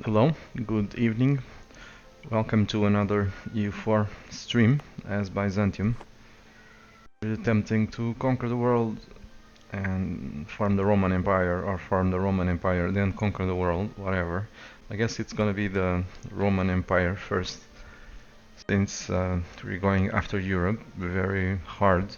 Hello, good evening. Welcome to another EU4 stream as Byzantium. We're attempting to conquer the world and form the Roman Empire, or form the Roman Empire, then conquer the world, whatever. I guess it's gonna be the Roman Empire first, since we're going after Europe very hard.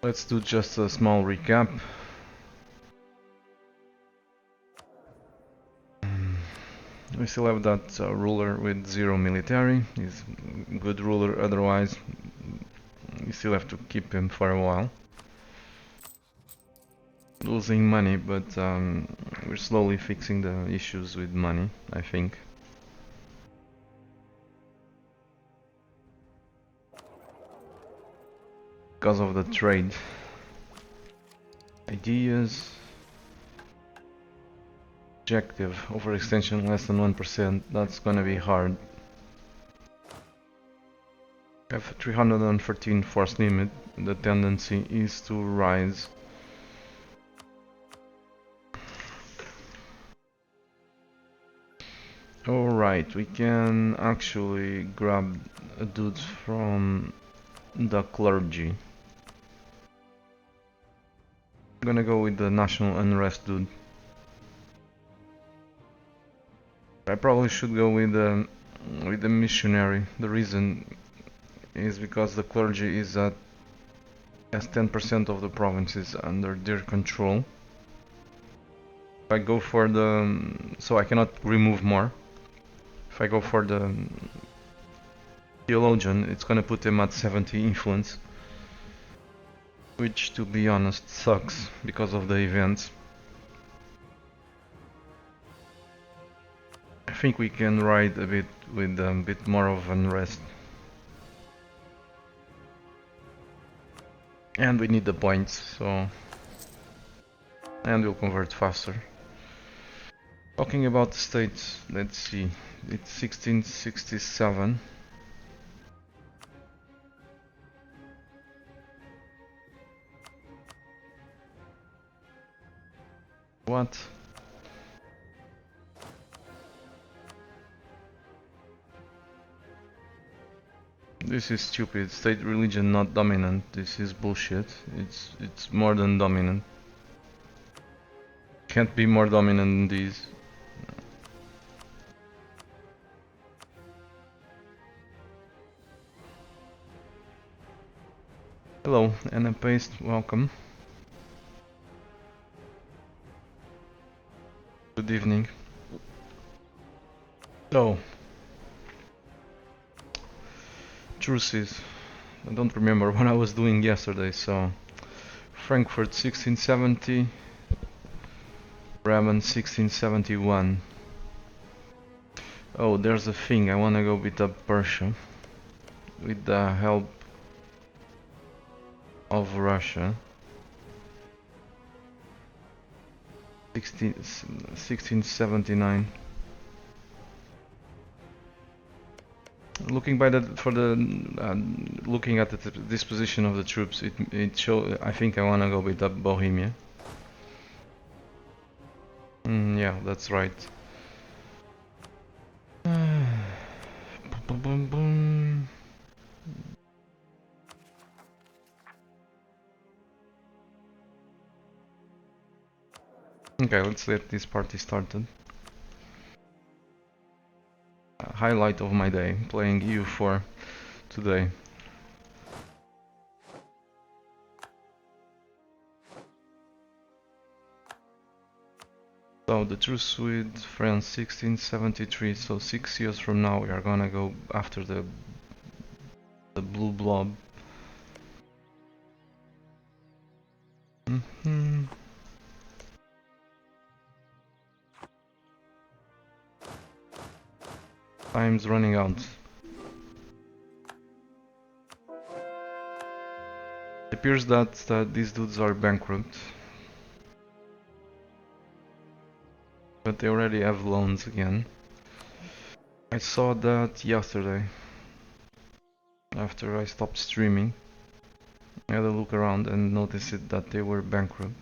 Let's do just a small recap. We still have that ruler with 0 military. He's a good ruler, otherwise you still have to keep him for a while. Losing money, but we're slowly fixing the issues with money, I think. Because of the trade. Ideas. Objective, overextension less than 1%, that's gonna be hard. I have 313 force limit, the tendency is to rise. Alright, we can actually grab a dude from the clergy. I'm gonna go with the national unrest dude. I probably should go with the missionary. The reason is because the clergy is at has 10% of the provinces under their control. If I go for the so I cannot remove more. If I go for the theologian, it's gonna put him at 70 influence, which to be honest sucks because of the events. I think we can ride a bit with a bit more of unrest. And we need the points, so... And we'll convert faster. Talking about the states, let's see. It's 1667. What? This is stupid. State religion not dominant. This is bullshit. It's more than dominant. Can't be more dominant than these. Hello, Anna Paste, welcome. Good evening. So, truces. I don't remember what I was doing yesterday, so... Frankfurt 1670, Bremen 1671. Oh, there's a thing, I wanna go beat up Persia. With the help of Russia. 1679. Looking by looking at the disposition of the troops, it show. I think I wanna go with Bohemia. Yeah, that's right. Okay, let's get this party started. Highlight of my day, playing EU4 today. So the truce with France 1673, so 6 years from now we are gonna go after the blue blob. Time's running out. It appears that these dudes are bankrupt. But they already have loans again. I saw that yesterday. After I stopped streaming, I had a look around and noticed that they were bankrupt.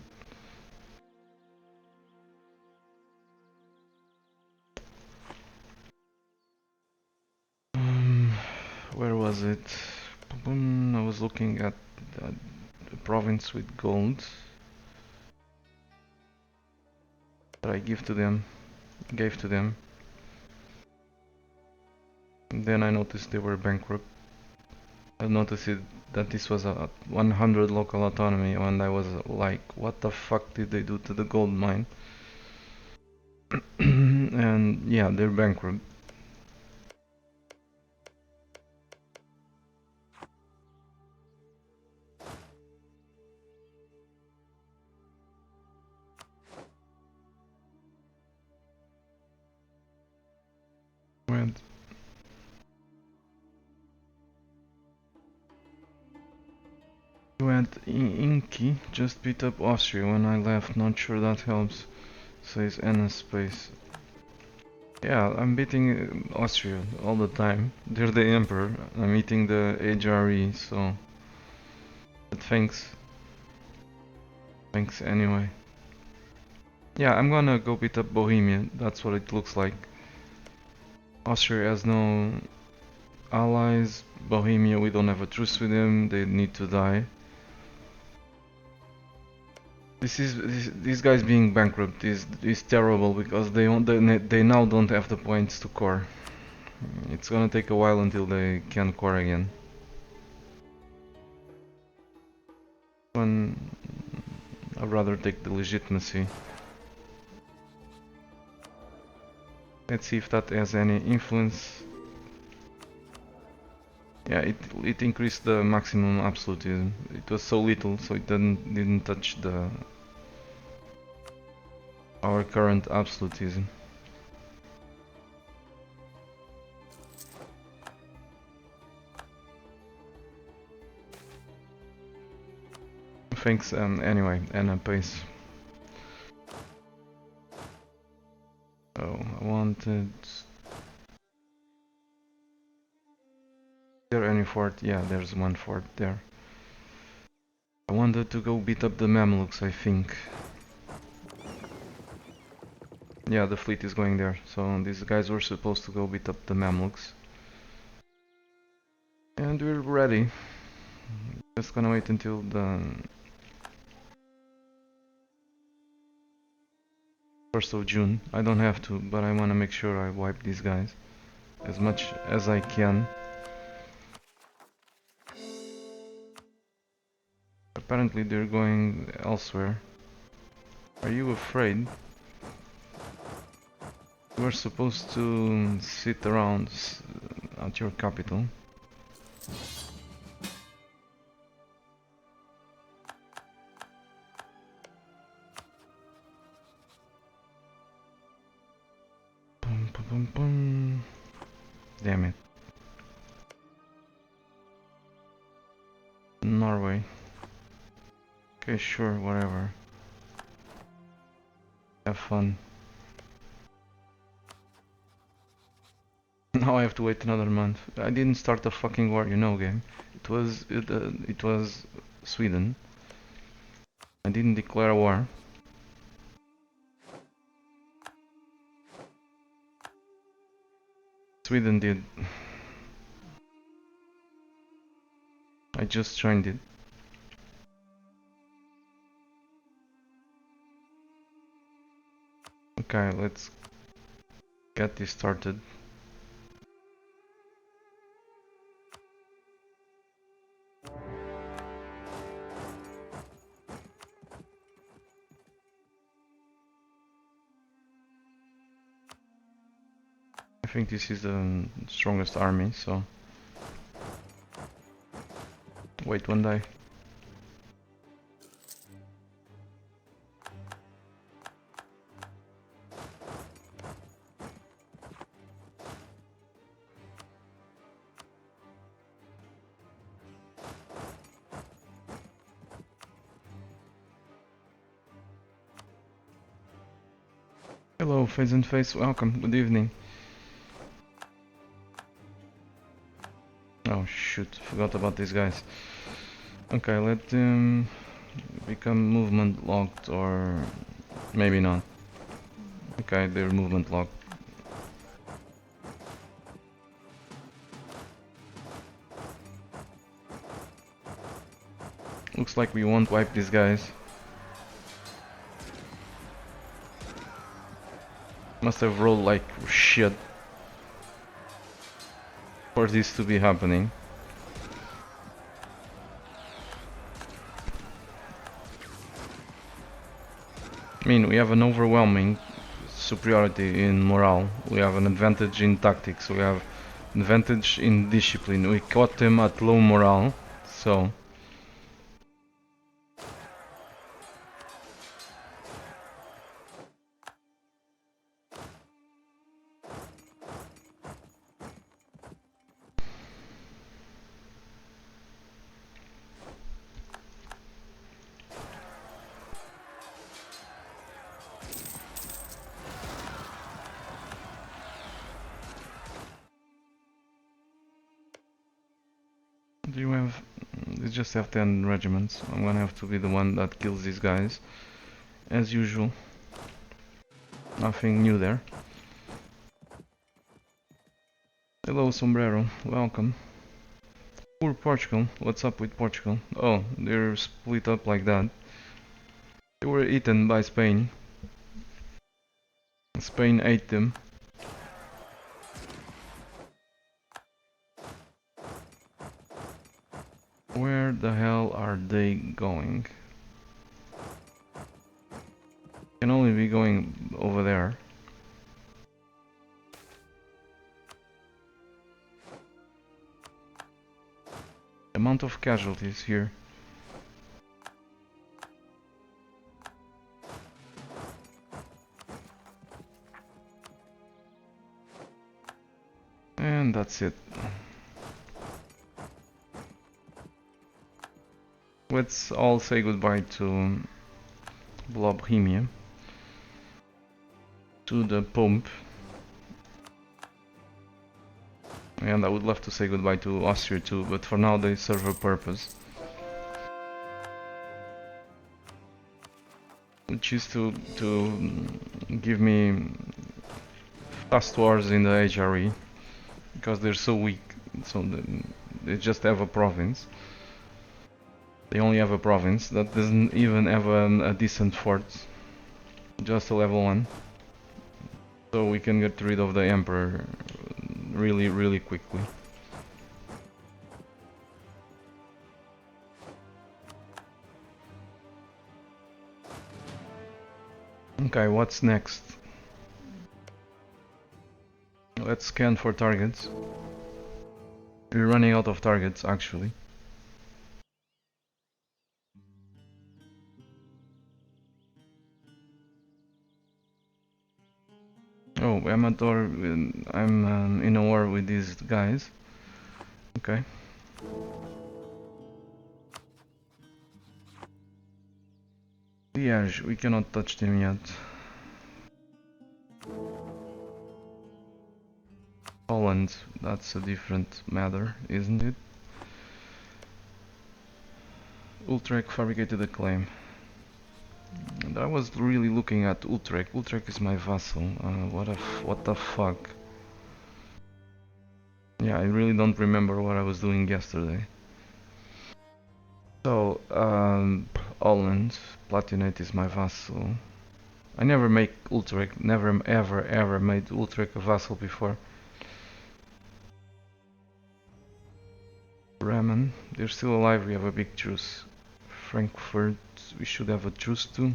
Where was it? I was looking at the province with gold that I gave to them. And then I noticed they were bankrupt. I noticed that this was a 100 local autonomy, and I was like, what the fuck did they do to the gold mine? And yeah, they're bankrupt. Went. Inky just beat up Austria when I left, not sure that helps, says Anna Space. Yeah, I'm beating Austria all the time. They're the emperor. I'm eating the HRE, so... But thanks. Thanks anyway. Yeah, I'm gonna go beat up Bohemia. That's what it looks like. Austria has no allies. Bohemia, we don't have a truce with them. They need to die. These guys being bankrupt is terrible because they now don't have the points to core. It's gonna take a while until they can core again. One, I'd rather take the legitimacy. Let's see if that has any influence. Yeah, it increased the maximum absolutism. It was so little, so it didn't touch our current absolutism. Thanks, anyway, Anna Pace. Oh, I wanted... Is there any fort? Yeah, there's one fort there. I wanted to go beat up the Mamluks, I think. Yeah, the fleet is going there, so these guys were supposed to go beat up the Mamluks. And we're ready. Just gonna wait until the 1st of June. I don't have to, but I wanna make sure I wipe these guys as much as I can. Apparently they're going elsewhere. Are you afraid? We're supposed to sit around at your capital. Boom, boom, boom, boom. Damn it. Norway. Okay, sure, whatever. Have fun. Now I have to wait another month. I didn't start a fucking war, you know, game. It was Sweden. I didn't declare a war. Sweden did. I just joined it. Okay, let's get this started. I think this is the strongest army, so... Wait one day. Hello, face and face, welcome, good evening. Oh shoot, forgot about these guys. Okay, let them become movement locked, or maybe not. Okay, they're movement locked. Looks like we won't wipe these guys. Must have rolled like shit for this to be happening. I mean, we have an overwhelming superiority in morale, we have an advantage in tactics, we have an advantage in discipline. We caught them at low morale, so... Do you have... You just have 10 regiments. I'm gonna have to be the one that kills these guys. As usual. Nothing new there. Hello Sombrero, welcome. Poor Portugal, what's up with Portugal? Oh, they're split up like that. They were eaten by Spain. Spain ate them. Where the hell are they going? Can only be going over there. Amount of casualties here. And that's it. Let's all say goodbye to Blobhemia. To the Pope. And I would love to say goodbye to Austria too, but for now they serve a purpose. Which is to give me fast wars in the HRE. Because they're so weak, so they just have a province. They only have a province that doesn't even have a decent fort. Just a level 1. So we can get rid of the Emperor really quickly. Okay, what's next? Let's scan for targets. We're running out of targets, actually. Oh, Amateur, I'm in a war with these guys. Okay. Liège, we cannot touch them yet. Holland, that's a different matter, isn't it? Utrecht fabricated a claim. And I was really looking at Utrecht. Utrecht is my vassal. What the fuck? Yeah, I really don't remember what I was doing yesterday. So, Holland, Platinate is my vassal. I never make Utrecht, never ever made Utrecht a vassal before. Bremen, they're still alive, we have a big truce. Frankfurt, we should have a truce too.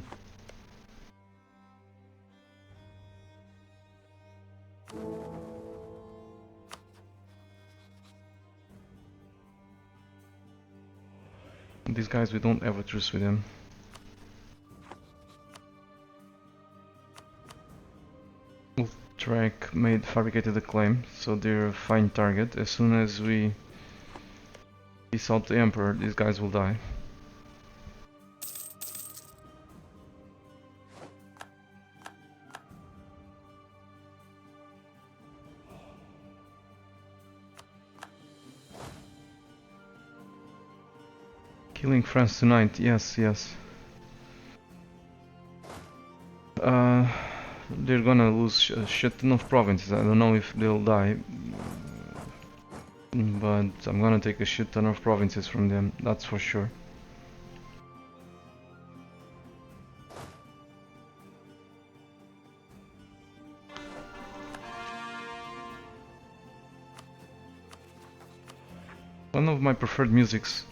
These guys, we don't have a truce with them. Utrecht fabricated a claim, so they're a fine target. As soon as we peace out the Emperor, these guys will die. Killing France tonight, yes, yes. Uh, they're gonna lose a shit ton of provinces. I don't know if they'll die, but I'm gonna take a shit ton of provinces from them, that's for sure. One of my preferred musics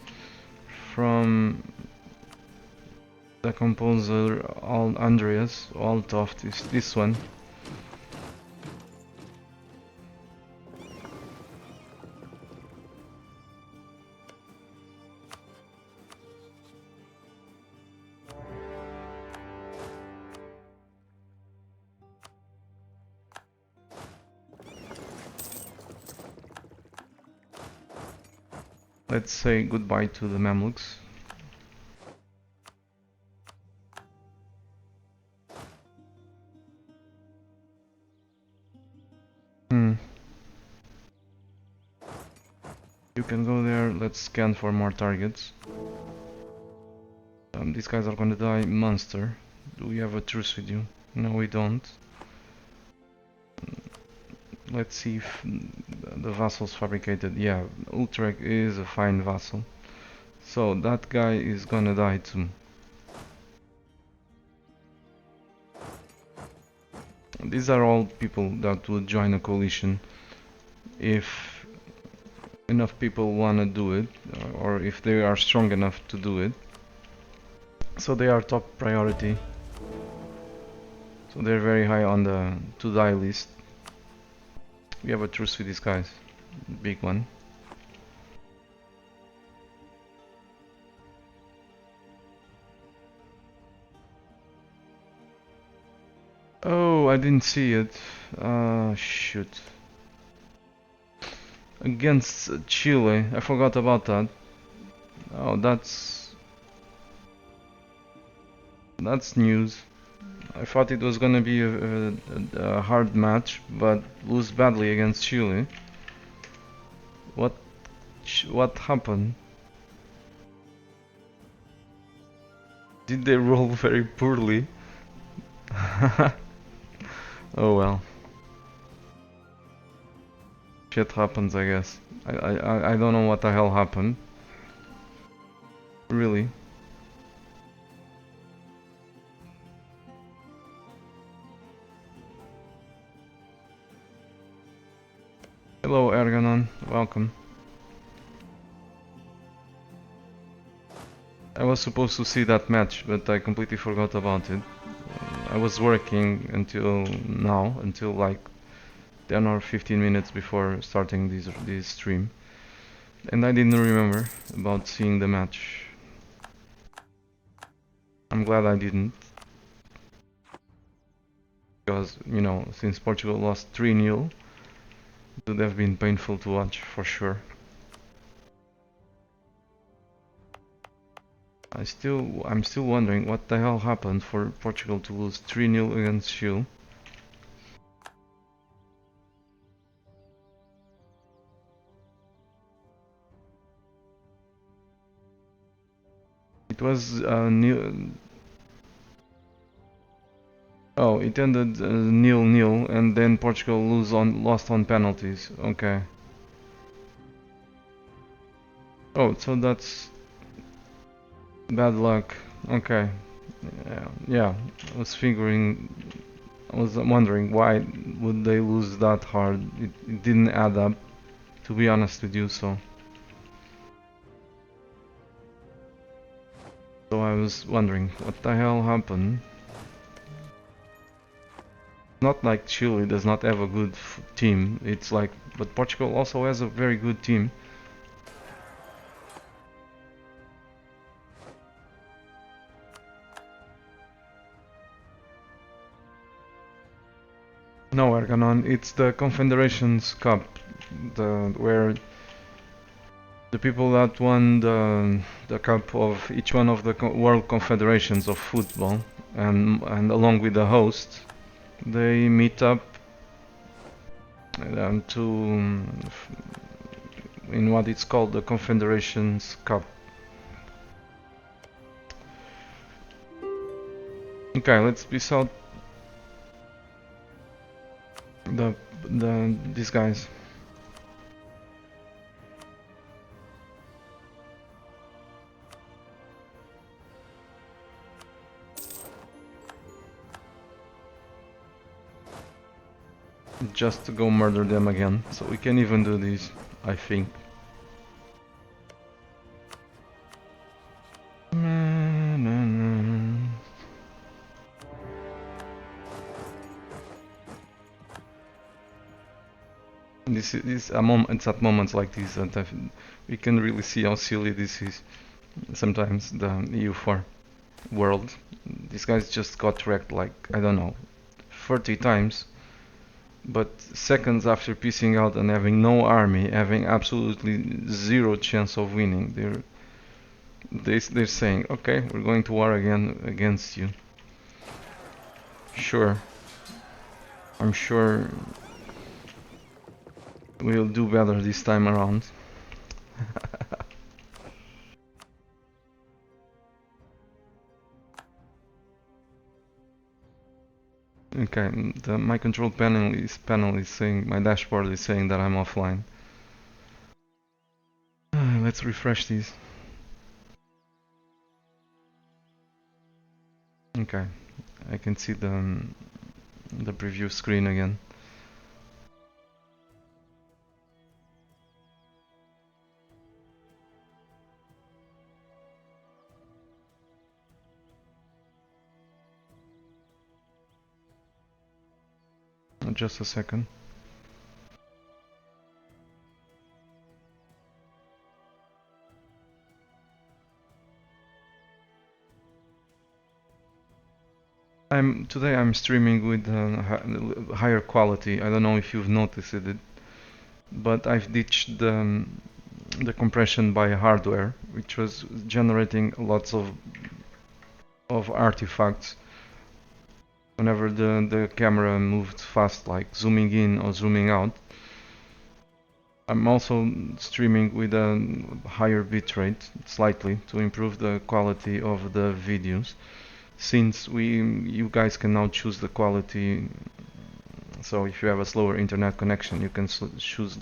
from the composer Andreas Althoff is this one. Let's say goodbye to the Mamluks. You can go there, let's scan for more targets. These guys are gonna die, monster. Do we have a truce with you? No, we don't. Let's see if the vassal's fabricated. Yeah, Utrecht is a fine vassal. So that guy is gonna die too. These are all people that would join a coalition if enough people wanna do it, or if they are strong enough to do it. So they are top priority. So they're very high on the to die list. We have a truce with these guys. Big one. Oh, I didn't see it. Shoot. Against Chile. I forgot about that. Oh, that's news. I thought it was gonna be a hard match, but lose badly against Chile. What happened? Did they roll very poorly? Oh well. Shit happens, I guess. I don't know what the hell happened. Really. Hello, Erganon. Welcome. I was supposed to see that match, but I completely forgot about it. I was working until now, until like 10 or 15 minutes before starting this stream. And I didn't remember about seeing the match. I'm glad I didn't. Because, you know, since Portugal lost 3-0, it would have been painful to watch for sure. I'm still wondering what the hell happened for Portugal to lose 3-0 against Chile. It was new. Oh, it ended 0-0, and then Portugal lost on penalties. Okay. Oh, so that's bad luck. Okay. Yeah. I was wondering why would they lose that hard. It didn't add up, to be honest with you. So I was wondering what the hell happened. Not like Chile does not have a good team. It's like, but Portugal also has a very good team. No, Erganon, it's the Confederations Cup, where the people that won the cup of each one of the world confederations of football, and along with the host, they meet up in what it's called the Confederations Cup. Okay, let's piece out the these guys. Just to go murder them again. So we can even do this, I think. This it's at moments like this that we can really see how silly this is. Sometimes the EU4 world. These guys just got wrecked like, I don't know, 30 times. But seconds after piecing out and having no army, having absolutely zero chance of winning, they're saying, okay, we're going to war again against you. Sure, I'm sure we'll do better this time around. Okay, my control panel is saying, my dashboard is saying that I'm offline. Let's refresh these. Okay, I can see the preview screen again. Just a second. Today I'm streaming with higher quality. I don't know if you've noticed it, but I've ditched the compression by hardware, which was generating lots of artifacts whenever the camera moved fast, like zooming in or zooming out. I'm also streaming with a higher bitrate, slightly, to improve the quality of the videos. Since you guys can now choose the quality, so if you have a slower internet connection, you can choose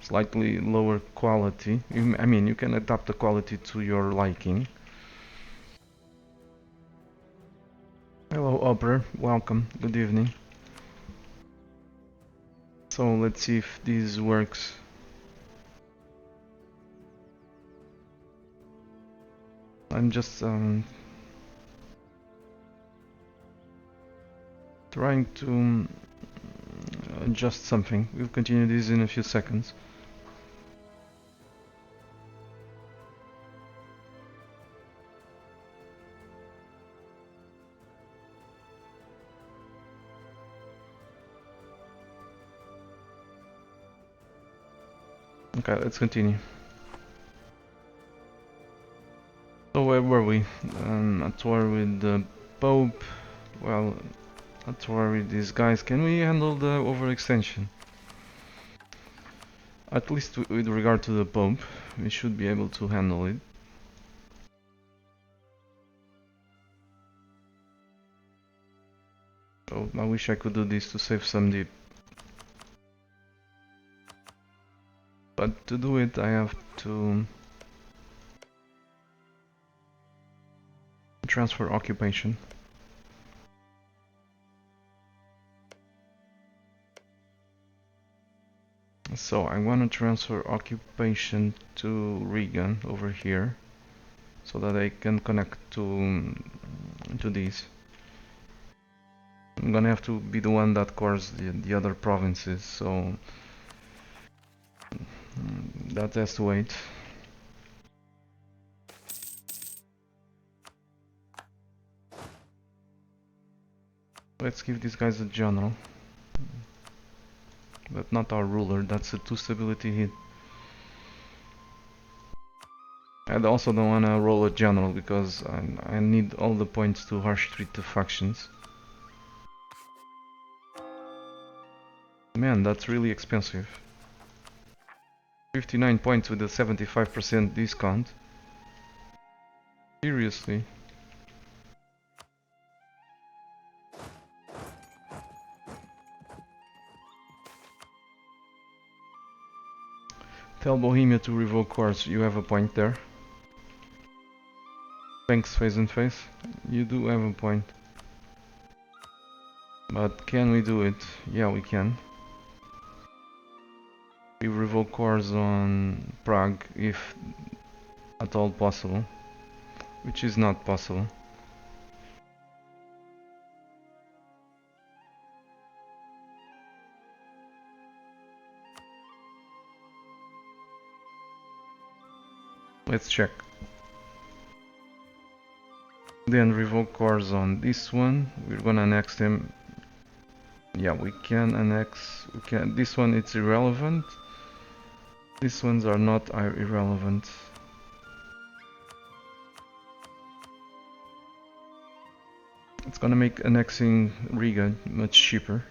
slightly lower quality. I mean, you can adapt the quality to your liking. Hello, Opera. Welcome. Good evening. So let's see if this works. I'm just trying to adjust something. We'll continue this in a few seconds. Okay, let's continue. So where were we? At war with the Pope. Well, at war with these guys. Can we handle the overextension? At least with regard to the Pope, we should be able to handle it. Oh, I wish I could do this to save some deep. But to do it, I have to transfer occupation. So I want to transfer occupation to Regan over here, so that I can connect to these. I'm gonna have to be the one that cores the other provinces, so that has to wait. Let's give these guys a general, but not our ruler. That's a 2 stability hit. I also don't want to roll a general because I need all the points to harsh treat the factions. Man, that's really expensive. 59 points with a 75% discount. Seriously. Tell Bohemia to revoke course. You have a point there. Thanks, face and face. You do have a point. But can we do it? Yeah, we can. We revoke course on Prague if at all possible, which is not possible. Let's check. Then revoke course on this one. We're gonna annex them. Yeah, we can annex. We can. This one it's irrelevant. These ones are not irrelevant. It's gonna make annexing Riga much cheaper.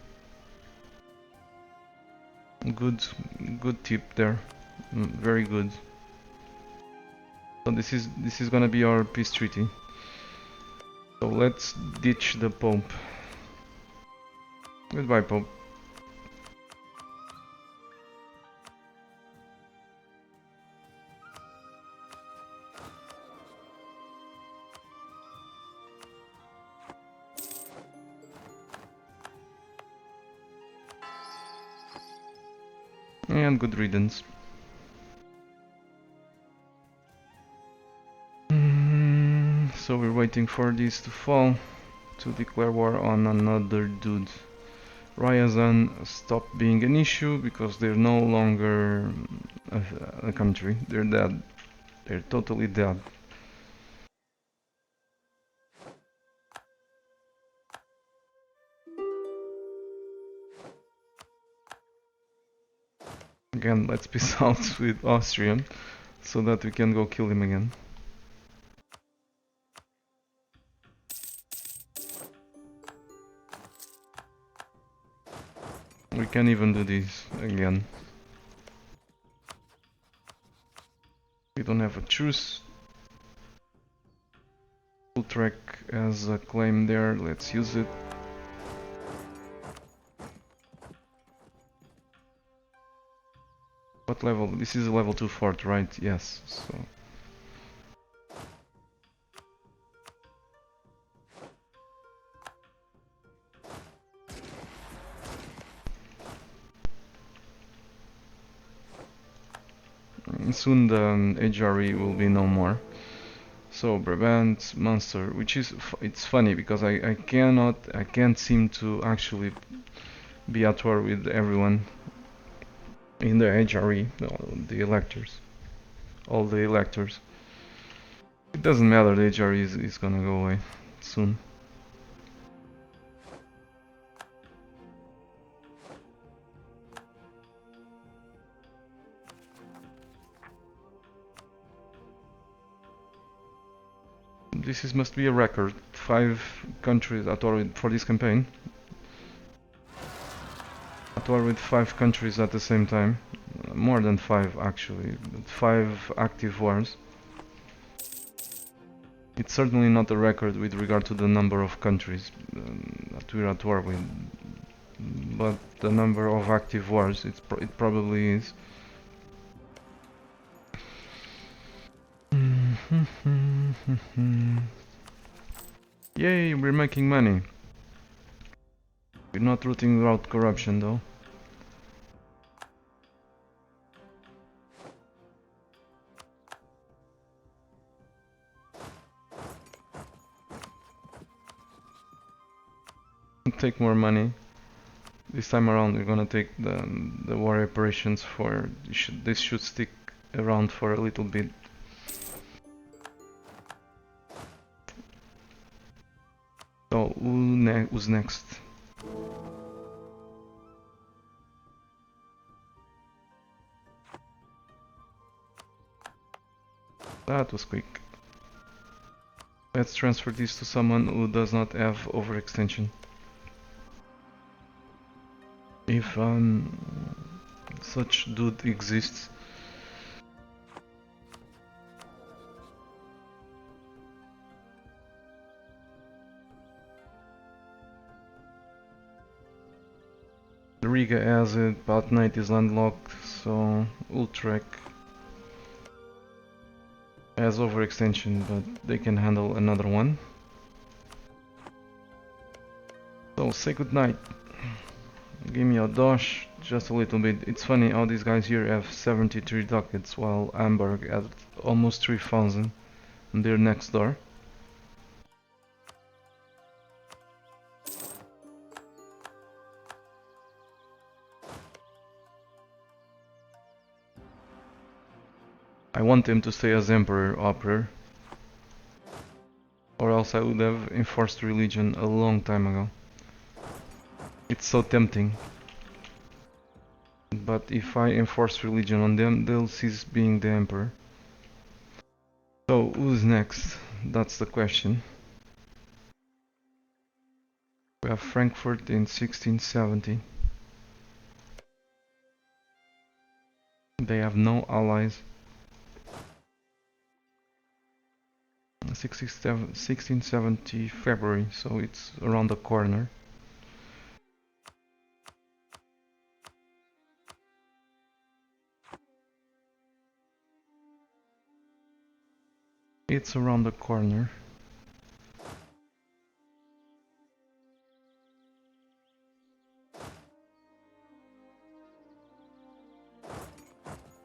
Good tip there. Very good. So this is gonna be our peace treaty. So let's ditch the Pope. Goodbye, Pope. And good riddance. So we're waiting for this to fall to declare war on another dude. Ryazan stopped being an issue because they're no longer a country. They're dead. They're totally dead. Again, let's peace out with Austria so that we can go kill him again. We can even do this again. We don't have a truce. Utrecht has a claim there, let's use it. What level? This is a level 2 fort, right? Yes, so... soon the HRE will be no more. So Brabant, Munster, which is it's funny because I can't seem to actually be at war with everyone in the HRE, the electors, all the electors. It doesn't matter, the HRE is gonna go away soon. This must be a record. 5 countries at war for this campaign. At war with 5 countries at the same time. More than 5 actually. 5 active wars. It's certainly not a record with regard to the number of countries that we're at war with. But the number of active wars, it probably is. Yay, we're making money. We're not rooting out corruption though. Take more money. This time around we're gonna take the war operations for... This should stick around for a little bit. So, who's next? That was quick. Let's transfer this to someone who does not have overextension. If such dude exists. The Riga has it, Palatinate is landlocked, so Utrecht has overextension, but they can handle another one. So say goodnight. Give me a dosh, just a little bit. It's funny how these guys here have 73 ducats, while Hamburg has almost 3,000 and they're next door. I want him to stay as Emperor Opera, or else I would have enforced religion a long time ago. It's so tempting. But if I enforce religion on them, they'll cease being the Emperor. So who's next? That's the question. We have Frankfurt in 1670. They have no allies. 1670 February, so it's around the corner. It's around the corner.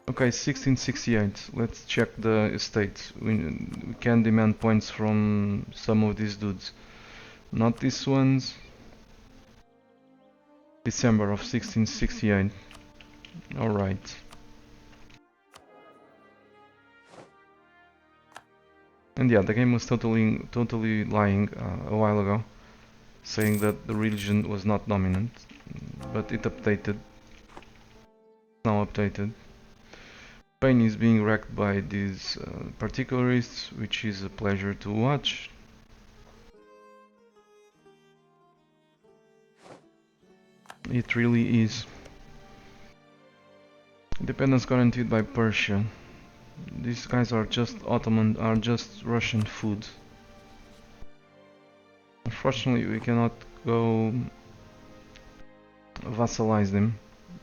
Okay, 1668. Let's check the estate. We can demand points from some of these dudes. Not these ones. December of 1668. Alright. And yeah, the game was totally lying a while ago, saying that the religion was not dominant, but it updated. Now updated. Spain is being wrecked by these particularists, which is a pleasure to watch. It really is. Independence guaranteed by Persia. These guys are just Ottoman, are just Russian food. Unfortunately, we cannot go vassalize them.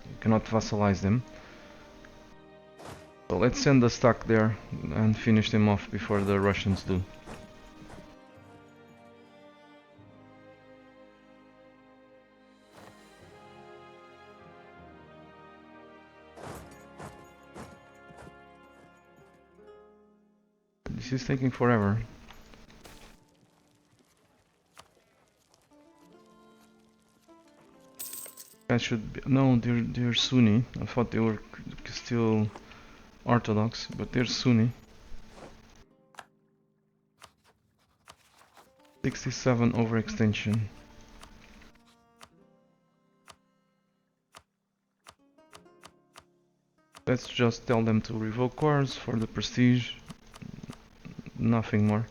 We cannot vassalize them. So let's send the stack there and finish them off before the Russians do. This is taking forever. I should be, no, they're Sunni. I thought they were still Orthodox, but they're Sunni. 67 overextension. Let's just tell them to revoke cores for the prestige. Nothing more.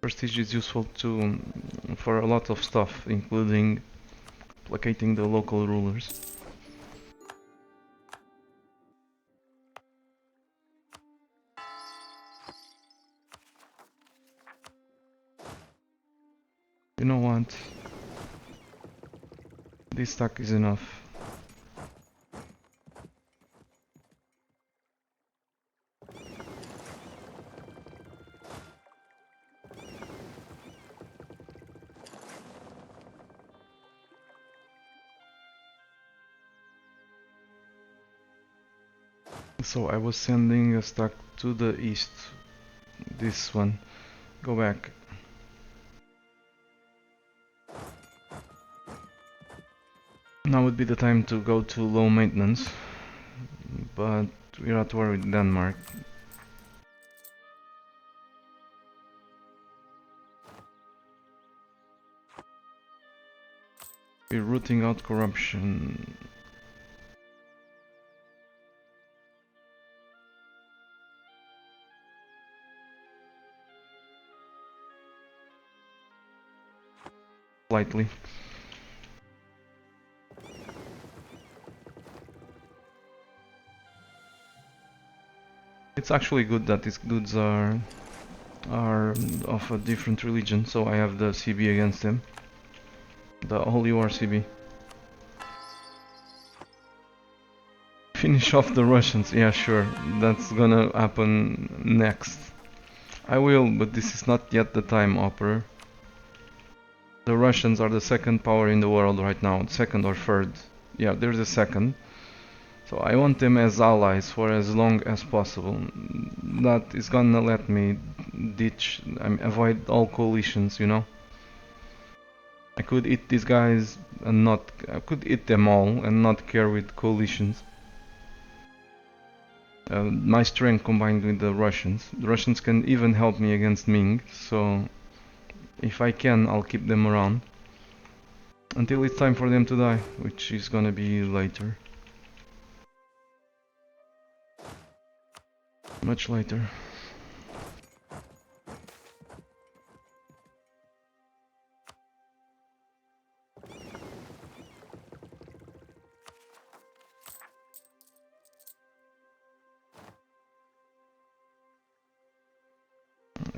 Prestige is useful for a lot of stuff, including placating the local rulers. You know what? This stack is enough. So I was sending a stack to the east. This one. Go back. Now would be the time to go to low maintenance, but we're at war with Denmark. We're rooting out corruption. Slightly. It's actually good that these dudes are are of a different religion, so I have the CB against them. The Holy War CB. Finish off the Russians, yeah sure, that's gonna happen next. I will, but this is not yet the time, Opera. The Russians are the second power in the world right now, second or third. Yeah, they're the second. So I want them as allies for as long as possible. That is gonna let me ditch, avoid all coalitions, you know. I could eat these guys and not, I could eat them all and not care with coalitions. My strength combined with the Russians. The Russians can even help me against Ming, so if I can, I'll keep them around until it's time for them to die, which is gonna be later. Much later.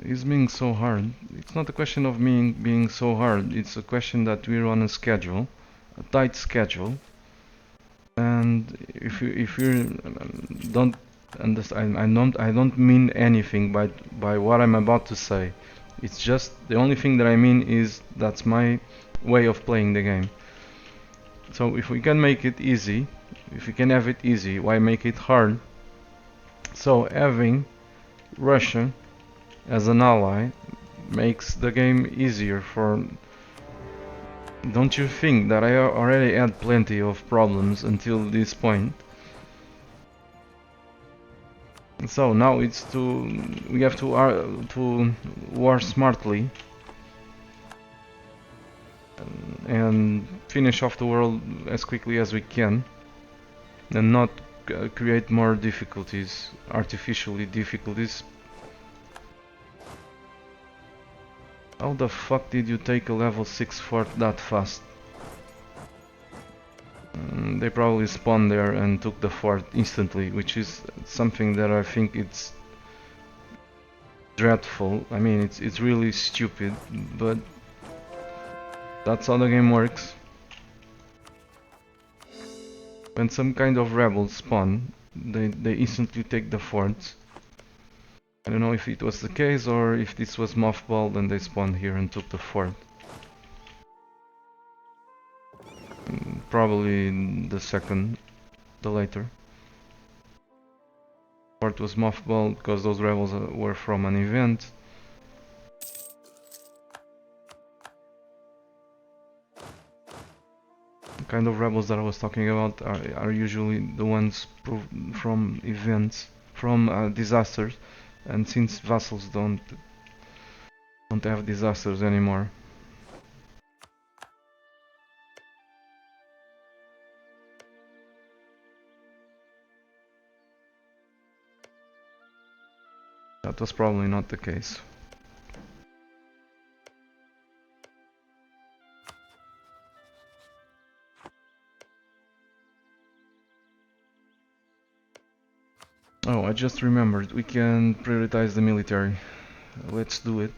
Is Ming so hard? It's not a question of Ming being so hard, it's a question that we're on a schedule, a tight schedule, and if you don't understand, I don't mean anything by what I'm about to say. It's just the only thing that I mean is that's my way of playing the game. So if we can make it easy, if we can have it easy, why make it hard? So having Russia as an ally makes the game easier for... Don't you think that I already had plenty of problems until this point? So now it's we have to war smartly and finish off the world as quickly as we can and not create more difficulties, artificially difficulties. How the fuck did you take a level 6 fort that fast? They probably spawned there and took the fort instantly, which is something that I think it's dreadful. I mean, it's really stupid, but that's how the game works. When some kind of rebels spawn, they instantly take the forts. I don't know if it was the case or if this was mothballed and they spawned here and took the fort. Probably the second, the later. Fort was mothballed because those rebels were from an event. The kind of rebels that I was talking about are usually the ones from events, from disasters, and since vassals don't have disasters anymore. That was probably not the case. Oh, I just remembered, we can prioritize the military. Let's do it.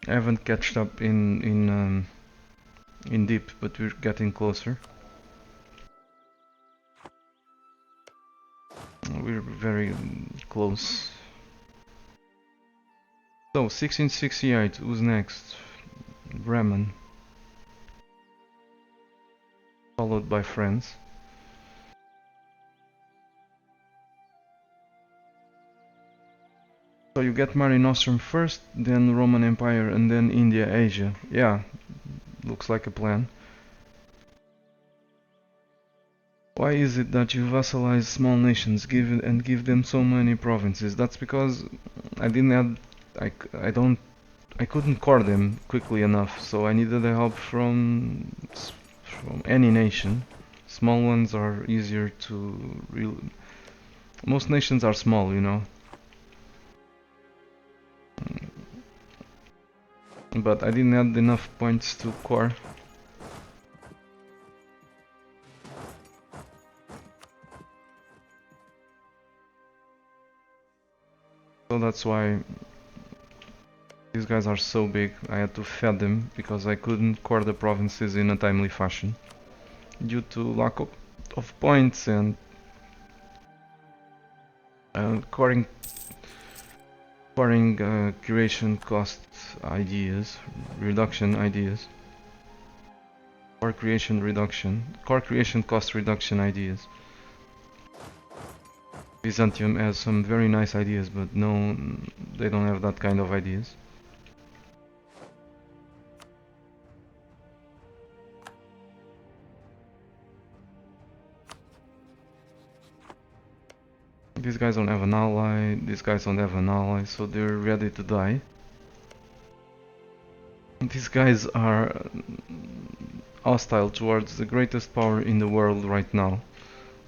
I haven't catched up in deep, but we're getting closer. We're very close. So, 1668, who's next? Bremen. Followed by France. So you get Mare Nostrum first, then Roman Empire, and then India, Asia. Yeah, looks like a plan. Why is it that you vassalize small nations, give them so many provinces? That's because I didn't have, I couldn't core them quickly enough, so I needed the help from any nation. Small ones are easier to most nations are small, you know. But I didn't have enough points to core. So So that's why these guys are so big. I had to feed them because I couldn't core the provinces in a timely fashion due to lack of points and coring creation cost ideas, reduction ideas, core creation cost reduction ideas. Byzantium has some very nice ideas, but no, they don't have that kind of ideas. These guys don't have an ally, these guys don't have an ally, so they're ready to die. These guys are hostile towards the greatest power in the world right now.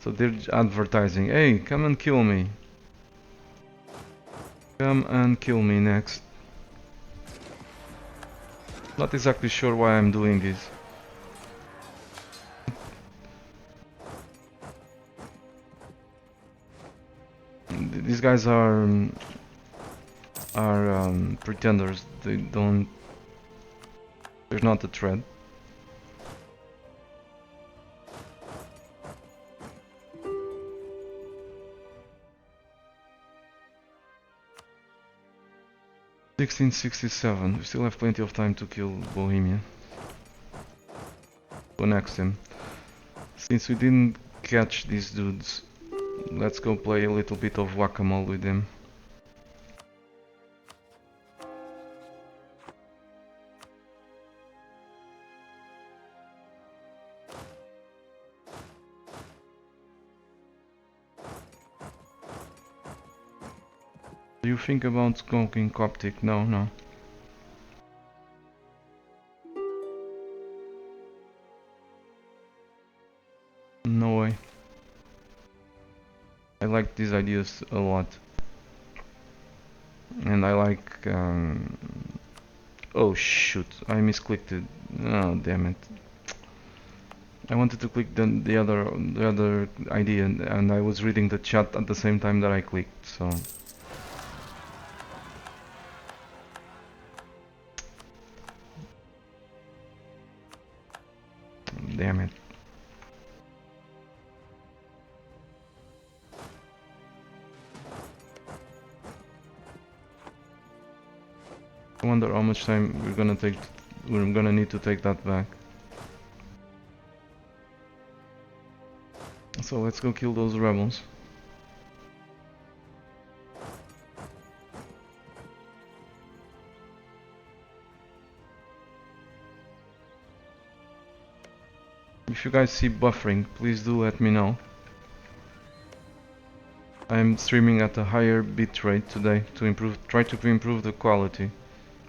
So they're advertising, hey, come and kill me. Come and kill me next. Not exactly sure why I'm doing this. These guys are pretenders. They're not a threat. (1667). We still have plenty of time to kill Bohemia. Go next him. Since we didn't catch these dudes, let's go play a little bit of whack-a-mole with them. Do you think about conquering Coptic? No, no. No way. I like these ideas a lot. And I like... oh shoot, I misclicked it. Oh damn it. I wanted to click the other idea and I was reading the chat at the same time that I clicked, so... Damn it. I wonder how much time we're gonna need to take that back. So let's go kill those rebels. If you guys see buffering, please do let me know. I'm streaming at a higher bitrate today to try to improve the quality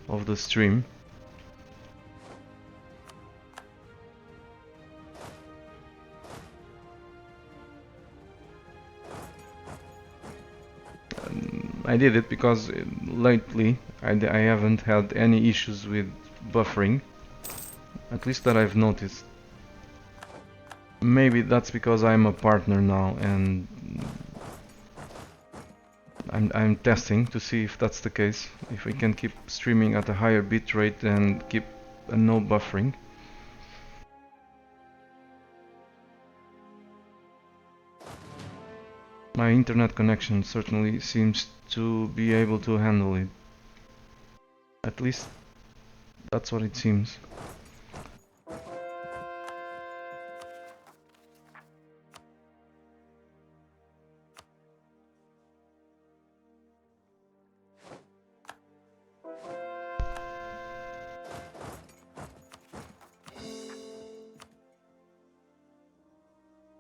of the stream. I did it because lately I haven't had any issues with buffering, at least that I've noticed. Maybe that's because I'm a partner now and I'm testing to see if that's the case, if we can keep streaming at a higher bitrate and keep no buffering. My internet connection certainly seems to be able to handle it. At least that's what it seems.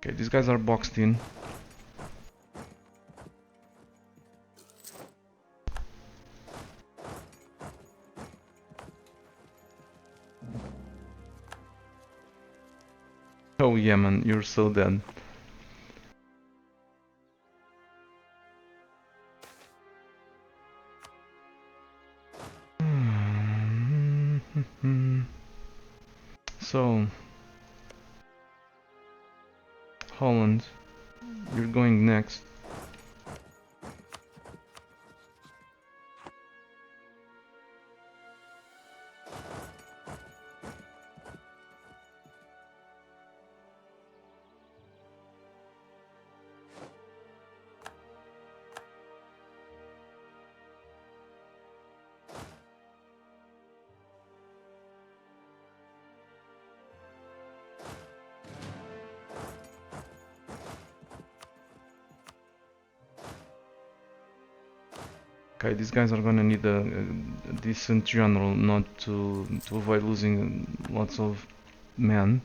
Okay, these guys are boxed in. Oh yeah man, you're so dead. So, Holland, you're going next. Okay, these guys are gonna need a decent general, not to avoid losing lots of men.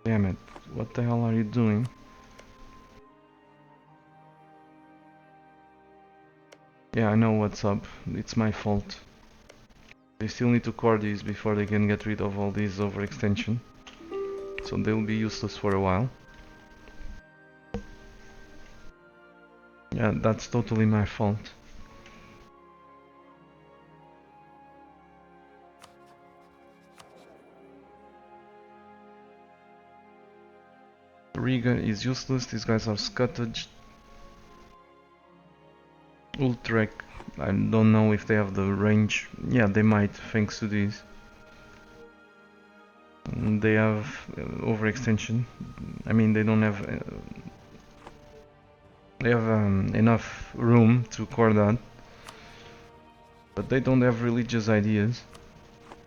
Damn it, what the hell are you doing? Yeah, I know what's up, it's my fault. They still need to core these before they can get rid of all these overextension. So they'll be useless for a while. Yeah, that's totally my fault. Riga is useless, these guys are scattered. Ultrek, I don't know if they have the range. Yeah, they might, thanks to these. They have overextension. I mean, they don't have... they have enough room to core that. But they don't have religious ideas.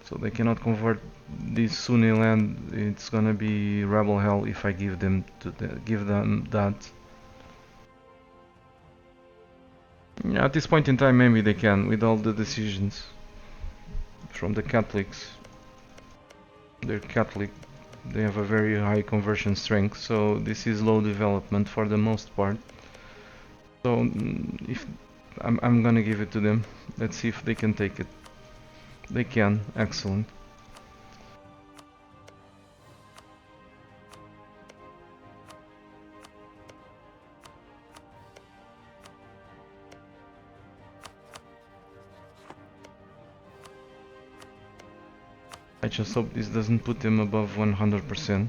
So they cannot convert this Sunni land. It's gonna be rebel hell if I give them that. Yeah, at this point in time, maybe they can, with all the decisions from the Catholics. They're Catholic. They have a very high conversion strength, so this is low development for the most part. So if I'm gonna give it to them. Let's see if they can take it. They can. Excellent. I just hope this doesn't put them above 100%.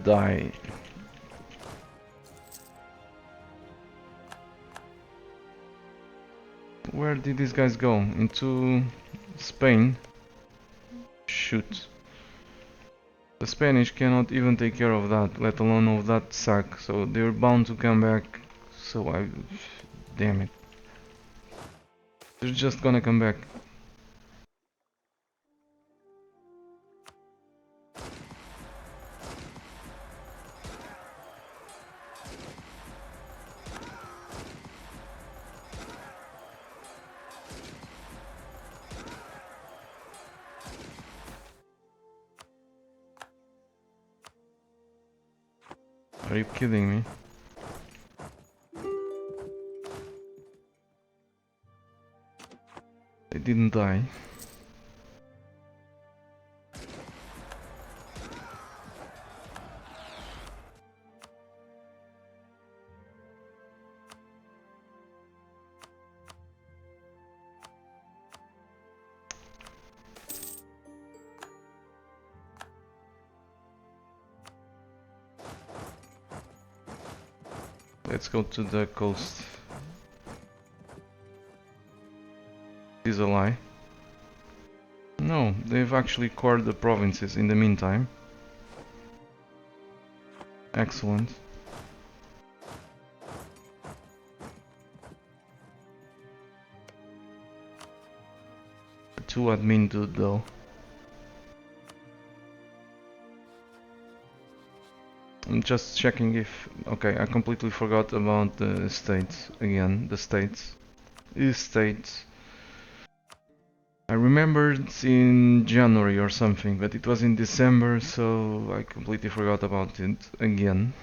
Die. Where did these guys go? Into Spain? Shoot. The Spanish cannot even take care of that, let alone of that sack, so they're bound to come back. So I... damn it. They're just gonna come back. Are you kidding me? They didn't die. Let's go to the coast. Is a lie. No, they've actually cored the provinces in the meantime. Excellent. Too admin dude though. I'm just checking if... okay, I completely forgot about the states again. The states. States. I remembered in January or something, but it was in December, so I completely forgot about it again.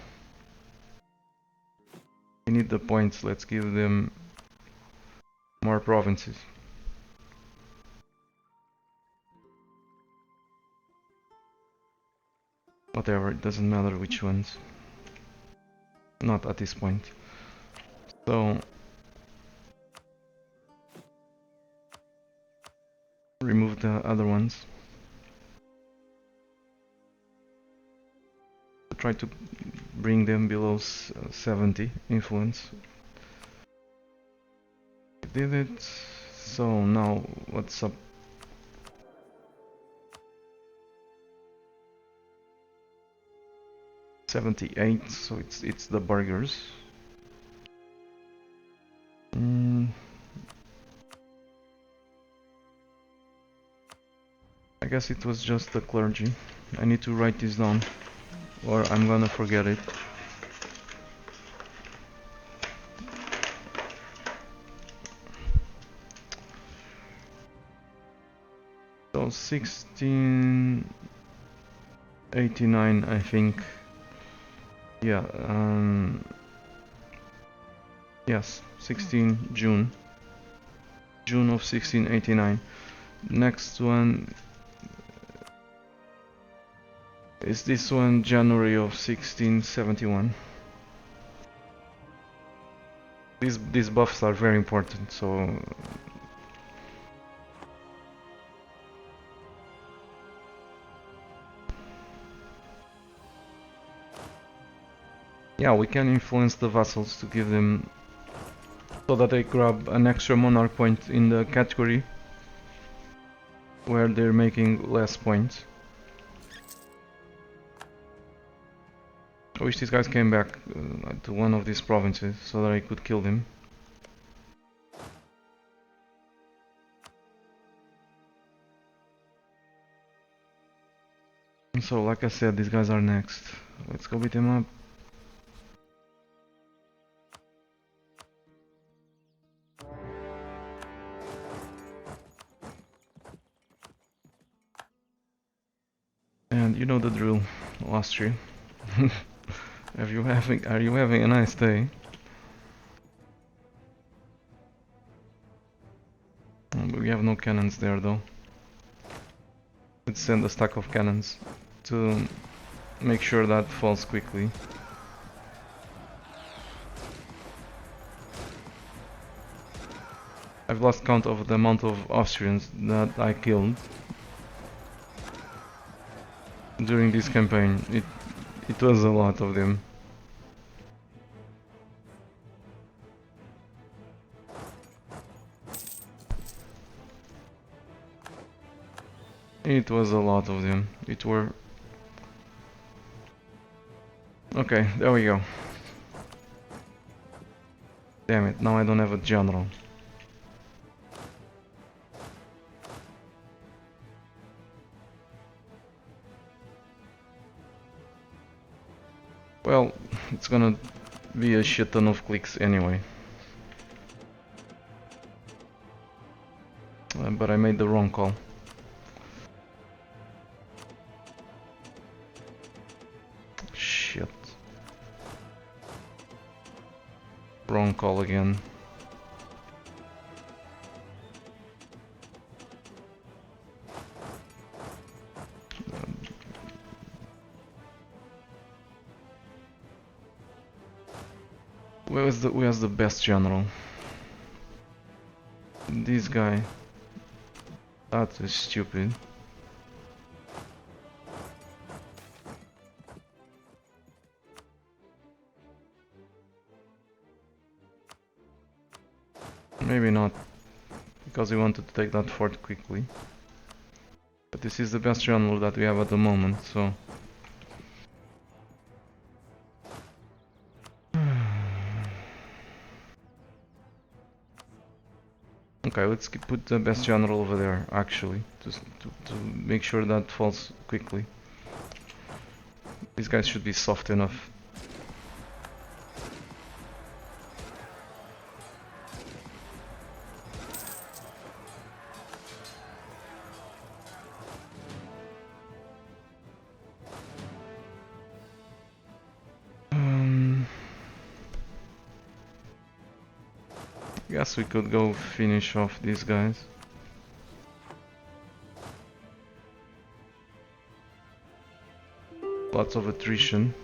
We need the points, let's give them more provinces. Whatever, it doesn't matter which ones. Not at this point. So... remove the other ones. Try to bring them below 70 influence. Did it? So now what's up? $78, so it's the burgers. I guess it was just the clergy. I need to write this down, or I'm gonna forget it. So 1689, I think. Yeah, yes, 16 June. June of 1689. Next one is this one, January of 1671. These buffs are very important, so yeah, we can influence the vassals to give them so that they grab an extra monarch point in the category where they're making less points. I wish these guys came back to one of these provinces so that I could kill them. So, like I said, these guys are next. Let's go beat them up. And you know the drill, Austria. Are you having a nice day? We have no cannons there though. Let's send a stack of cannons to make sure that falls quickly. I've lost count of the amount of Austrians that I killed during this campaign. It was a lot of them. It was a lot of them. It were... Okay, there we go. Damn it, now I don't have a general. Well, it's gonna be a shit ton of clicks anyway. But I made the wrong call. Shit. Wrong call again. Where's the best general? This guy. That is stupid. Maybe not, because we wanted to take that fort quickly. But this is the best general that we have at the moment, so... Okay, let's put the best general over there, actually, just to make sure that falls quickly. These guys should be soft enough. Guess we could go finish off these guys. Lots of attrition.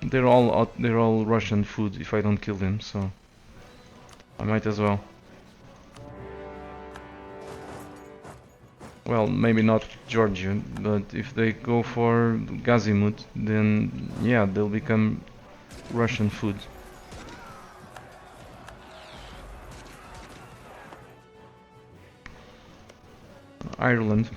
They're all Russian food if I don't kill them, so I might as well. Well, maybe not Georgia, but if they go for Gazimut, then yeah, they'll become Russian food. Ireland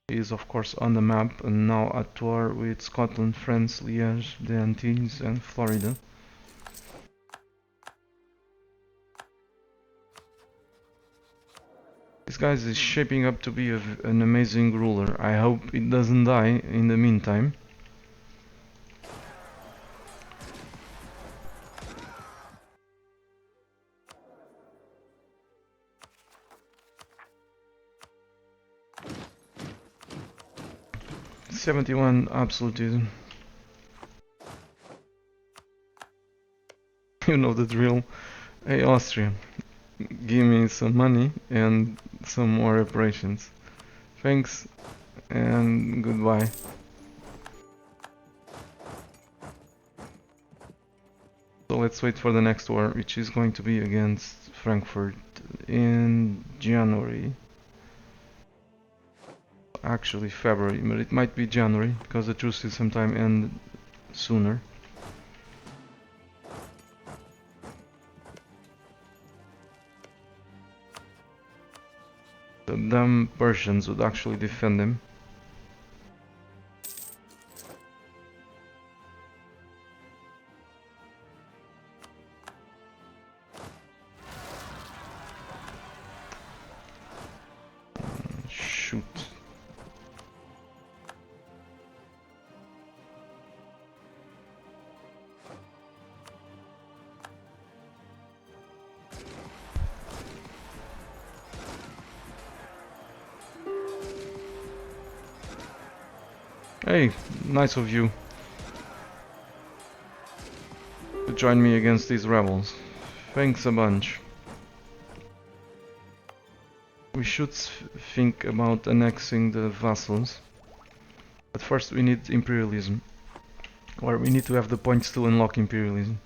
is of course on the map and now at war with Scotland, France, Liège, the Antilles and Florida. This guy is shaping up to be an amazing ruler. I hope it doesn't die in the meantime. '71 absolutism. You know the drill. Hey Austria, give me some money and some more operations. Thanks and goodbye. So let's wait for the next war, which is going to be against Frankfurt in January. Actually February, but it might be January because the truce is sometime end sooner. The damn Persians would actually defend him. Shoot. Hey, nice of you to join me against these rebels. Thanks a bunch. We should think about annexing the vassals, but first we need imperialism, or we need to have the points to unlock imperialism.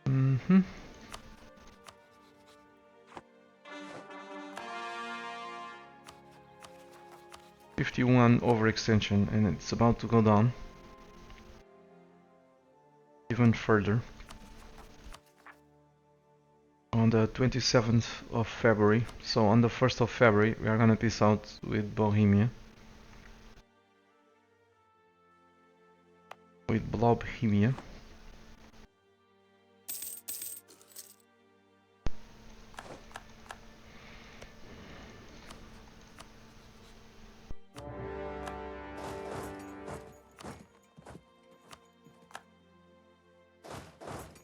Mm-hmm. '51 overextension, and it's about to go down even further. On the 27th of February, so on the 1st of February, we are gonna peace out with Bohemia. With Blobhemia.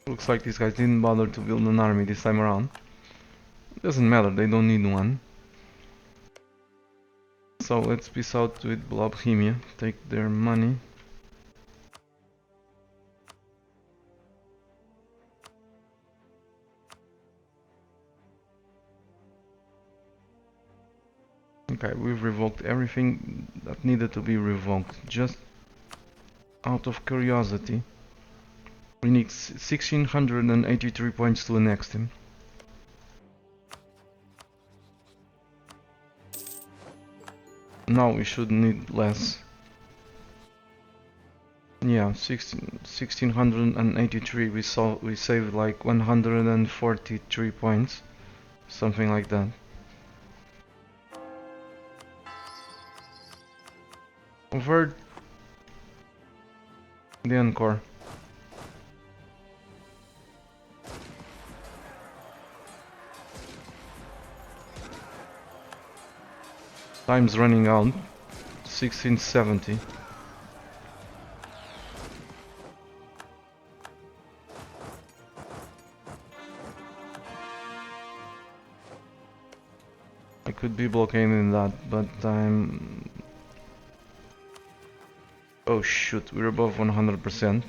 Looks like these guys didn't bother to build an army this time around. Doesn't matter, they don't need one. So let's peace out with Blobhemia, take their money. Okay, we've revoked everything that needed to be revoked, just out of curiosity. We need 1683 points to annex him. Now we should need less. Yeah, 1683. We saved like 143 points, something like that. Over the encore. Time's running out. 1670. Like could be blockading that, but I'm... Oh shoot, we're above 100%.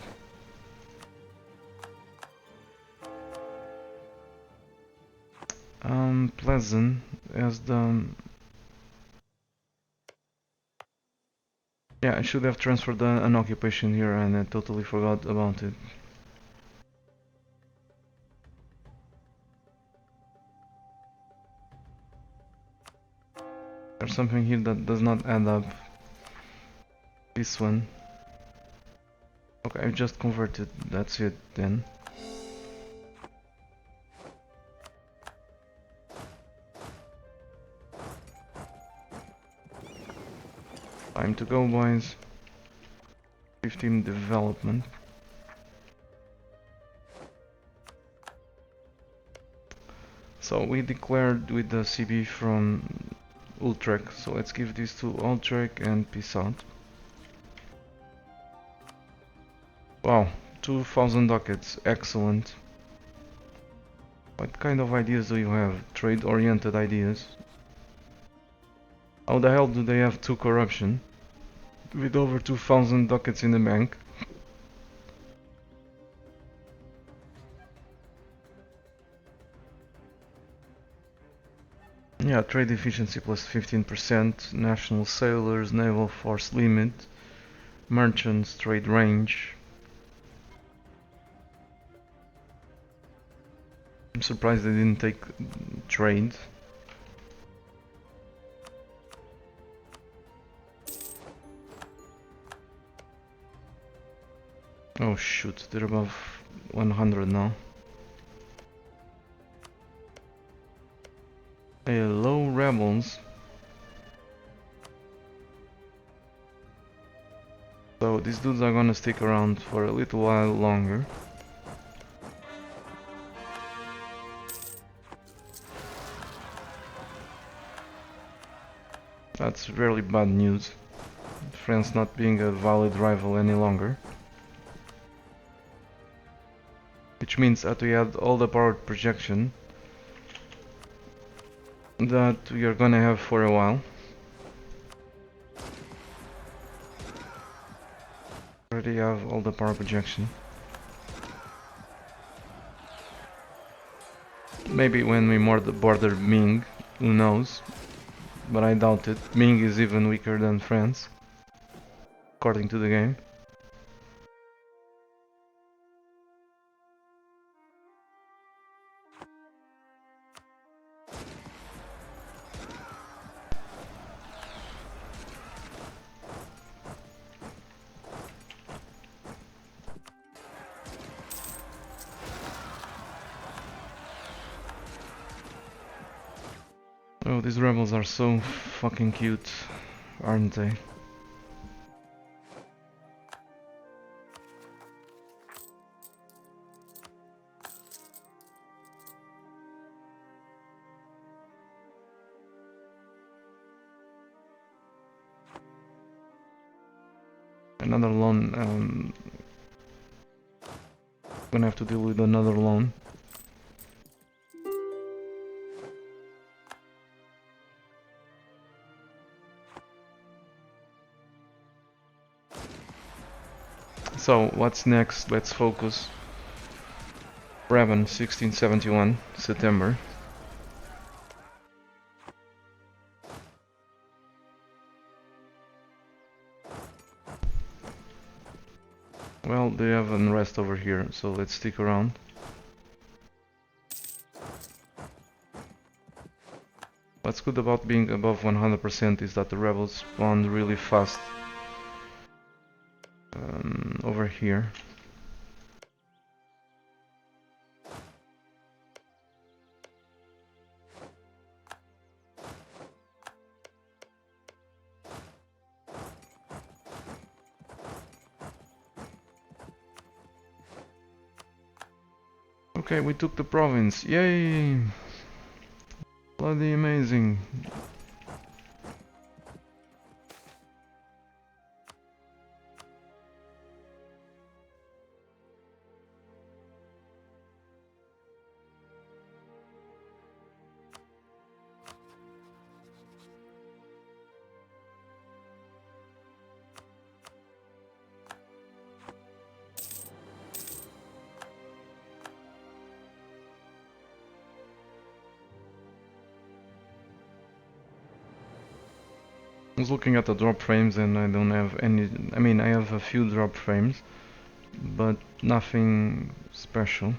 Pleasant as the... Yeah, I should have transferred an occupation here and I totally forgot about it. There's something here that does not add up. This one. Okay, I just converted, that's it then. Time to go, boys. 15 development. So we declared with the CB from Utrecht, so let's give this to Utrecht and peace out. Wow, 2000 ducats, excellent. What kind of ideas do you have? Trade-oriented ideas? How the hell do they have 2 corruption? With over 2000 ducats in the bank? Yeah, trade efficiency plus 15%, national sailors, naval force limit, merchants, trade range. I'm surprised they didn't take trade. Oh shoot, they're above 100 now. Hello, rebels. So these dudes are gonna stick around for a little while longer. That's really bad news. France not being a valid rival any longer. Which means that we had all the power projection that we are gonna have for a while. Already have all the power projection. Maybe when we border Ming, who knows? But I doubt it. Ming is even weaker than France, according to the game. Oh, these rebels are so fucking cute, aren't they? Another loan, gonna have to deal with another loan. So, what's next? Let's focus. Raven, 1671, September. Well, they have unrest over here, so let's stick around. What's good about being above 100% is that the rebels spawned really fast over here. Okay, we took the province. Yay! Bloody amazing. was looking at the drop frames and I don't have any. I mean, I have a few drop frames, but nothing special.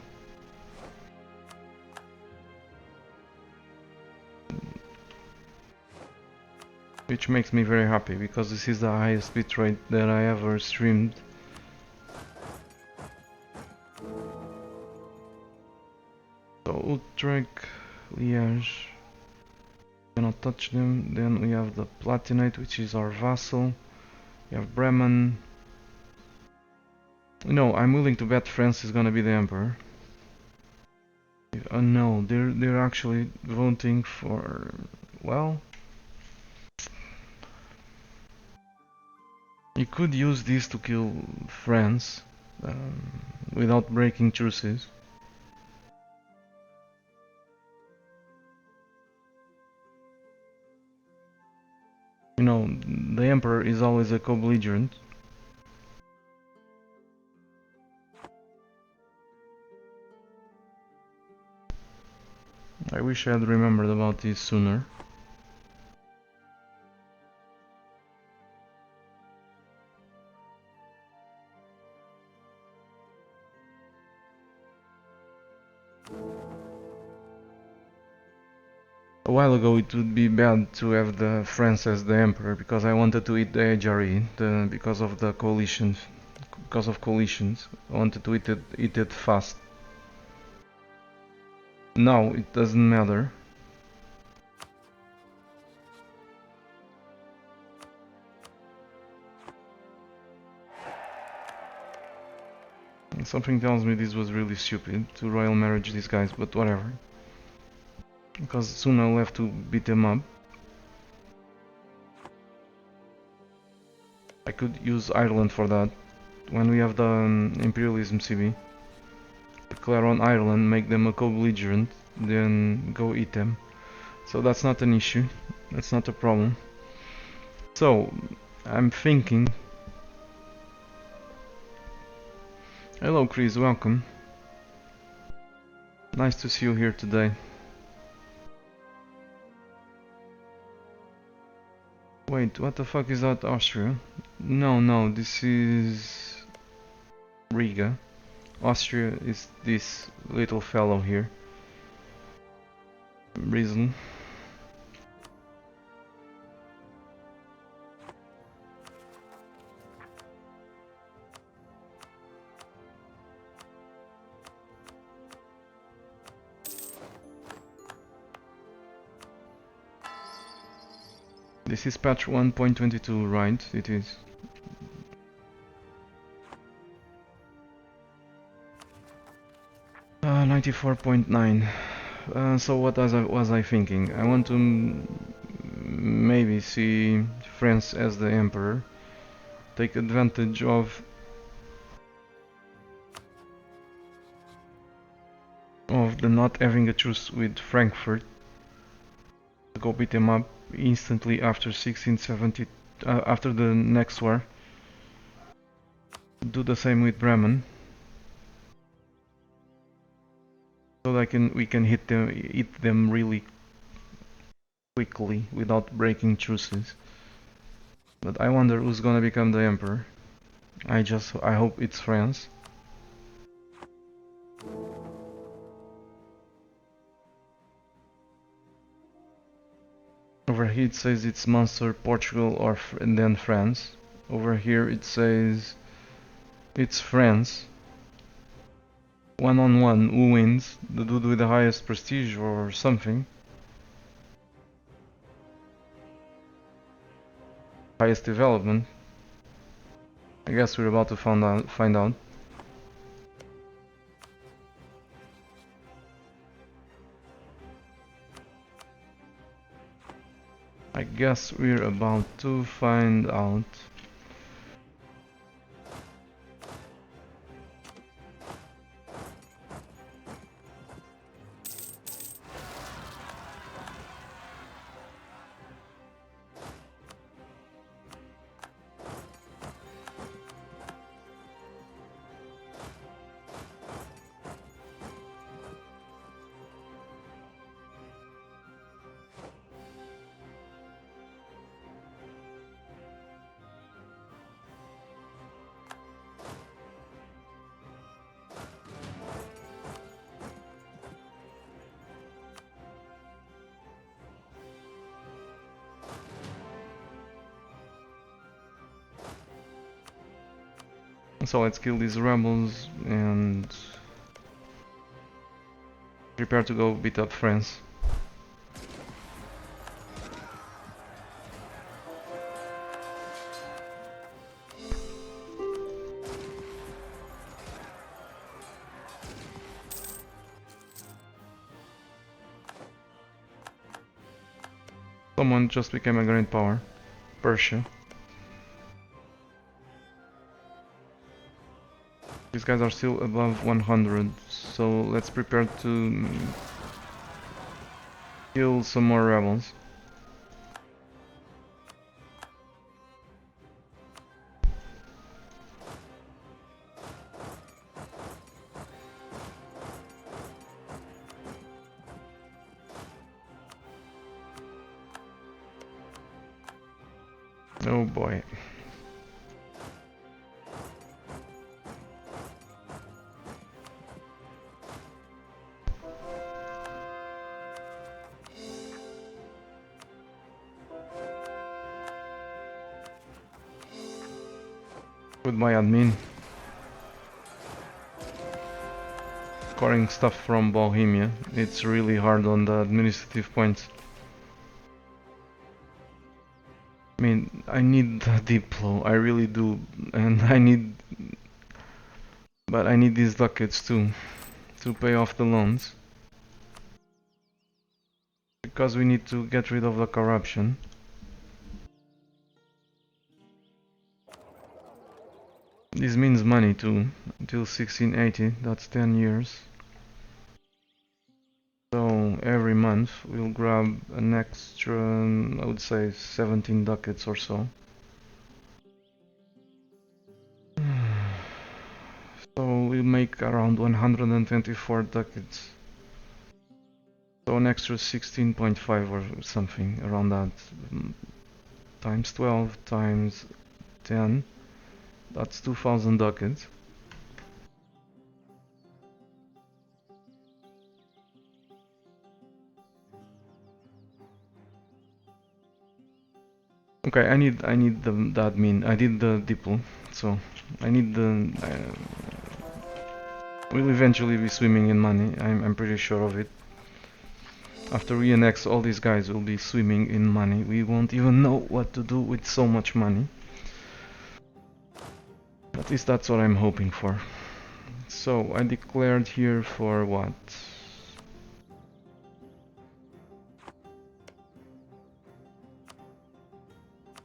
Which makes me very happy because this is the highest bitrate that I ever streamed. So Utrecht, Liège, cannot touch them. Then we have the Platinate, which is our vassal. We have Bremen. No, I'm willing to bet France is gonna be the emperor. No, they're actually voting for, well, you could use this to kill France without breaking truces. You know, the emperor is always a co-belligerent. I wish I had remembered about this sooner. A while ago it would be bad to have the France as the emperor because I wanted to eat the Ejari because of the coalitions. Because of coalitions, I wanted to eat it fast. Now it doesn't matter. Something tells me this was really stupid to royal marriage these guys, but whatever. Because soon I'll have to beat them up. I could use Ireland for that. When we have the Imperialism CB. Declare on Ireland, make them a co-belligerent, then go eat them. So that's not an issue. That's not a problem. So, I'm thinking... Hello Chris, welcome. Nice to see you here today. Wait, what the fuck is that, Austria? No, this is... Riga. Austria is this little fellow here. Reason. This is patch 1.22, right? It is. Uh, 94.9. So what was I thinking? I want to maybe see France as the emperor, take advantage of the not having a truce with Frankfurt, go beat them up instantly after 1670, after the next war. Do the same with Bremen, so that we can hit them really quickly without breaking truces. But I wonder who's gonna become the emperor. I hope it's France. Over here it says it's Munster, Portugal, and then France. Over here it says it's France. One on one, who wins? The dude with the highest prestige or something. Highest development. I guess we're about to find out. I guess we're about to find out. So let's kill these rebels and prepare to go beat up France. Someone just became a great power. Persia. These guys are still above 100, so let's prepare to kill some more rebels. Oh boy. With my admin. Scoring stuff from Bohemia, it's really hard on the administrative points. I mean, I need the Diplo, I really do, and but I need these ducats too, to pay off the loans. Because we need to get rid of the corruption. This means money too, until 1680, that's 10 years. So every month we'll grab an extra, I would say 17 ducats or so. So we'll make around 124 ducats. So an extra 16.5 or something around that. Times 12 times 10, that's 2000 ducats. Okay, I need the admin. I did the diplo, so I need the. We'll eventually be swimming in money. I'm pretty sure of it. After we annex all these guys, we'll be swimming in money. We won't even know what to do with so much money. At least that's what I'm hoping for. So I declared here for what?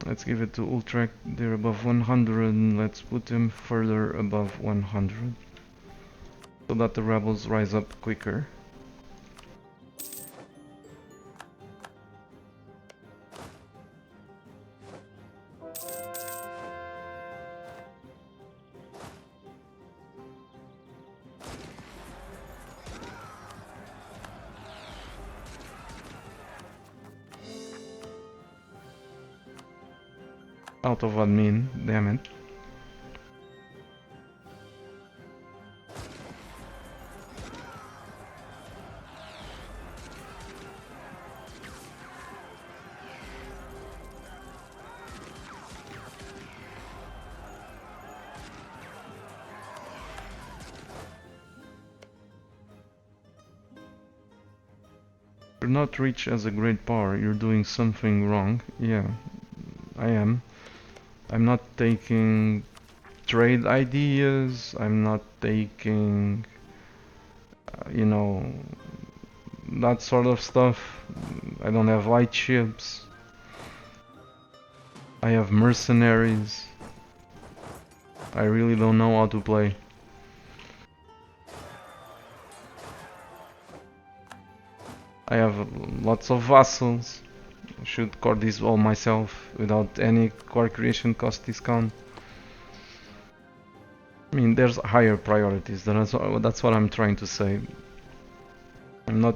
Let's give it to Utrecht. They're above 100. Let's put them further above 100. So that the rebels rise up quicker. Out of admin, damn it. You're not rich as a great power, you're doing something wrong. Yeah, I am. I'm not taking trade ideas, I'm not taking, you know, that sort of stuff. I don't have light ships. I have mercenaries. I really don't know how to play. I have lots of vassals. I should core this all myself without any core creation cost discount. I mean, there's higher priorities. That's what I'm trying to say. I'm not.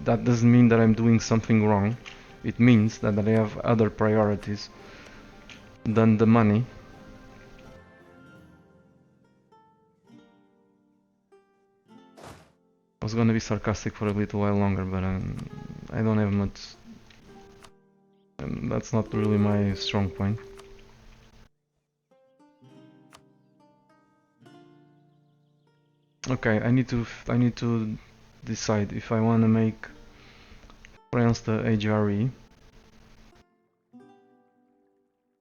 That doesn't mean that I'm doing something wrong. It means that I have other priorities than the money. I was gonna be sarcastic for a little while longer, but I don't have much. That's not really my strong point. Okay, I need to decide if I want to make France the HRE.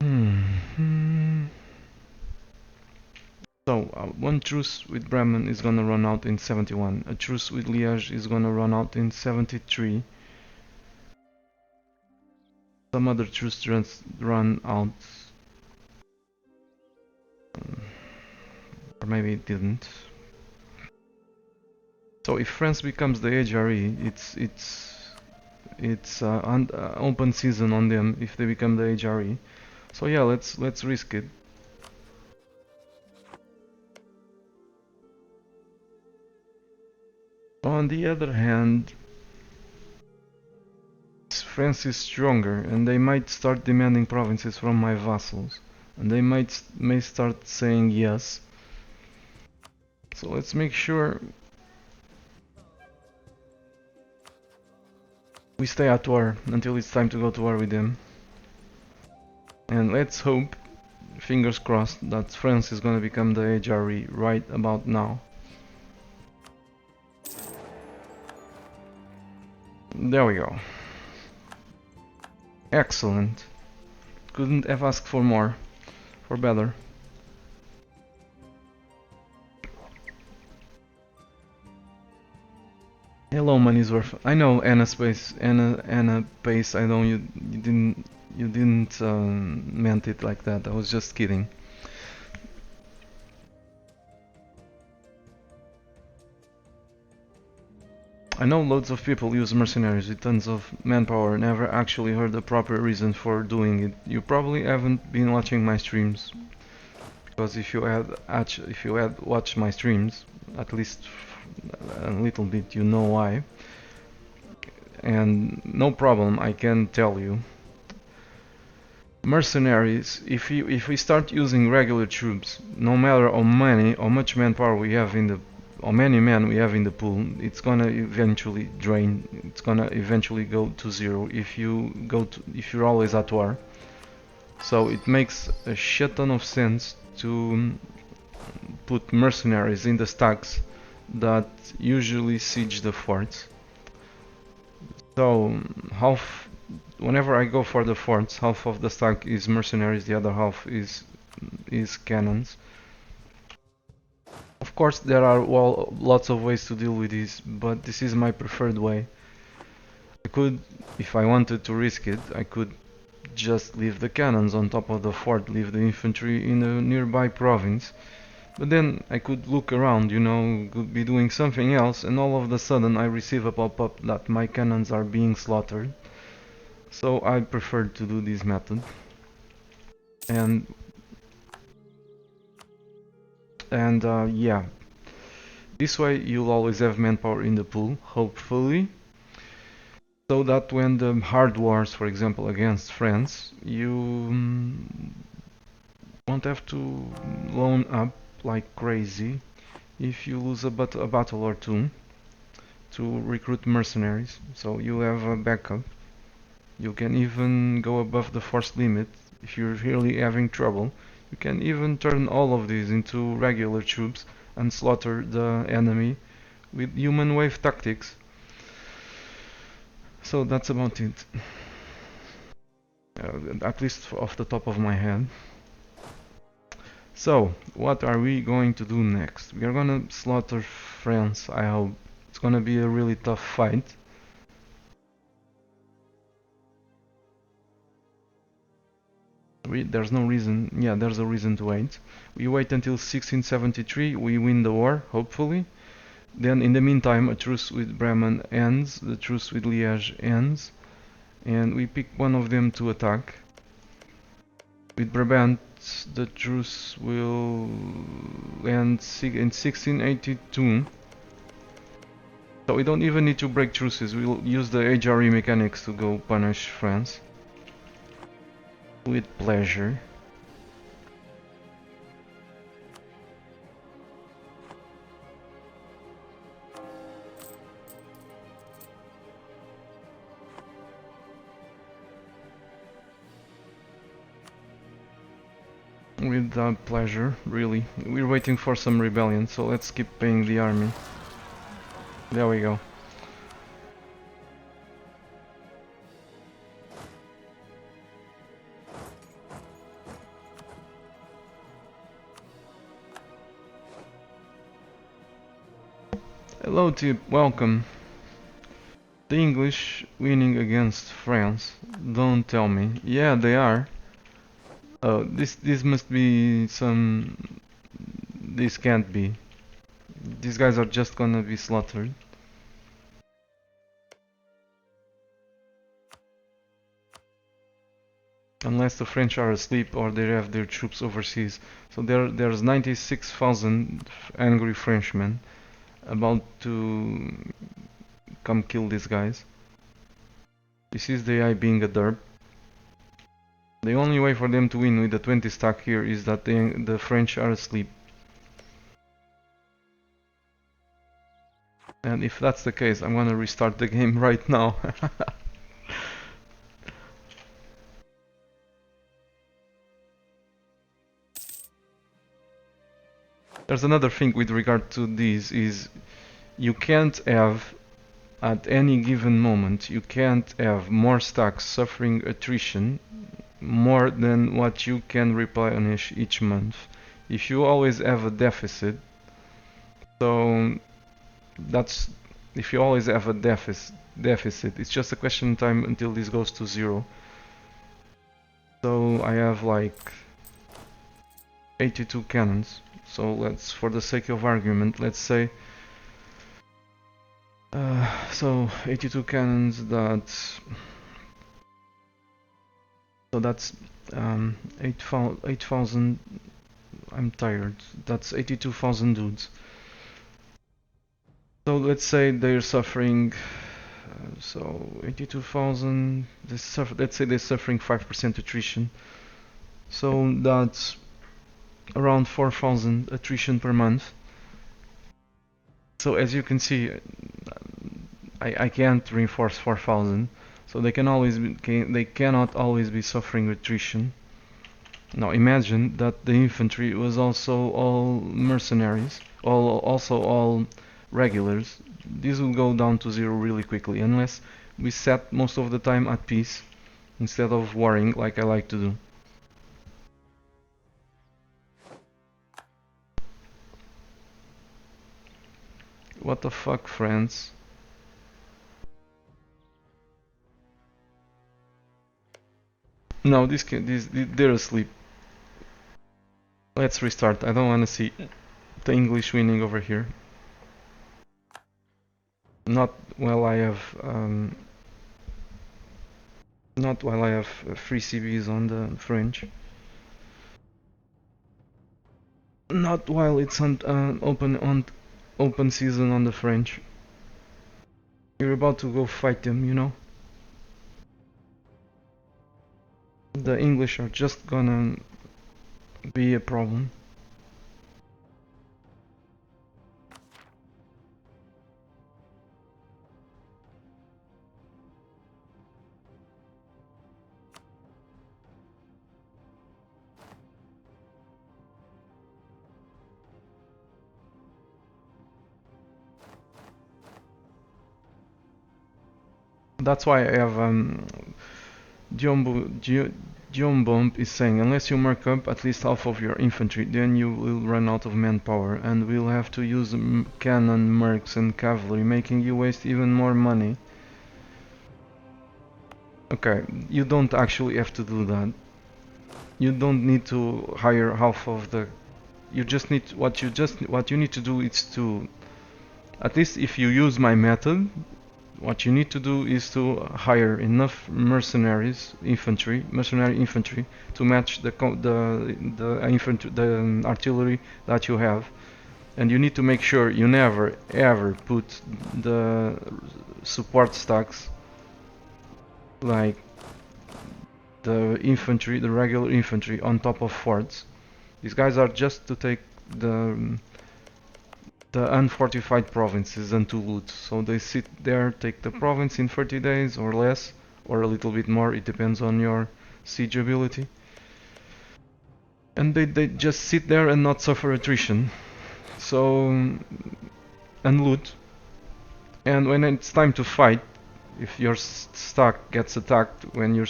Hmm. So, one truce with Bremen is gonna run out in 71. A truce with Liège is gonna run out in 73. Some other truce run out, or maybe it didn't. So if France becomes the HRE, it's open season on them if they become the HRE. So yeah, let's risk it. On the other hand, France is stronger, and they might start demanding provinces from my vassals, and they may start saying yes. So let's make sure we stay at war until it's time to go to war with them. And let's hope, fingers crossed, that France is gonna become the HRE right about now. There we go. Excellent. Couldn't have asked for more, for better. Hello, money's worth. I know Anna space, Anna Pace. I know you didn't meant it like that. I was just kidding. I know loads of people use mercenaries with tons of manpower, never actually heard a proper reason for doing it. You probably haven't been watching my streams, because if you had watched my streams, at least a little bit, you know why. And no problem, I can tell you. Mercenaries, if we start using regular troops, no matter how much manpower we have in the how many men we have in the pool, it's gonna eventually drain. It's gonna eventually go to zero if you're always at war. So it makes a shit ton of sense to put mercenaries in the stacks that usually siege the forts. So half, whenever I go for the forts, half of the stack is mercenaries, the other half is cannons. Of course, there are lots of ways to deal with this, but this is my preferred way. I could, if I wanted to risk it, I could just leave the cannons on top of the fort, leave the infantry in a nearby province. But then I could look around, you know, could be doing something else, and all of a sudden I receive a pop-up that my cannons are being slaughtered. So I prefer to do this method. And yeah, this way you'll always have manpower in the pool, hopefully, so that when the hard wars, for example, against France, you won't have to loan up like crazy if you lose a battle or two to recruit mercenaries. So you have a backup. You can even go above the force limit if you're really having trouble. You can even turn all of these into regular troops and slaughter the enemy with human wave tactics. So that's about it. At least off the top of my head. So, what are we going to do next? We are gonna slaughter France, I hope. It's gonna be a really tough fight. There's no reason, yeah, there's a reason to wait. We wait until 1673, we win the war, hopefully. Then in the meantime, a truce with Bremen ends, the truce with Liège ends, and we pick one of them to attack. With Brabant, the truce will end in 1682. So we don't even need to break truces, we'll use the HRE mechanics to go punish France. With pleasure. with pleasure, really. We're waiting for some rebellion, so let's keep paying the army. There we go. Hello Tip, welcome. The English winning against France. Don't tell me. Yeah, they are. Oh, this must be some... This can't be. These guys are just gonna be slaughtered. Unless the French are asleep or they have their troops overseas. So there's 96,000 angry Frenchmen about to come kill these guys. This is the AI being a derp. The only way for them to win with the 20 stack here is that the French are asleep. And if that's the case, I'm gonna restart the game right now. There's another thing with regard to these is you can't have at any given moment you can't have more stacks suffering attrition more than what you can replenish each month. If you always have a deficit, so that's if you always have a deficit, it's just a question of time until this goes to zero. So I have like 82 cannons. So let's, for the sake of argument, let's say so 82 cannons. That's 8,000. I'm tired. That's 82,000 dudes. So let's say they're suffering. So 82,000. Let's say they're suffering 5% attrition. So that's around 4,000 attrition per month. So as you can see, I can't reinforce 4,000, so they cannot always be suffering attrition. Now imagine that the infantry was also all mercenaries, also all regulars. This will go down to zero really quickly unless we set most of the time at peace instead of warring like I like to do. What the fuck, friends? No, they're asleep. Let's restart. I don't want to see the English winning over here. Not while I have not while I have free CBs on the French. Not while it's on open season on the French. You're about to go fight them, you know. The English are just gonna be a problem. That's why I have Bomb is saying, unless you mark up at least half of your infantry, then you will run out of manpower and we'll have to use cannon, mercs and cavalry, making you waste even more money. Okay, you don't actually have to do that. You don't need to hire half of the... You just need... What you need to do is to... At least if you use my method, what you need to do is to hire enough mercenary infantry to match the artillery that you have, and you need to make sure you never ever put the support stacks like the regular infantry on top of forts. These guys are just to take the unfortified provinces and to loot. So they sit there, take the province in 30 days or less, or a little bit more, it depends on your siege ability. and they just sit there and not suffer attrition. So and loot. And when it's time to fight, if your stock gets attacked when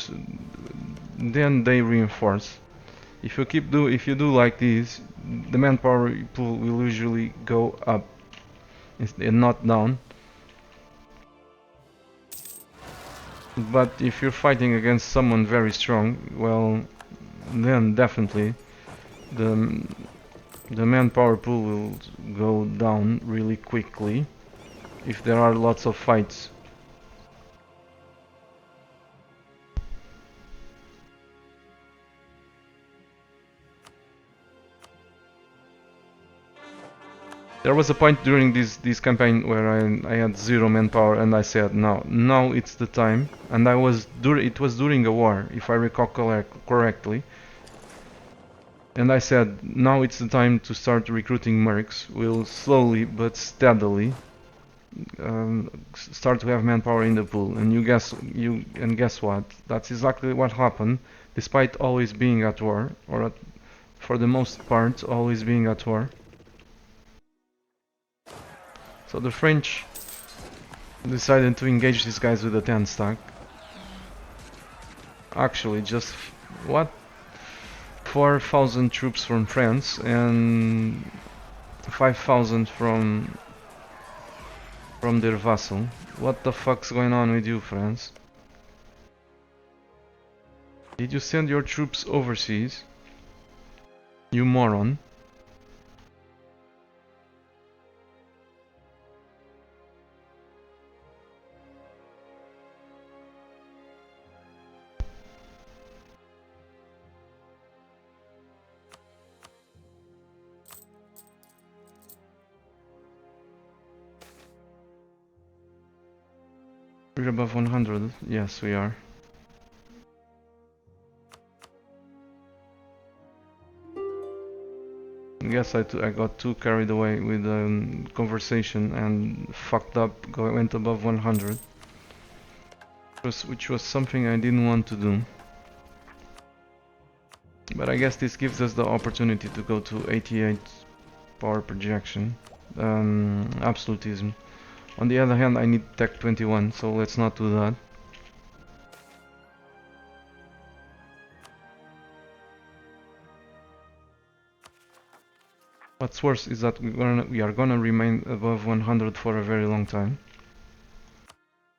then they reinforce. If you do like this, the manpower pool will usually go up and not down. But if you're fighting against someone very strong, well, then definitely the the manpower pool will go down really quickly if there are lots of fights. There was a point during this campaign where I had 0 manpower and I said now it's the time, and it was during a war if I recall correctly, and I said now it's the time to start recruiting mercs. We'll slowly but steadily start to have manpower in the pool, and guess what? That's exactly what happened, despite always being at war, for the most part always being at war. So the French decided to engage these guys with a 10 stack. Actually, just what? 4,000 troops from France and 5,000 from their vassal. What the fuck's going on with you, France? Did you send your troops overseas? You moron. We're above 100. Yes, we are. I guess I got too carried away with the conversation and fucked up, went above 100. Which was something I didn't want to do. But I guess this gives us the opportunity to go to 88 power projection. Absolutism. On the other hand, I need Tech 21, so let's not do that. What's worse is that we are gonna remain above 100 for a very long time.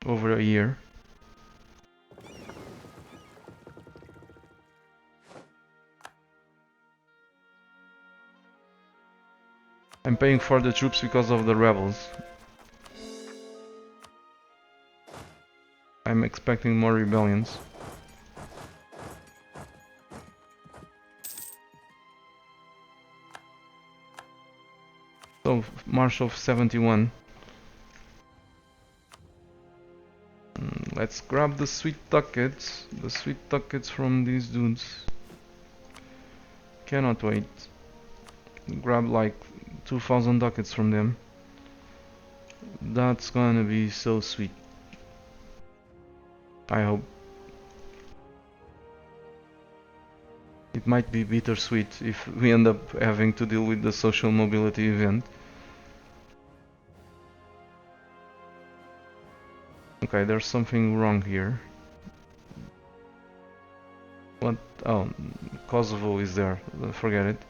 Over a year. I'm paying for the troops because of the rebels. I'm expecting more rebellions. So, March of 71. Let's grab the sweet ducats. The sweet ducats from these dudes. Cannot wait. Grab like 2,000 ducats from them. That's gonna be so sweet. I hope. It might be bittersweet if we end up having to deal with the social mobility event. Okay, there's something wrong here. What? Oh, Kosovo is there. Forget it.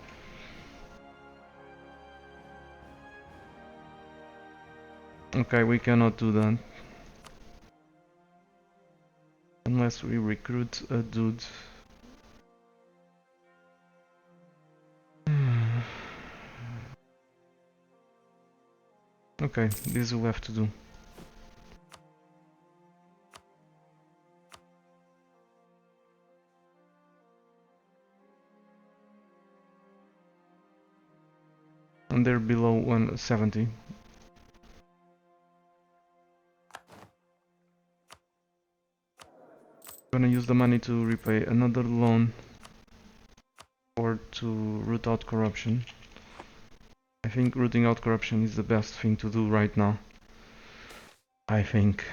Okay, we cannot do that. Unless we recruit a dude. Okay, this will have to do. And they're below 170. I'm gonna use the money to repay another loan or to root out corruption. I think rooting out corruption is the best thing to do right now. I think.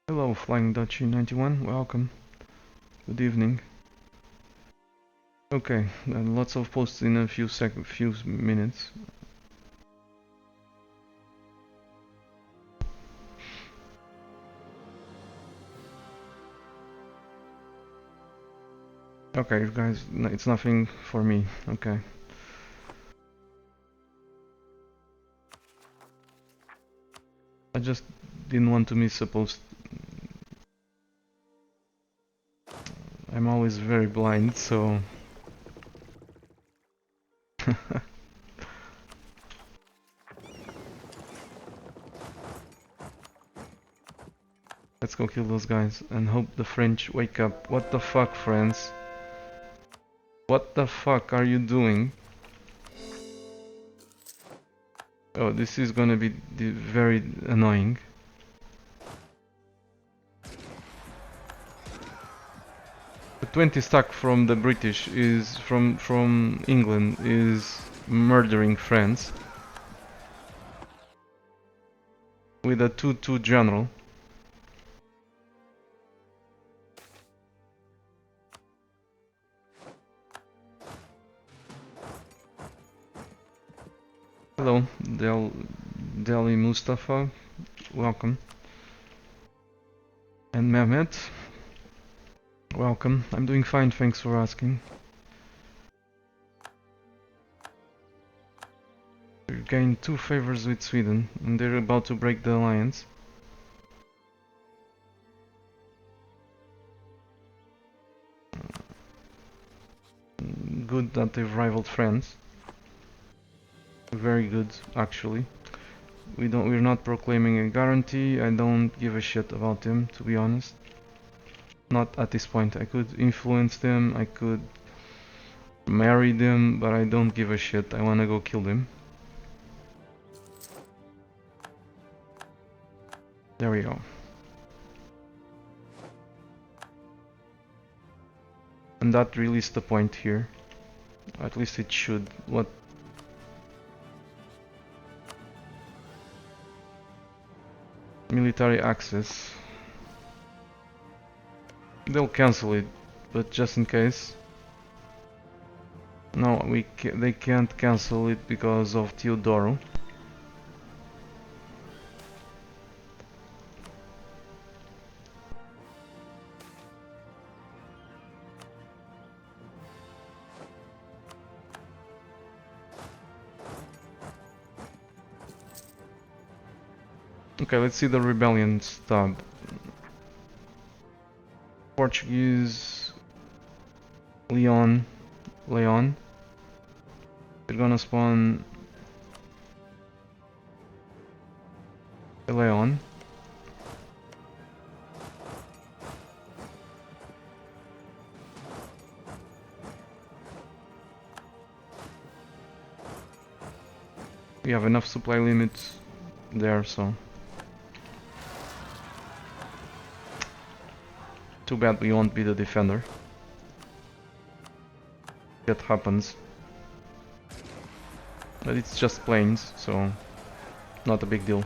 Hello, Flying Dutchie 91, welcome. Good evening. Okay, lots of posts in a few minutes. Okay, guys, it's nothing for me. Okay. I just didn't want to miss a post. I'm always very blind, so... Let's go kill those guys and hope the French wake up. What the fuck, France? What the fuck are you doing? Oh, this is gonna be very annoying. The 20 stack from the British is from England is murdering France with a 2-2 general. Hello, Delhi Mustafa, welcome. And Mehmet, welcome. I'm doing fine, thanks for asking. We gained 2 favors with Sweden, and they're about to break the alliance. Good that they've rivaled France. Very good, actually. We're not proclaiming a guarantee. I don't give a shit about them, to be honest. Not at this point. I could influence them, I could marry them, but I don't give a shit. I wanna go kill them. There we go. And that really is the point here. At least it should. What? Military access. They'll cancel it, but just in case. No, they can't cancel it because of Teodoro. Okay, let's see the rebellion stub. Portuguese Leon. They're gonna spawn Leon. We have enough supply limits there, so too bad we won't be the defender. That happens. But it's just planes, so not a big deal.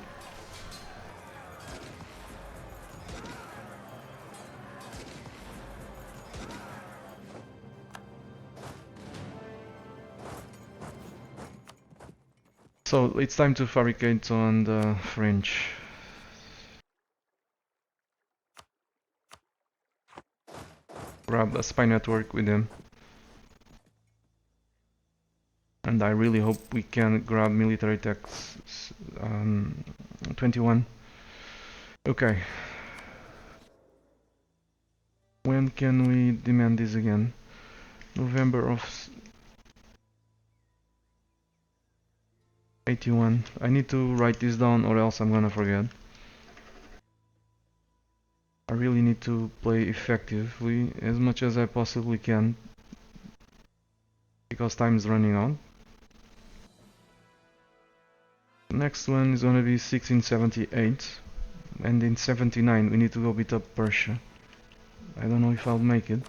So it's time to fabricate on the French. Grab a spy network with them. And I really hope we can grab military techs 21. Okay. When can we demand this again? November of 81. I need to write this down or else I'm gonna forget. I really need to play effectively as much as I possibly can because time is running out. Next one is gonna be 1678, and in 79 we need to go beat up Persia. I don't know if I'll make it.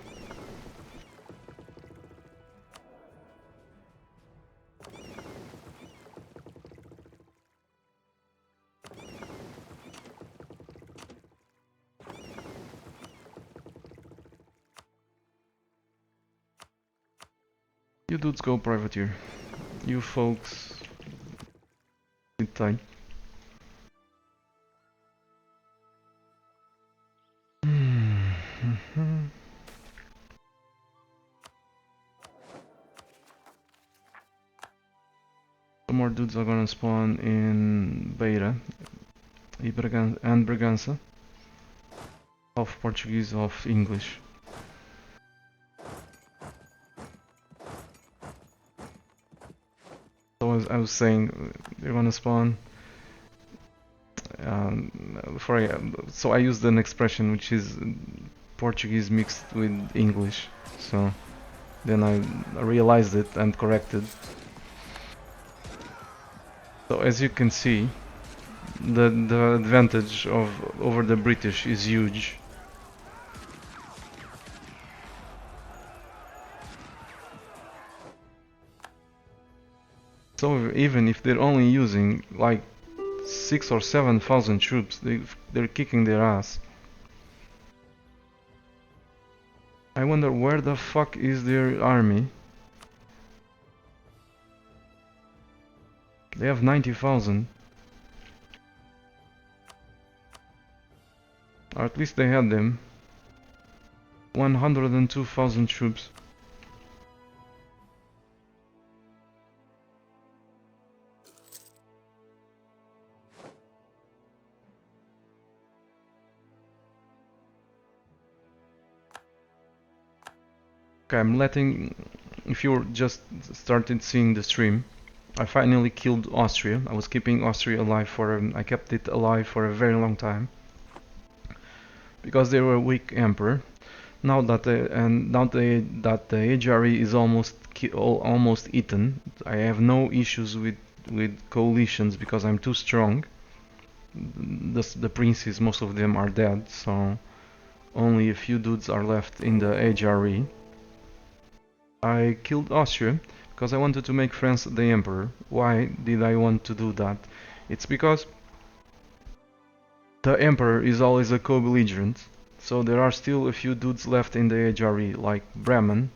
You dudes go privateer. You folks sit tight. Some more dudes are gonna spawn in Beira and Bragança. Half Portuguese, half English. So as I was saying, they're gonna spawn. So I used an expression which is Portuguese mixed with English. So then I realized it and corrected. So as you can see, the advantage of over the British is huge. So even if they're only using like 6 or 7,000 troops, they're kicking their ass. I wonder where the fuck is their army? They have 90,000. Or at least they had them. 102,000 troops. Okay, I'm letting... If you just started seeing the stream, I finally killed Austria. I was keeping Austria alive I kept it alive for a very long time. Because they were a weak emperor. Now that the HRE is almost eaten, I have no issues with coalitions because I'm too strong. The princes, most of them are dead, so only a few dudes are left in the HRE. I killed Austria because I wanted to make France the emperor. Why did I want to do that? It's because the emperor is always a co-belligerent, so there are still a few dudes left in the HRE, like Bremen,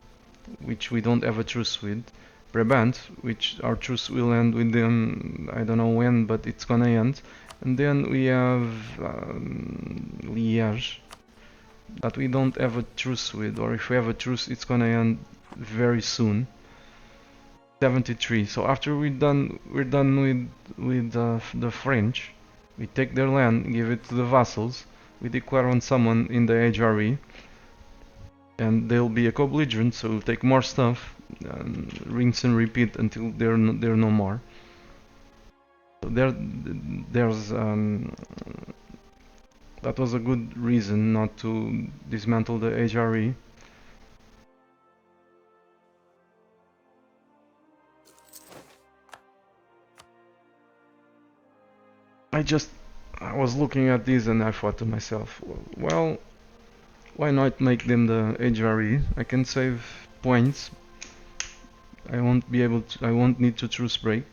which we don't have a truce with, Brabant, which our truce will end with them, I don't know when, but it's gonna end, and then we have Liège, that we don't have a truce with, or if we have a truce, it's gonna end very soon. 73. So after we're done with the French. We take their land, give it to the vassals. We declare on someone in the HRE, and they'll be a co-belligerent. So we'll take more stuff, and rinse and repeat until they're no more. So there's that was a good reason not to dismantle the HRE. I was looking at these and I thought to myself, well, why not make them the HRE? I can save points. I won't need to truce break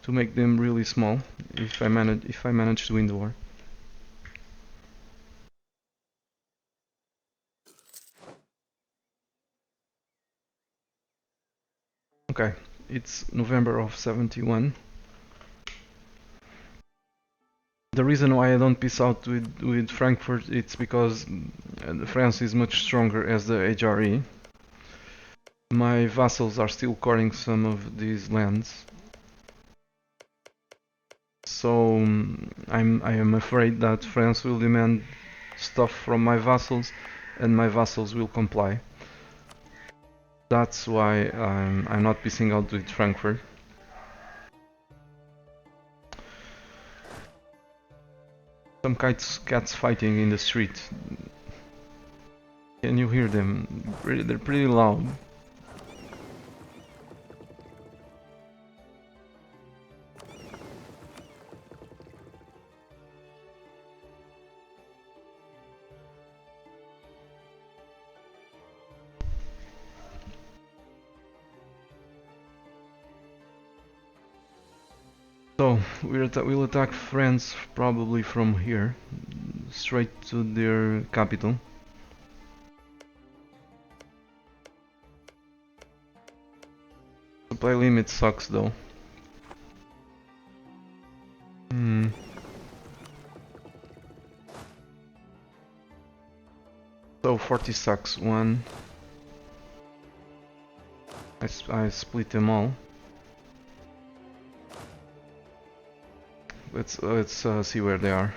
to make them really small if I manage to win the war. Okay, it's November of 71. The reason why I don't peace out with Frankfurt it's because France is much stronger as the HRE. My vassals are still coring some of these lands. So I am afraid that France will demand stuff from my vassals and my vassals will comply. That's why I'm not peacing out with Frankfurt. Some cats fighting in the street. Can you hear them? They're pretty loud. So we'll attack France probably from here, straight to their capital. Supply limit sucks though. So 40 sucks. One. I split them all. Let's see where they are.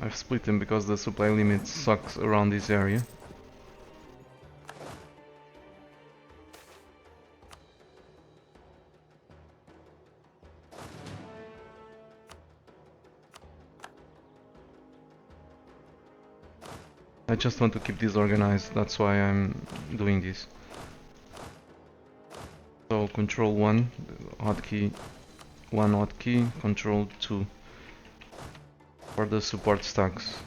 I've split them because the supply limit sucks around this area. I just want to keep this organized, that's why I'm doing this. So control 1, hotkey 1 hotkey, control 2 for the support stacks.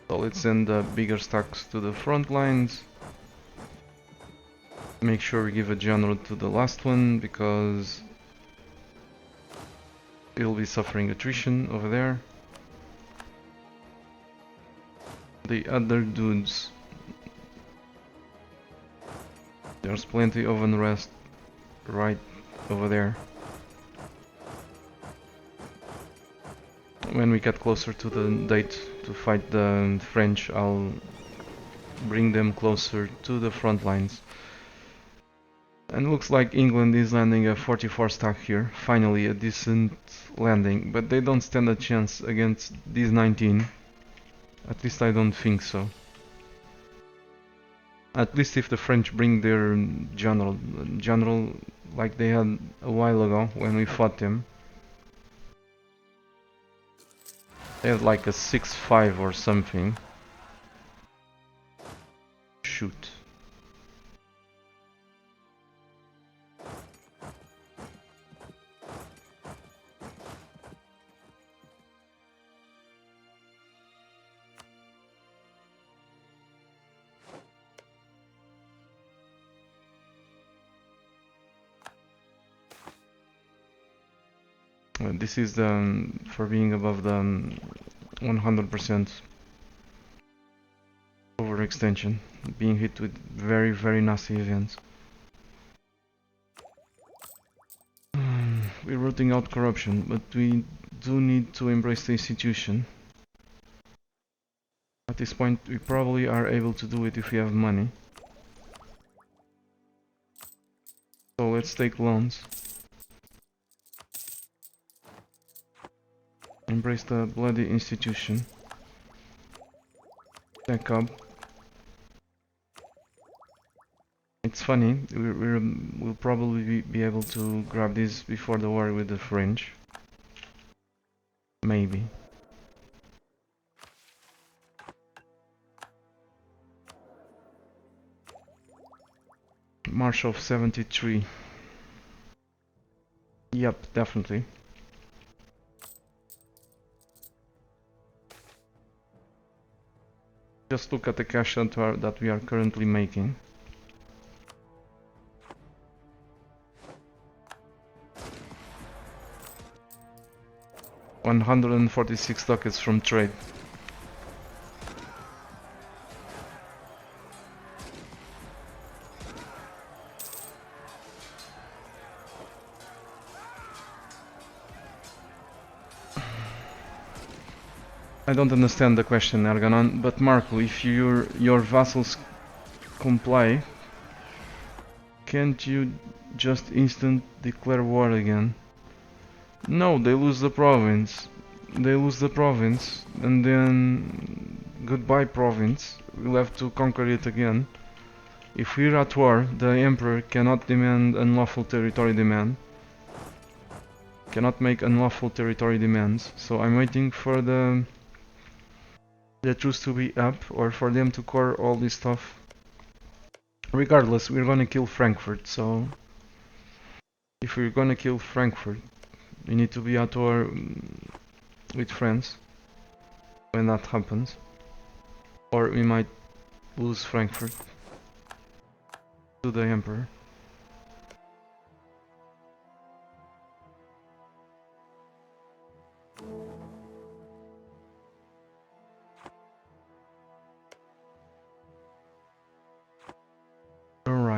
So let's send the bigger stacks to the front lines. Make sure we give a general to the last one because it'll be suffering attrition over there. The other dudes, there's plenty of unrest right over there. When we get closer to the date to fight the French, I'll bring them closer to the front lines. And looks like England is landing a 44 stack here. Finally a decent landing, but they don't stand a chance against these 19. At least I don't think so. At least if the French bring their general like they had a while ago when we fought them. They had like a 6-5 or something. Shoot. This is the for being above the 100% overextension, being hit with very nasty events. We're rooting out corruption, but we do need to embrace the institution. At this point we probably are able to do it if we have money. So let's take loans. Embrace the bloody institution. Back up. It's funny, we'll probably be able to grab this before the war with the French. Maybe. March of 73. Yep, definitely. Just look at the cash that we are currently making. $146 ducats from trade. I don't understand the question, Erganon, but Marco, if your vassals comply, can't you just instant declare war again? No, they lose the province. They lose the province, and then goodbye province. We'll have to conquer it again. If we're at war, the emperor cannot demand unlawful territory demand. Cannot make unlawful territory demands. So I'm waiting for the truce to be up, or for them to core all this stuff. Regardless, we're gonna kill Frankfurt, so if we're gonna kill Frankfurt, we need to be at war with France when that happens, or we might lose Frankfurt to the Emperor.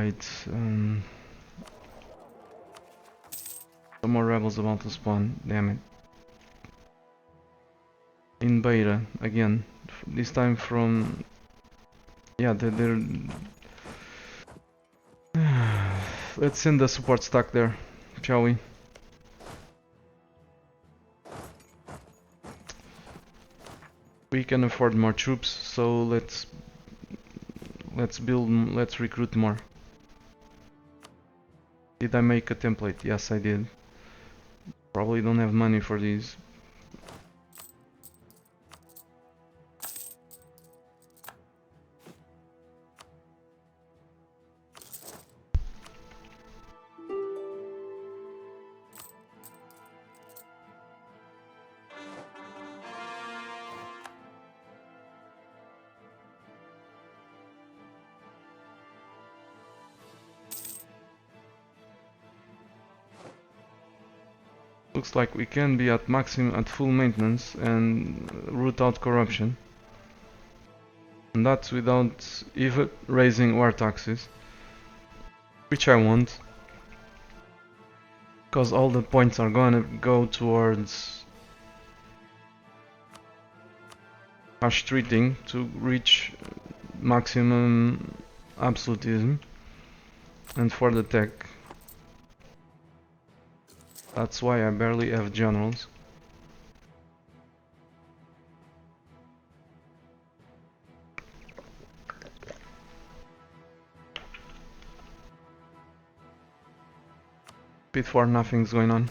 Right. Some more rebels about to spawn. Damn it. In beta again. This time from. Yeah, they're. Let's send the support stack there, shall we? We can afford more troops, so let's build, let's recruit more. Did I make a template? Yes, I did. Probably don't have money for these. Looks like we can be at maximum, at full maintenance and root out corruption. And that's without even raising war taxes. Which I want. Because all the points are gonna go towards harsh treating to reach maximum absolutism. And for the tech. That's why I barely have generals. Pit 4, nothing's going on.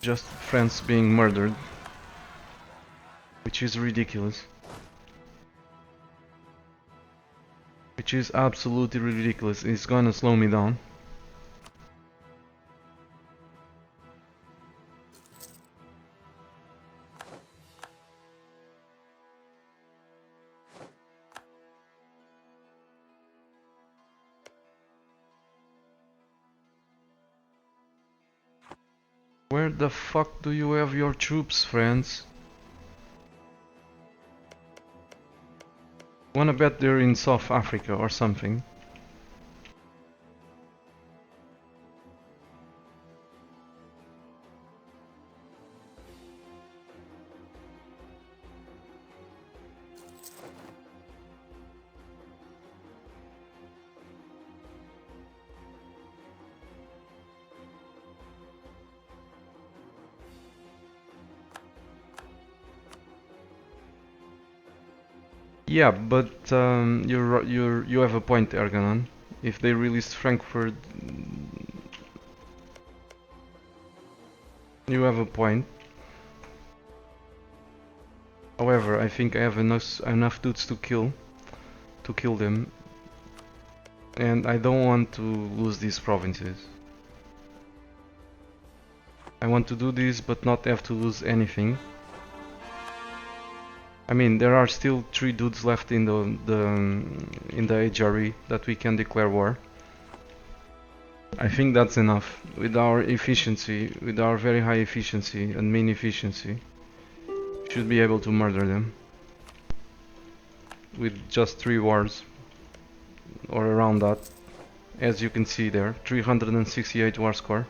Just France being murdered. Which is ridiculous. Which is absolutely ridiculous. It's gonna slow me down. Where the fuck do you have your troops, friends? Wanna bet they're in South Africa or something? Yeah, but you have a point, Erganon. If they released Frankfurt, you have a point. However, I think I have enough dudes to kill them, and I don't want to lose these provinces. I want to do this, but not have to lose anything. I mean, there are still 3 dudes left in the HRE that we can declare war. I think that's enough. With our efficiency, with our very high efficiency and main efficiency, should be able to murder them. With just 3 wars, or around that. As you can see there, 368 war score.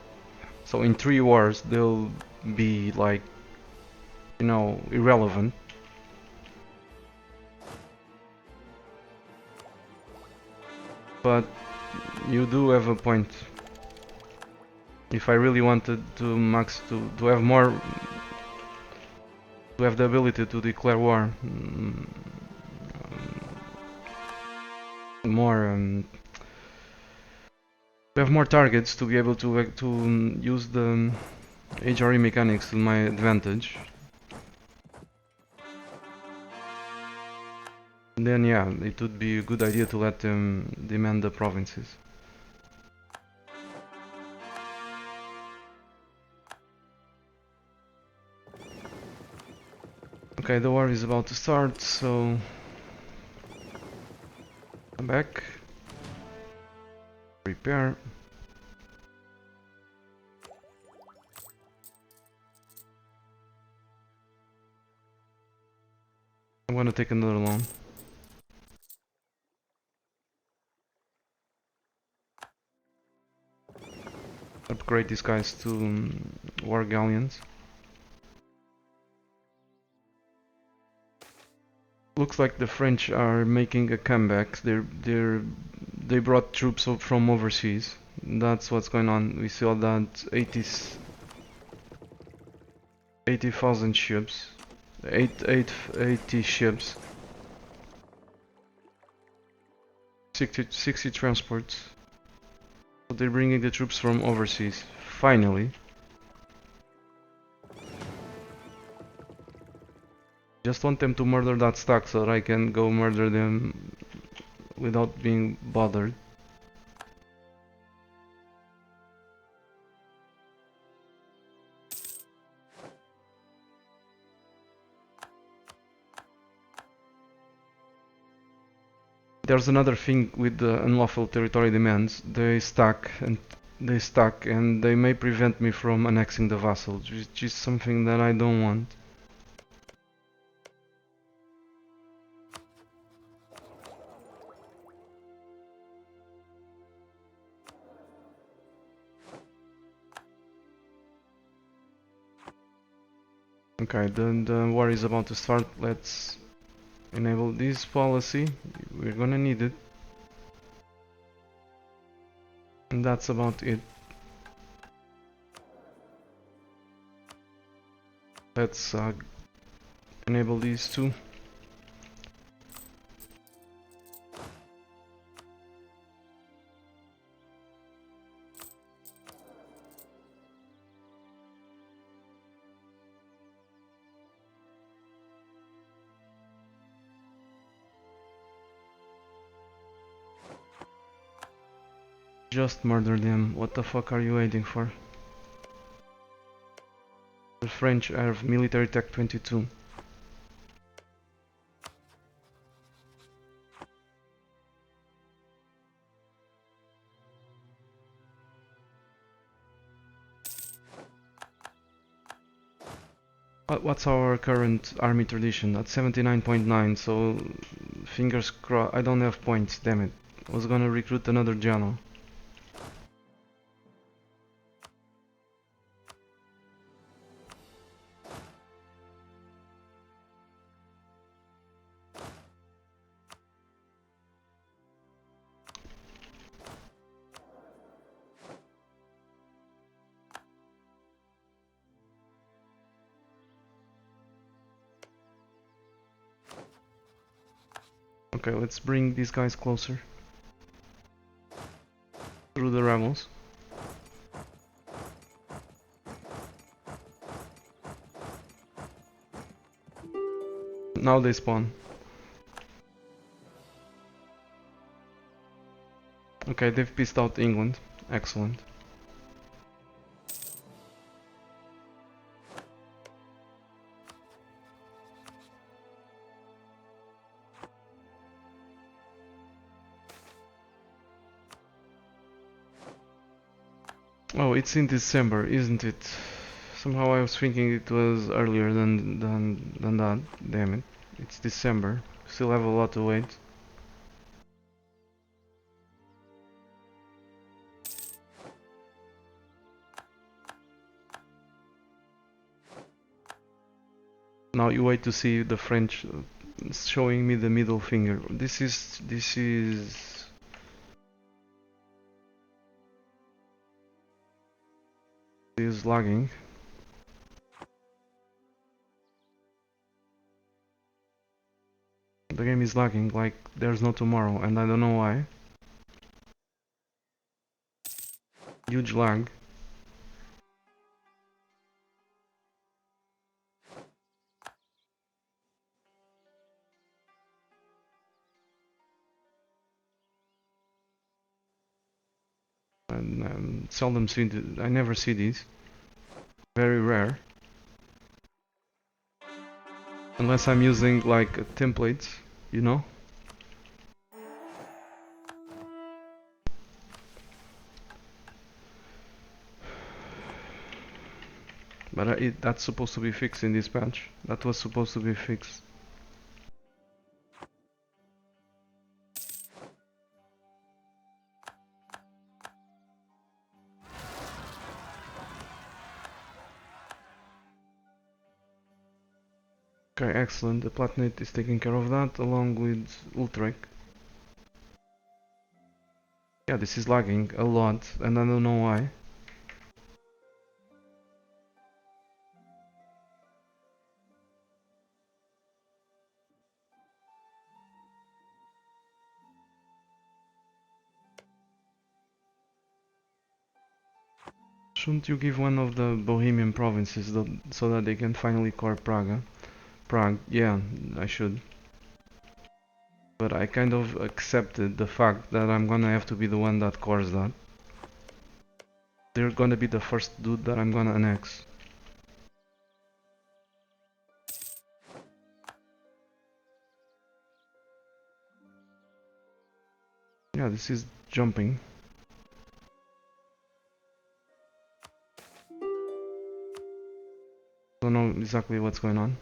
So in 3 wars, they'll be like, you know, irrelevant. But you do have a point. If I really wanted to have more, to have the ability to declare war, more to have more targets, to be able to use the HRE mechanics to my advantage, then yeah, it would be a good idea to let them demand the provinces. Okay, the war is about to start, so come back, prepare. I'm gonna take another loan. upgrade these guys to war galleons. Looks like the French are making a comeback. They brought troops from overseas. That's what's going on. We saw that 80,000 ships, 80 ships, 60 transports. So they're bringing the troops from overseas. Finally. Just want them to murder that stack so that I can go murder them without being bothered. There's another thing with the unlawful territory demands. They stack and they may prevent me from annexing the vassal, which is something that I don't want. Okay, the war is about to start. Let's enable this policy. We're gonna need it. And that's about it. Let's enable these two. Just murder them. What the fuck are you waiting for? The French have military tech 22. What's our current army tradition? At 79.9, so fingers crossed. I don't have points, damn it. I was gonna recruit another general. Okay, let's bring these guys closer. Through the rebels. Now they spawn. Okay, they've pissed out England. Excellent. Oh, it's in December, isn't it? Somehow I was thinking it was earlier than that. Damn it. It's December. Still have a lot to wait. Now you wait to see the French showing me the middle finger. This is lagging. The game is lagging like there's no tomorrow, and I don't know why. Huge lag. And seldom see I never see these. Very rare. Unless I'm using like templates, you know? But that's supposed to be fixed in this patch. That was supposed to be fixed. Okay, excellent. The Platinate is taking care of that along with Ultrek. Yeah, this is lagging a lot and I don't know why. Shouldn't you give one of the Bohemian provinces so that they can finally core Prague? Prague, yeah, I should. But I kind of accepted the fact that I'm gonna have to be the one that cores that. They're gonna be the first dude that I'm gonna annex. Yeah, this is jumping. Don't know exactly what's going on.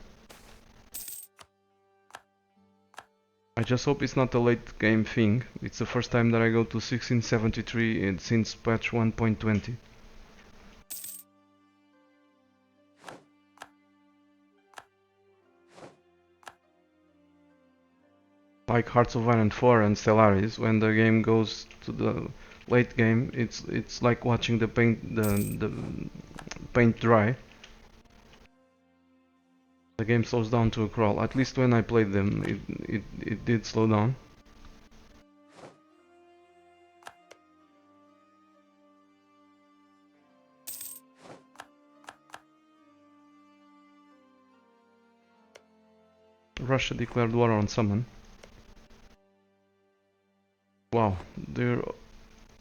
I just hope it's not a late game thing. It's the first time that I go to 1673 since patch 1.20. Like Hearts of Iron 4 and Stellaris, when the game goes to the late game, it's like watching the paint dry. The game slows down to a crawl. At least when I played them, it did slow down. Russia declared war on someone. Wow,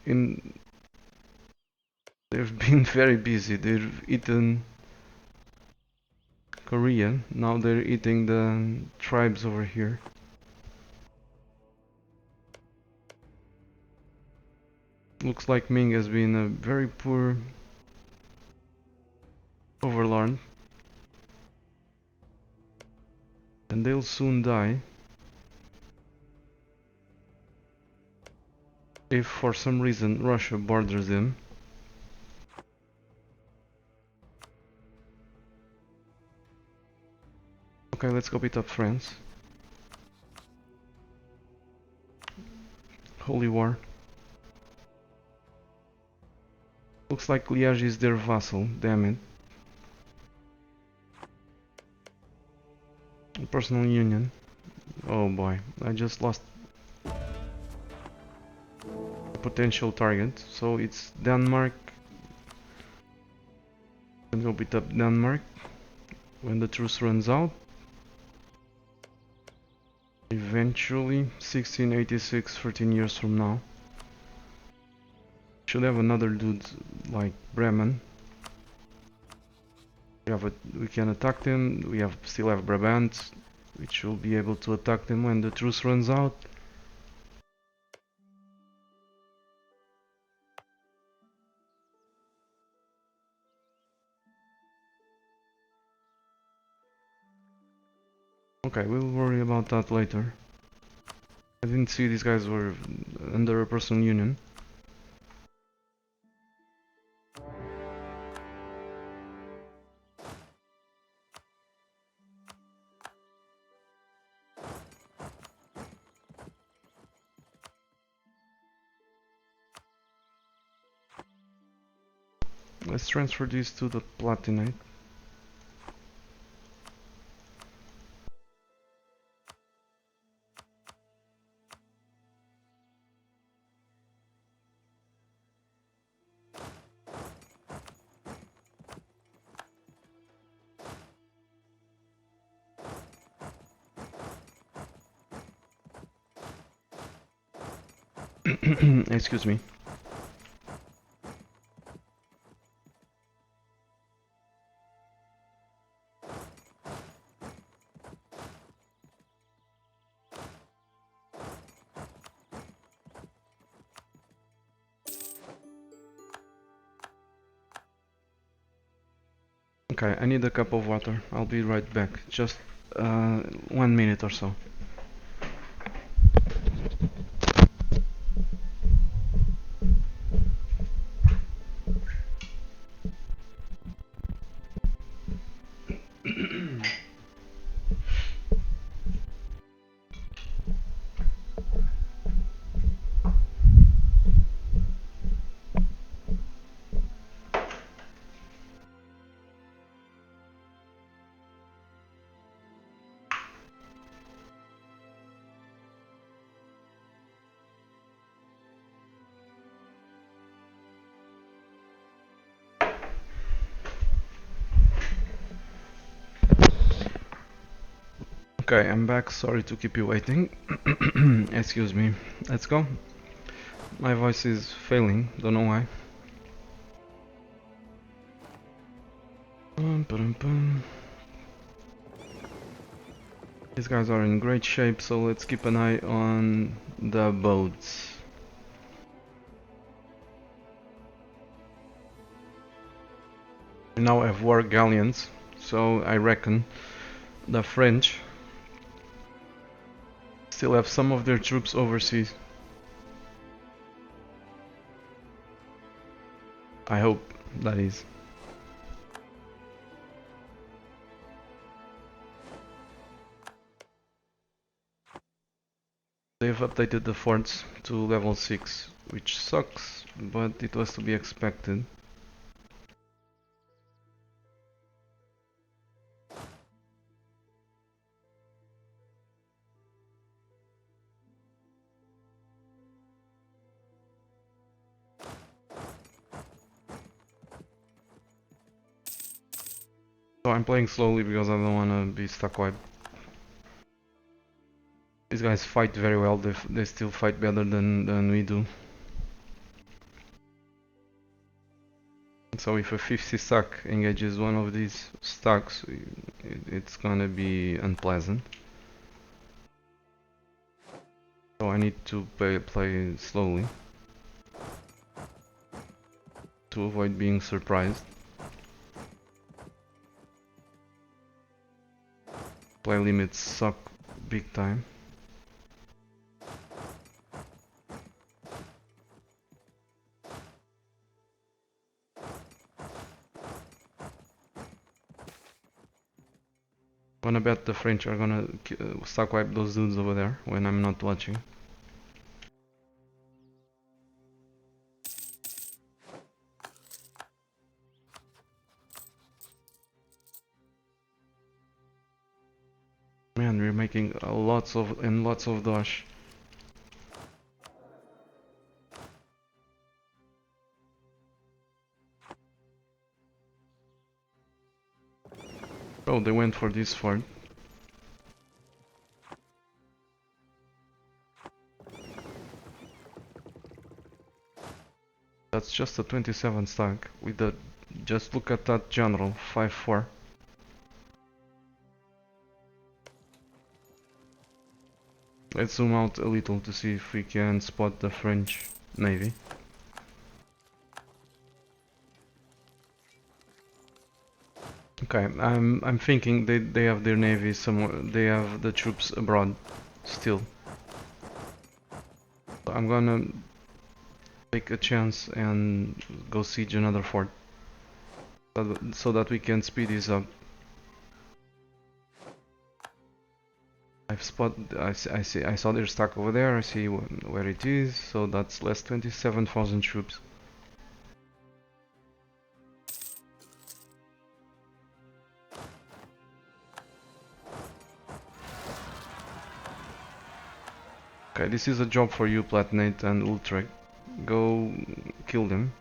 in they've been very busy. They've eaten Korea. Now they're eating the tribes over here. Looks like Ming has been a very poor overlord. And they'll soon die if for some reason Russia borders them. Okay, let's go beat up France. Holy War. Looks like Liège is their vassal, damn it. Personal union. Oh boy, I just lost a potential target. So it's Denmark. And go beat up Denmark when the truce runs out. Eventually, 1686, 13 years from now. Should have another dude like Bremen. We can attack them. Still have Brabant, which will be able to attack them when the truce runs out. Okay, we'll worry about that later. I didn't see these guys were under a personal union. Let's transfer these to the Platinate. Excuse me. Okay, I need a cup of water. I'll be right back. Just 1 minute or so. Okay, I'm back. Sorry to keep you waiting. Excuse me. Let's go. My voice is failing. Don't know why. These guys are in great shape, so let's keep an eye on the boats. We now have war galleons, so I reckon the French still have some of their troops overseas. I hope, that is. They've updated the forts to level 6, which sucks, but it was to be expected. So I'm playing slowly because I don't want to be stuck wide. These guys fight very well, they still fight better than we do. So if a 50 stack engages one of these stacks, it's gonna be unpleasant. So I need to play slowly to avoid being surprised. Play limits suck big time. Wanna bet the French are gonna stack wipe those dudes over there when I'm not watching. Man, we're making lots of dosh. Oh, they went for this fort. That's just a 27 stack with the... Just look at that general, 5-4. Let's zoom out a little to see if we can spot the French navy. Okay, I'm thinking they have their navy somewhere. They have the troops abroad still. So I'm gonna take a chance and go siege another fort so that we can speed this up. I saw their stack over there. I see where it is. So that's less 27,000 troops. Okay, this is a job for you, Platinate and Ultra. Go kill them.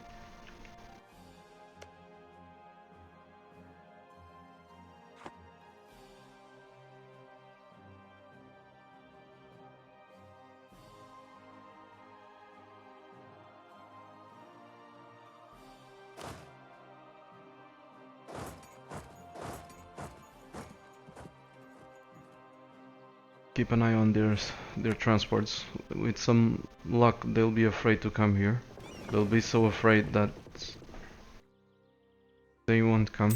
Keep an eye on their transports. With some luck, they'll be afraid to come here. They'll be so afraid that they won't come.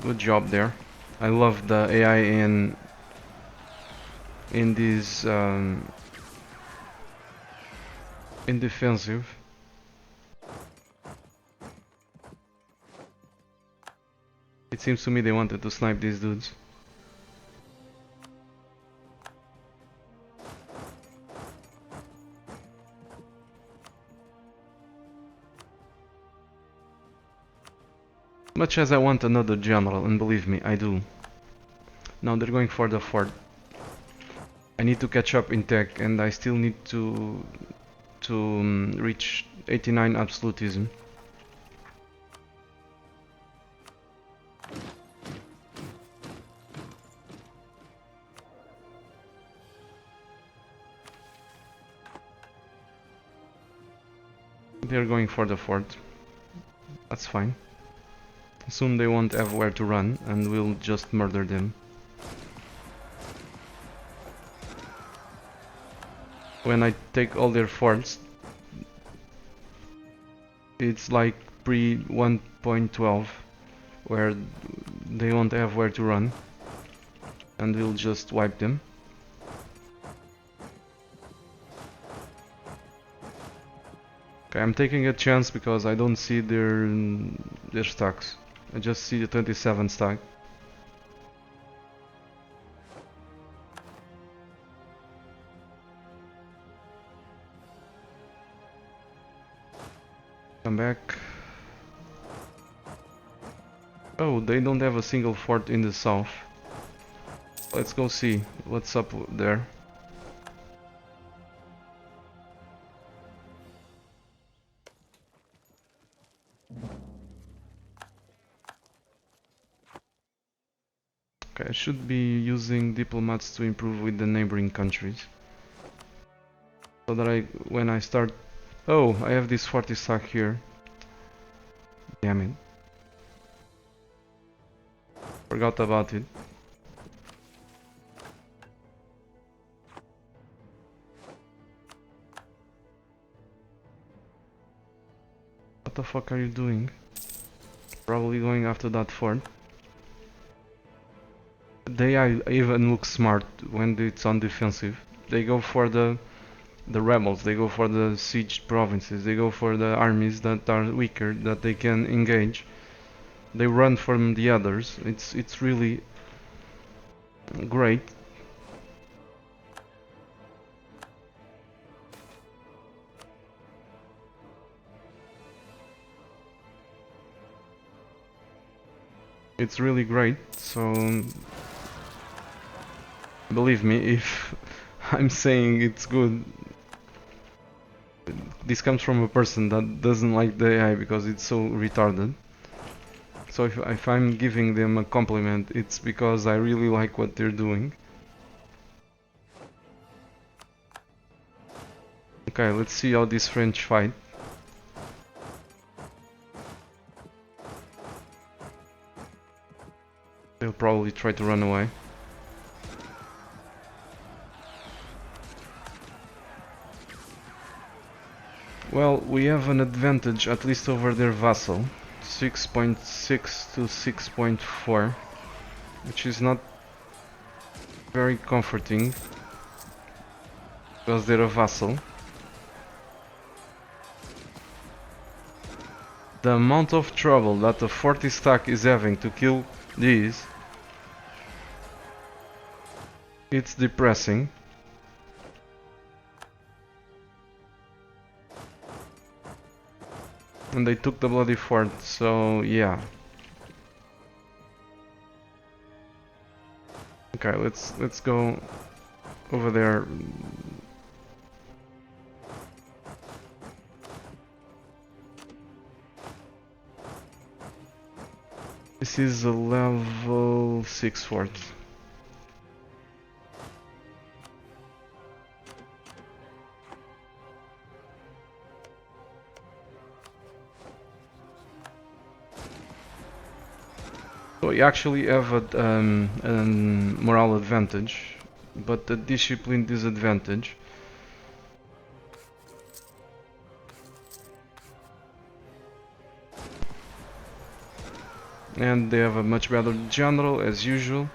Good job there. I love the AI in this in defensive. It seems to me they wanted to snipe these dudes. Much as I want another general, and believe me, I do. Now they're going for the fort. I need to catch up in tech, and I still need to to reach 89 absolutism. They're going for the fort. That's fine. Soon they won't have where to run and we'll just murder them. When I take all their forts, it's like pre 1.12 where they won't have where to run and we'll just wipe them. Okay, I'm taking a chance because I don't see their stacks. I just see the 27 stack. Come back. Oh, they don't have a single fort in the south. Let's go see what's up there. Okay, I should be using diplomats to improve with the neighboring countries. So that when I start... Oh, I have this 40 stack here. Damn it. Forgot about it. What the fuck are you doing? Probably going after that fort. They even look smart when it's on defensive. They go for the rebels, they go for the sieged provinces, they go for the armies that are weaker, that they can engage. They run from the others. It's really great. It's really great, so believe me, if I'm saying it's good, this comes from a person that doesn't like the AI because it's so retarded. So if I'm giving them a compliment, it's because I really like what they're doing. Okay, let's see how this French fight. They'll probably try to run away. Well, we have an advantage, at least over their vassal. 6.6 to 6.4, which is not very comforting, because they're a vassal. The amount of trouble that the 40 stack is having to kill these, it's depressing. And they took the bloody fort, so yeah. Okay, let's go over there. This is a level 6 fort. So we actually have a morale advantage, but a discipline disadvantage. And they have a much better general as usual.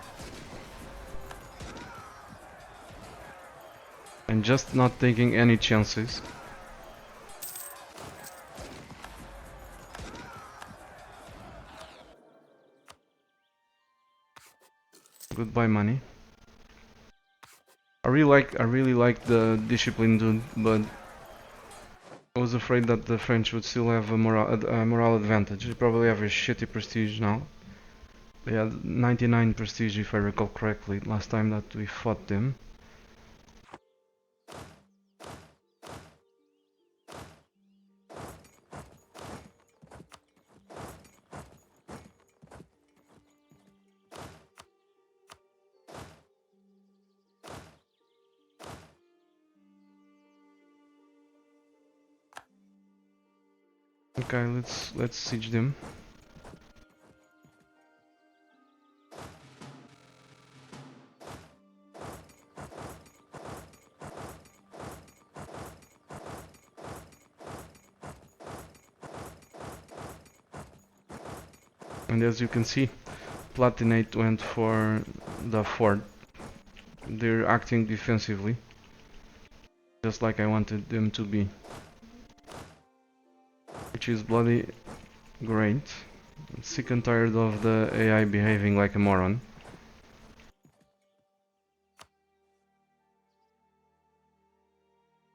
I'm just not taking any chances. Goodbye money. I really like the discipline dude, but I was afraid that the French would still have a morale advantage. They probably have a shitty prestige now. They had 99 prestige if I recall correctly last time that we fought them. Okay, let's siege them. And as you can see, Platinate went for the fort. They're acting defensively, just like I wanted them to be, which is bloody great. I'm sick and tired of the AI behaving like a moron.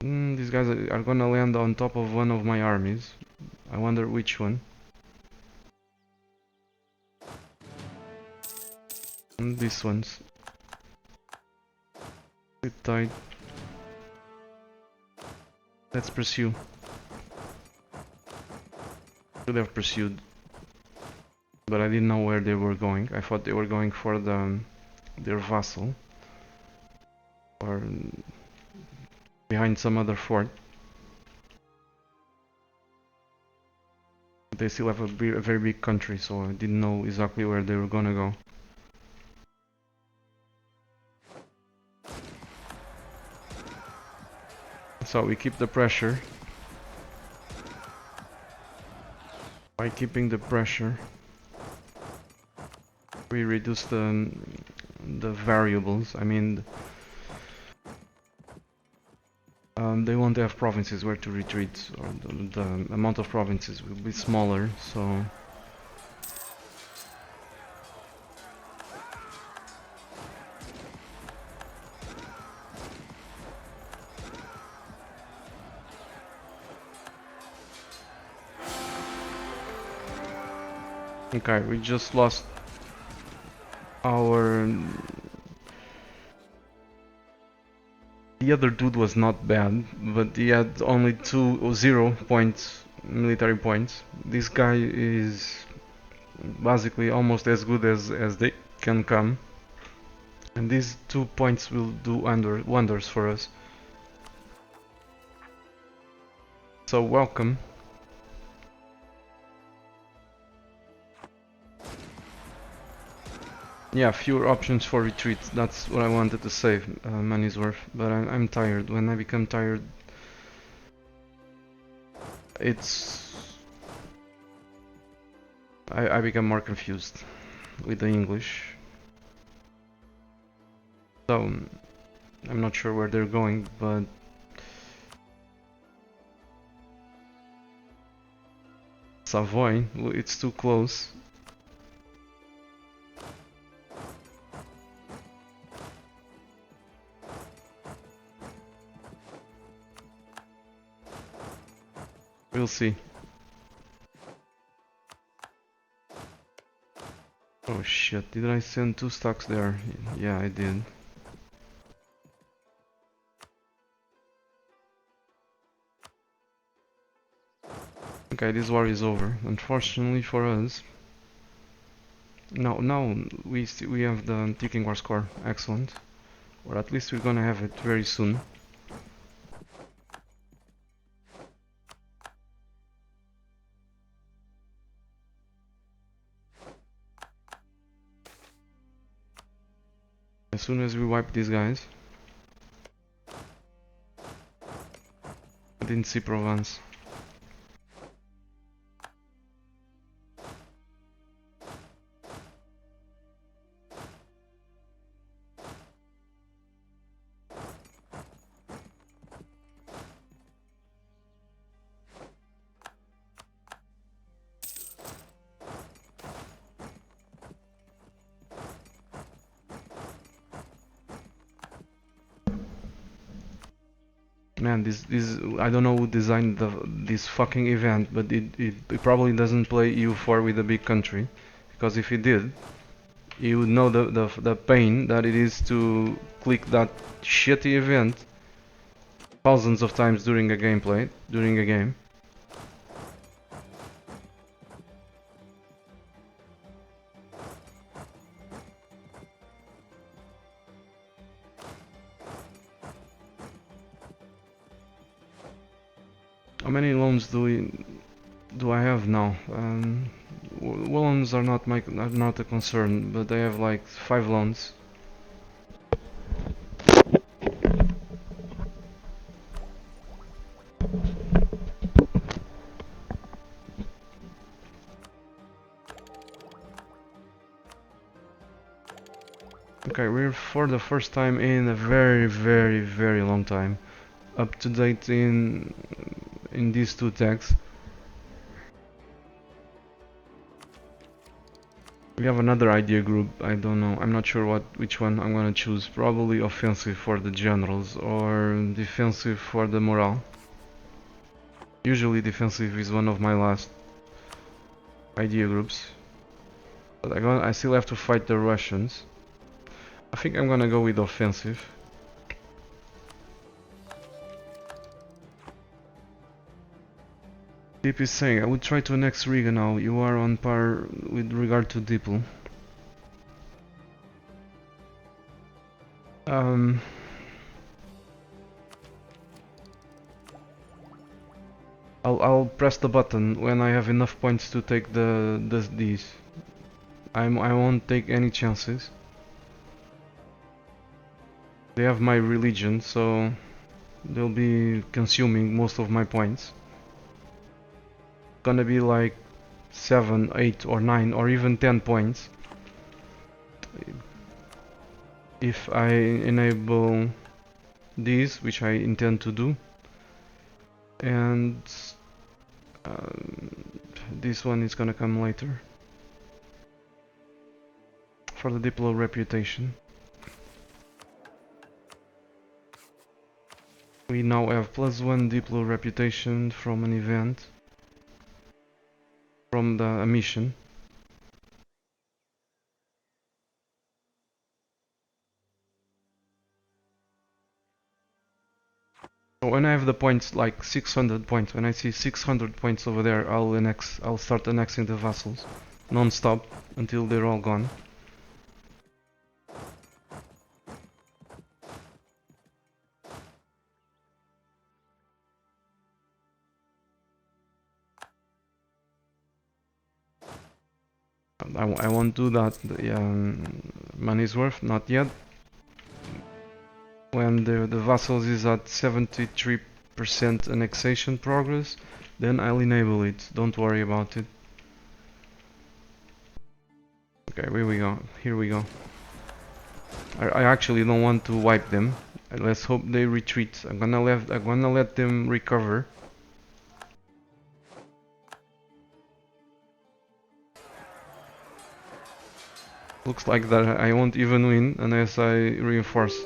These guys are gonna land on top of one of my armies. I wonder which one. These ones. Sit tight. Let's pursue. Should have pursued, but I didn't know where they were going. I thought they were going for their vassal or behind some other fort. They still have a very big country, so I didn't know exactly where they were gonna go. So we keep the pressure. By keeping the pressure, we reduce the variables. I mean, they won't have provinces where to retreat, or the amount of provinces will be smaller. So okay, we just lost our... The other dude was not bad, but he had only 0 points, military points. This guy is basically almost as good as they can come. And these 2 points will do wonders for us. So welcome. Yeah, fewer options for retreat. That's what I wanted to say, money's worth. But I'm tired. When I become tired, I become more confused with the English. So I'm not sure where they're going, but Savoy, it's too close. We'll see. Oh shit, did I send 2 stocks there? Yeah, I did. Okay, this war is over, unfortunately for us. No, we have the ticking war score, excellent. Or at least we're gonna have it very soon. As soon as we wipe these guys. I didn't see Provence. Man, this I don't know who designed this fucking event, but it probably doesn't play EU4 with a big country, because if it did, you would know the pain that it is to click that shitty event thousands of times during a game. How many loans do we... do I have now? Loans are not a concern, but I have like 5 loans. Okay, we're for the first time in a very, very, very long time up to date in these two tags. We have another idea group. I don't know. I'm not sure which one I'm gonna choose. Probably offensive for the generals or defensive for the morale. Usually defensive is one of my last idea groups. But I still have to fight the Russians. I think I'm gonna go with offensive. Deep is saying, I would try to annex Riga now. You are on par with regard to Diplo. I'll press the button when I have enough points to take these. I won't take any chances. They have my religion, so they'll be consuming most of my points. Gonna be like 7, 8 or 9 or even 10 points if I enable these, which I intend to do. And this one is gonna come later for the Diplo reputation. We now have +1 Diplo reputation from an event, from a mission. So when I have the points, like 600 points, when I see 600 points over there, I'll start annexing the vassals, non-stop, until they're all gone. I won't do that. Money's worth, not yet. When the vassals is at 73% annexation progress, then I'll enable it. Don't worry about it. Okay, here we go. Here we go. I actually don't want to wipe them. Let's hope they retreat. I'm gonna let them recover. Looks like that I won't even win unless I reinforce.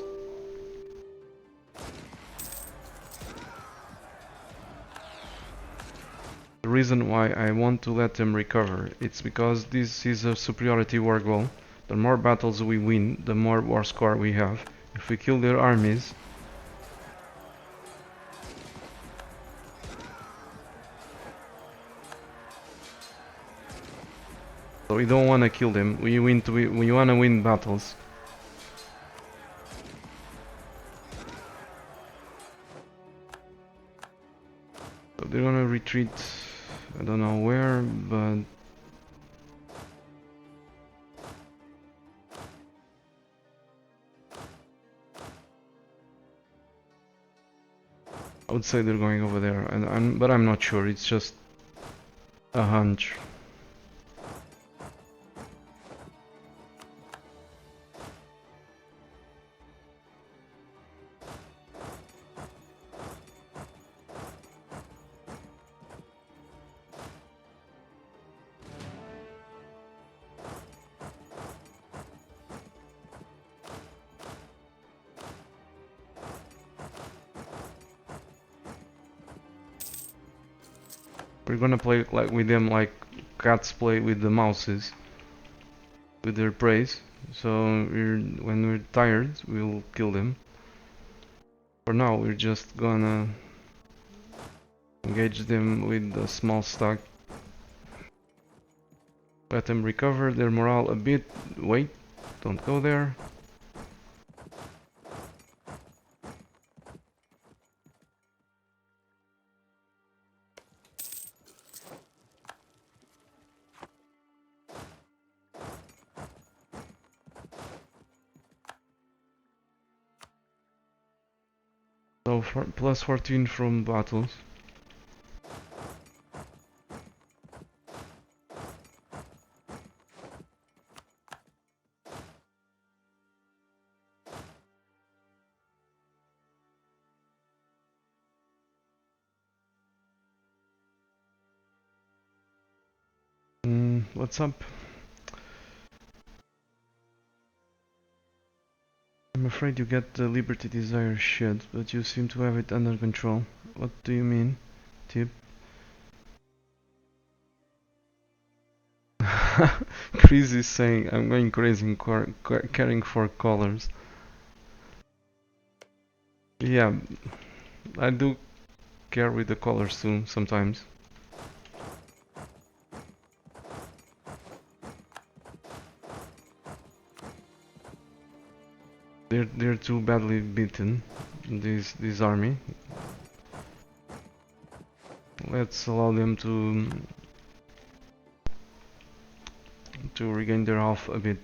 The reason why I want to let them recover, it's because this is a superiority war goal. The more battles we win, the more war score we have. If we kill their armies, so we don't want to kill them. We want to win battles. So they're gonna retreat. I don't know where, but I would say they're going over there, but I'm not sure. It's just a hunch. We're gonna play like with them like cats play with the mouses, with their prey. So when we're tired, we'll kill them. For now, we're just gonna engage them with a small stack. Let them recover their morale a bit. Wait, don't go there. So for plus 14 from battles. What's up? I'm afraid you get the Liberty Desire shit, but you seem to have it under control. What do you mean, Tip? Chris is saying I'm going crazy caring for colors. Yeah, I do care with the colors too sometimes. They're too badly beaten, this army. Let's allow them to regain their health a bit.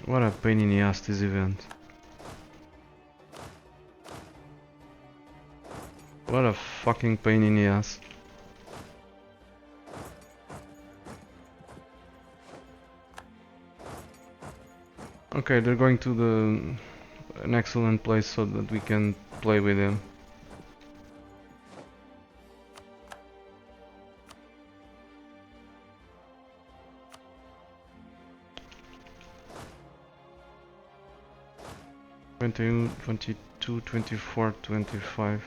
What a pain in the ass this event. What a fucking pain in the ass. Okay, they're going to an excellent place so that we can play with them. Twenty, 22, 24, 25.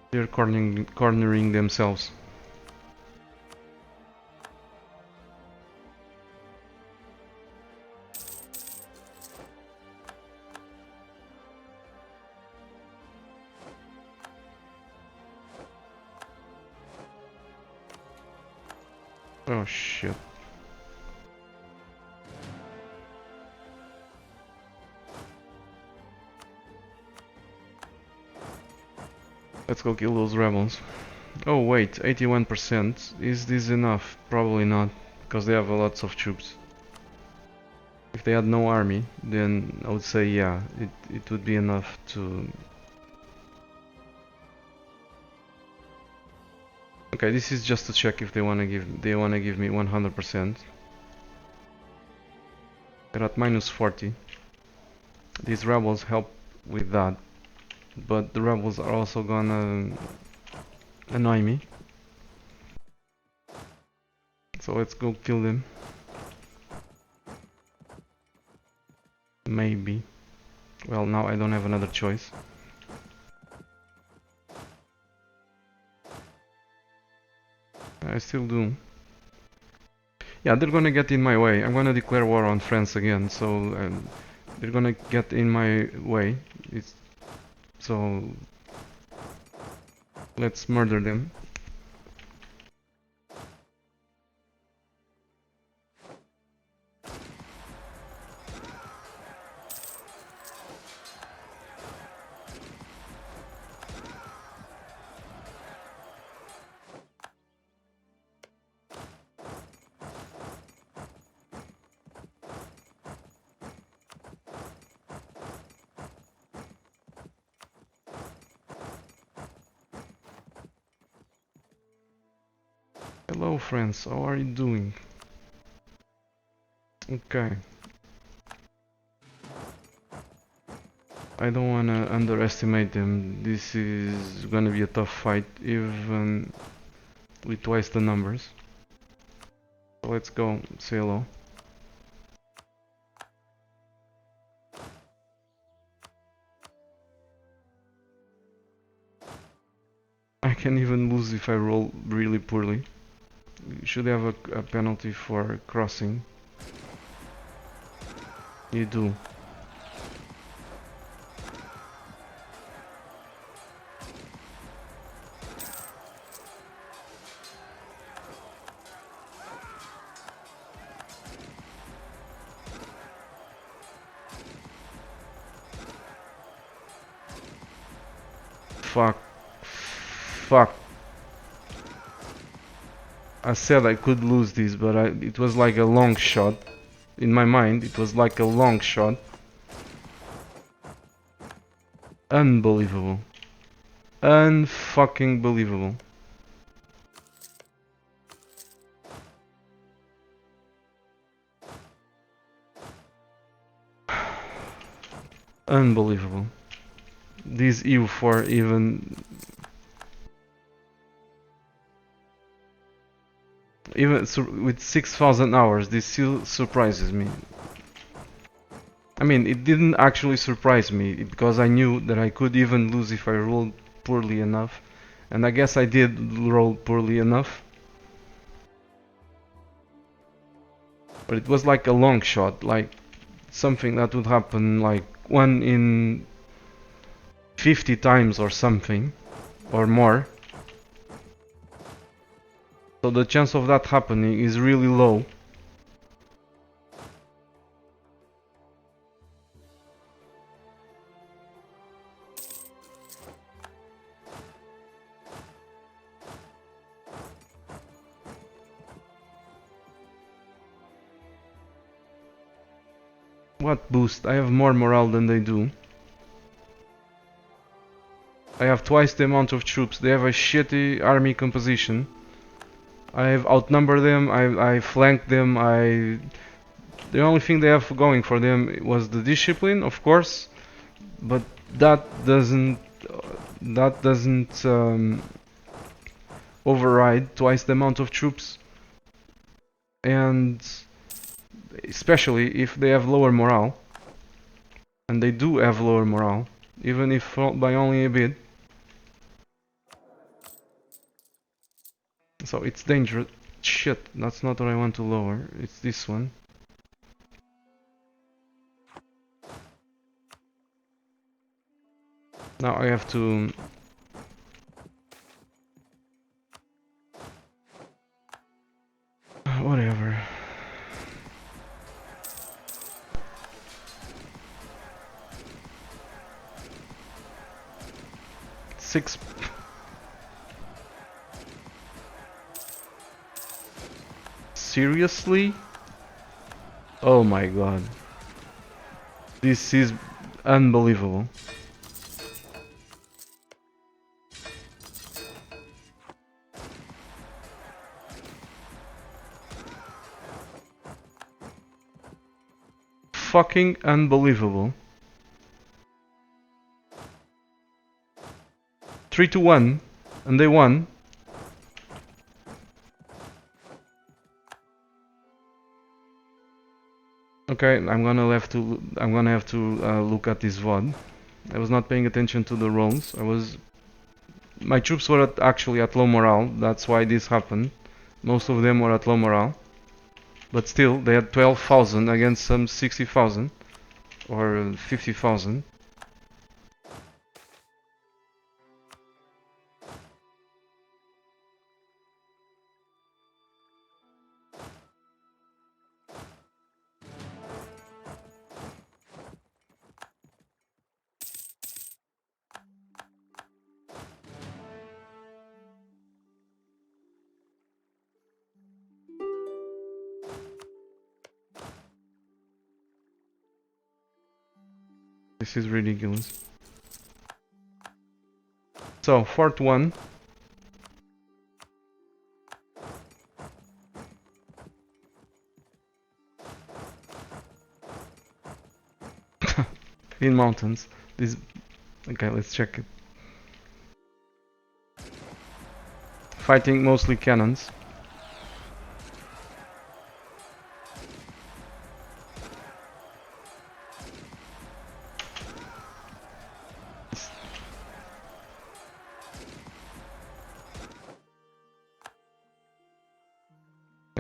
They're cornering themselves. Oh shit. Let's go kill those rebels. Oh wait, 81%. Is this enough? Probably not, because they have lots of troops. If they had no army, then I would say yeah, it would be enough to... Okay, this is just to check if they wanna give me 100%. They're at minus 40. These rebels help with that, but the rebels are also gonna annoy me. So let's go kill them. Maybe. Well, now I don't have another choice. I still do. Yeah, they're gonna get in my way. I'm gonna declare war on France again, so they're gonna get in my way. So let's murder them. Hello friends, how are you doing? Okay. I don't wanna underestimate them. This is gonna be a tough fight, even with twice the numbers. So let's go say hello. I can even lose if I roll really poorly. You should have a penalty for crossing. You do. Fuck. Fuck. I said I could lose this, but it was like a long shot. In my mind, it was like a long shot. Unbelievable. Unfucking believable. Unbelievable. This EU4 even with 6,000 hours, this still surprises me. I mean, it didn't actually surprise me because I knew that I could even lose if I rolled poorly enough. And I guess I did roll poorly enough. But it was like a long shot, like something that would happen like 1 in 50 times or something, or more. So the chance of that happening is really low. What boost? I have more morale than they do. I have twice the amount of troops. They have a shitty army composition. I have outnumbered them, I flanked them, The only thing they have going for them was the discipline, of course, but that doesn't... override twice the amount of troops. And especially if they have lower morale. And they do have lower morale, even if by only a bit. So it's dangerous. Shit, that's not what I want to lower. It's this one. Now I have to... Whatever. Six... Seriously? Oh my god. This is unbelievable. Fucking unbelievable. 3-1, and they won. Okay, I'm gonna have to look at this VOD. I was not paying attention to the rolls. My troops were actually at low morale. That's why this happened. Most of them were at low morale. But still, they had 12,000 against some 60,000 or 50,000. This is ridiculous. So, Fort 1. In mountains. This... Okay, let's check it. Fighting mostly cannons.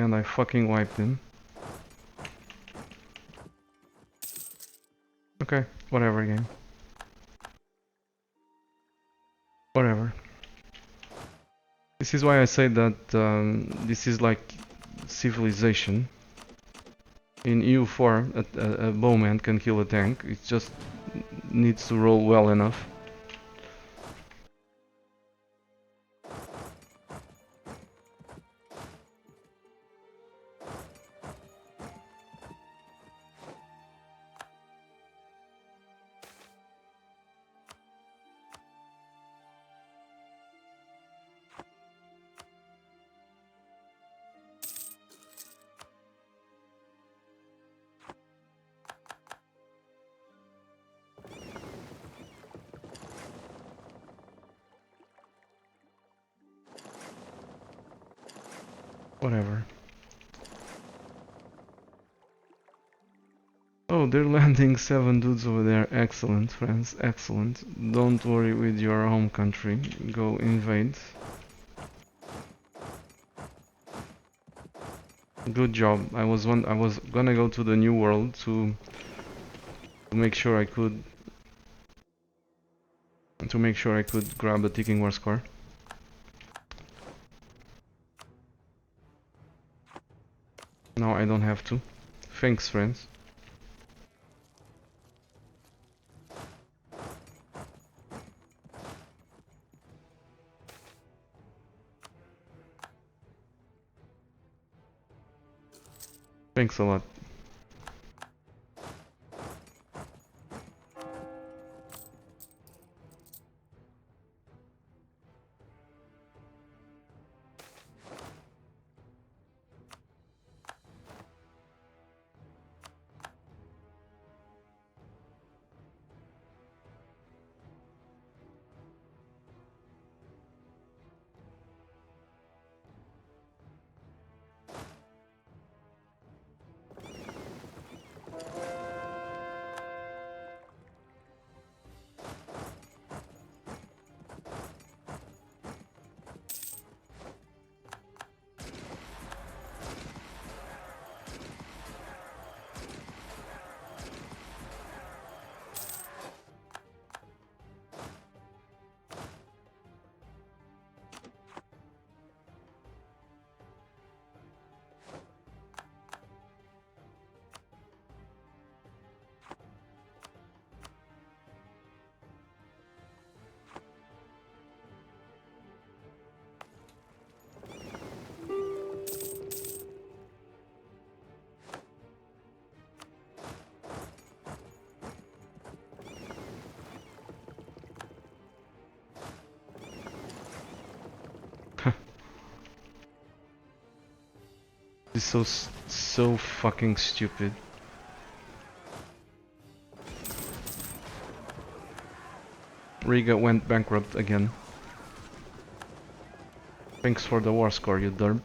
And I fucking wiped him. Okay, whatever game. Whatever. This is why I say that this is like civilization. In EU4, a bowman can kill a tank. It just needs to roll well enough. Whatever. Oh, they're landing 7 dudes over there. Excellent, friends. Excellent. Don't worry with your home country. Go invade. Good job. I was gonna go to the new world to make sure I could grab the ticking war score. Now I don't have to. Thanks, friends. Thanks a lot. This is so fucking stupid. Riga went bankrupt again. Thanks for the war score, you derp.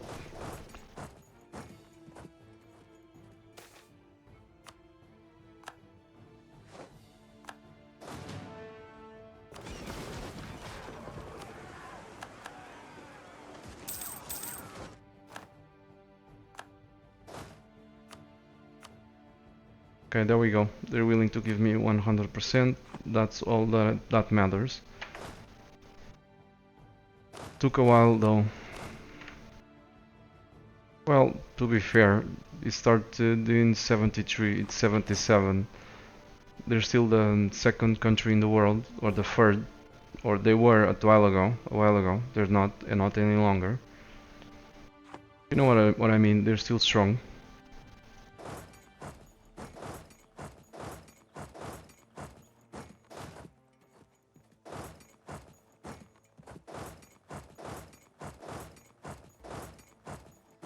Okay, there we go. They're willing to give me 100%. That's all that matters. Took a while though. Well, to be fair, it started in 73, it's 77. They're still the second country in the world, or the third, or they were a while ago. They're not, and not any longer. You know what I mean? They're still strong.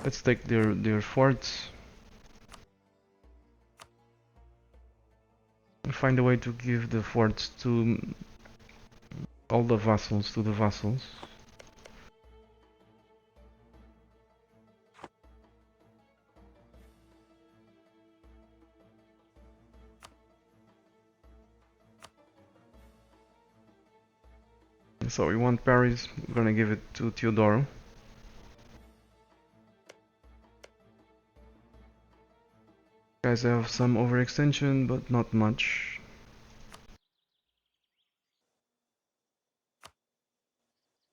Let's take their forts. Find a way to give the forts to all the vassals, to the vassals. So we want Paris, we're gonna give it to Teodoro. guys have some overextension, but not much.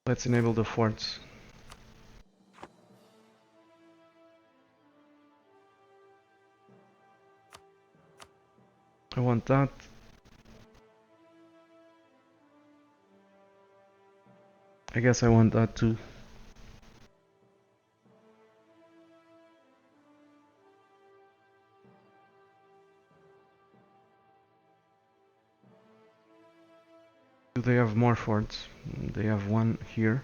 Let's enable the forts. I want that. I guess I want that too. Do they have more forts? They have one here.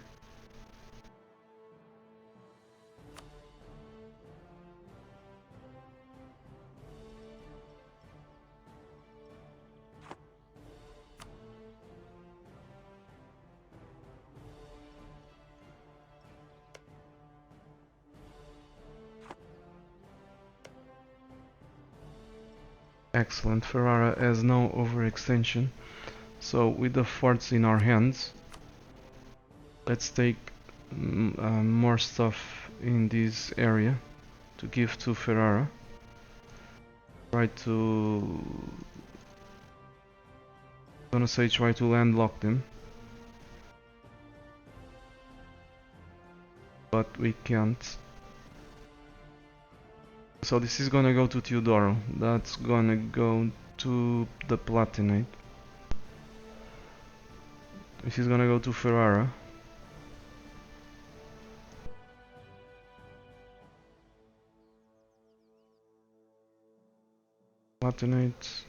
Excellent, Ferrara has no overextension. So with the forts in our hands, let's take more stuff in this area to give to Ferrara. Try to... gonna say try to landlock them. But we can't. So this is gonna go to Teodoro. That's gonna go to the Palatinate. This is gonna go to Ferrara. Palatinate.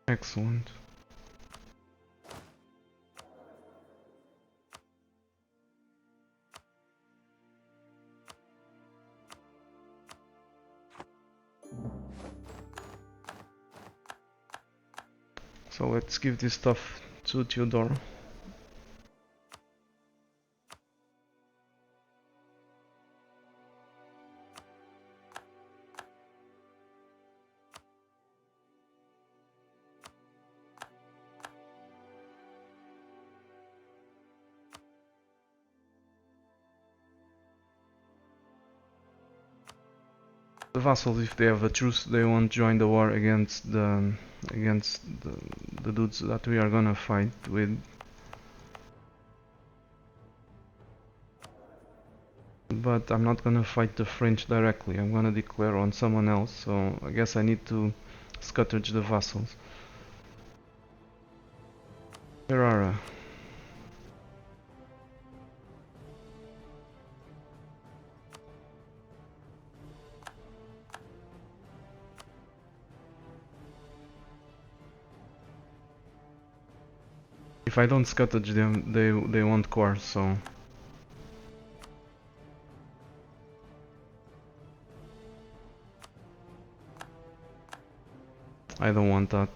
Excellent. So let's give this stuff to Teodoro. The vassals, if they have a truce, they won't join the war against the dudes that we are gonna fight with. But I'm not gonna fight the French directly. I'm gonna declare on someone else. So I guess I need to scuttage the vassals. Ferrara. If I don't scuttage them, they won't core, so... I don't want that.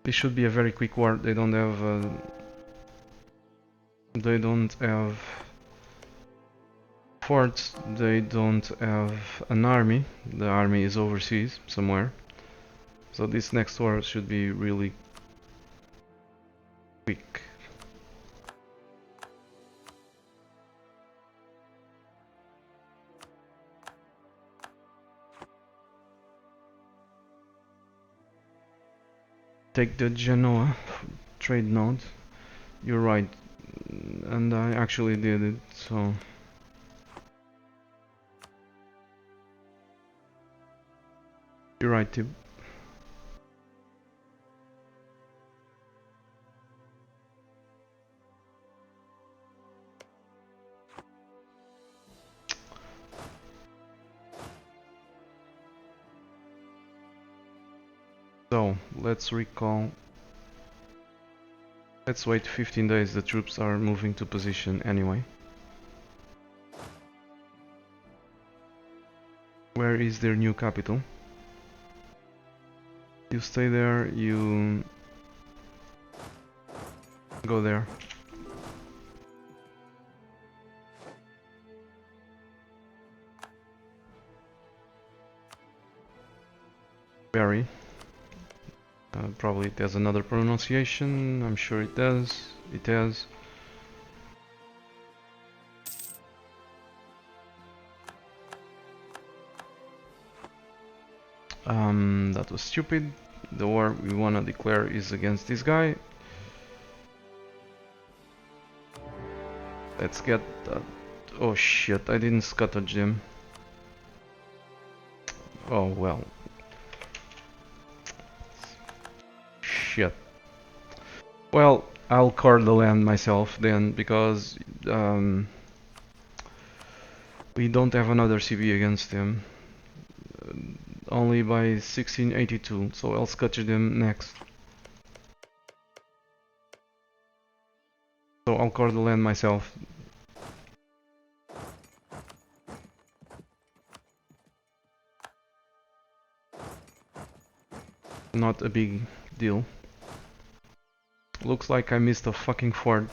This should be a very quick war. They don't have forts. They don't have an army. The army is overseas somewhere. So this next war should be really quick. Take the Genoa trade node. You're right, and I actually did it, so... You're right, Tib. So, let's recall. Let's wait 15 days, the troops are moving to position anyway. Where is their new capital? You stay there, you go there. Barry. Probably it has another pronunciation, I'm sure it does. It has. That was stupid. The war we wanna declare is against this guy. Let's get that. Oh shit, I didn't scuttle him. Oh well. Shit. Well, I'll card the land myself then, because we don't have another CB against him. Only by 1682, so I'll scutch them next. So I'll card the land myself. Not a big deal. Looks like I missed a fucking fort.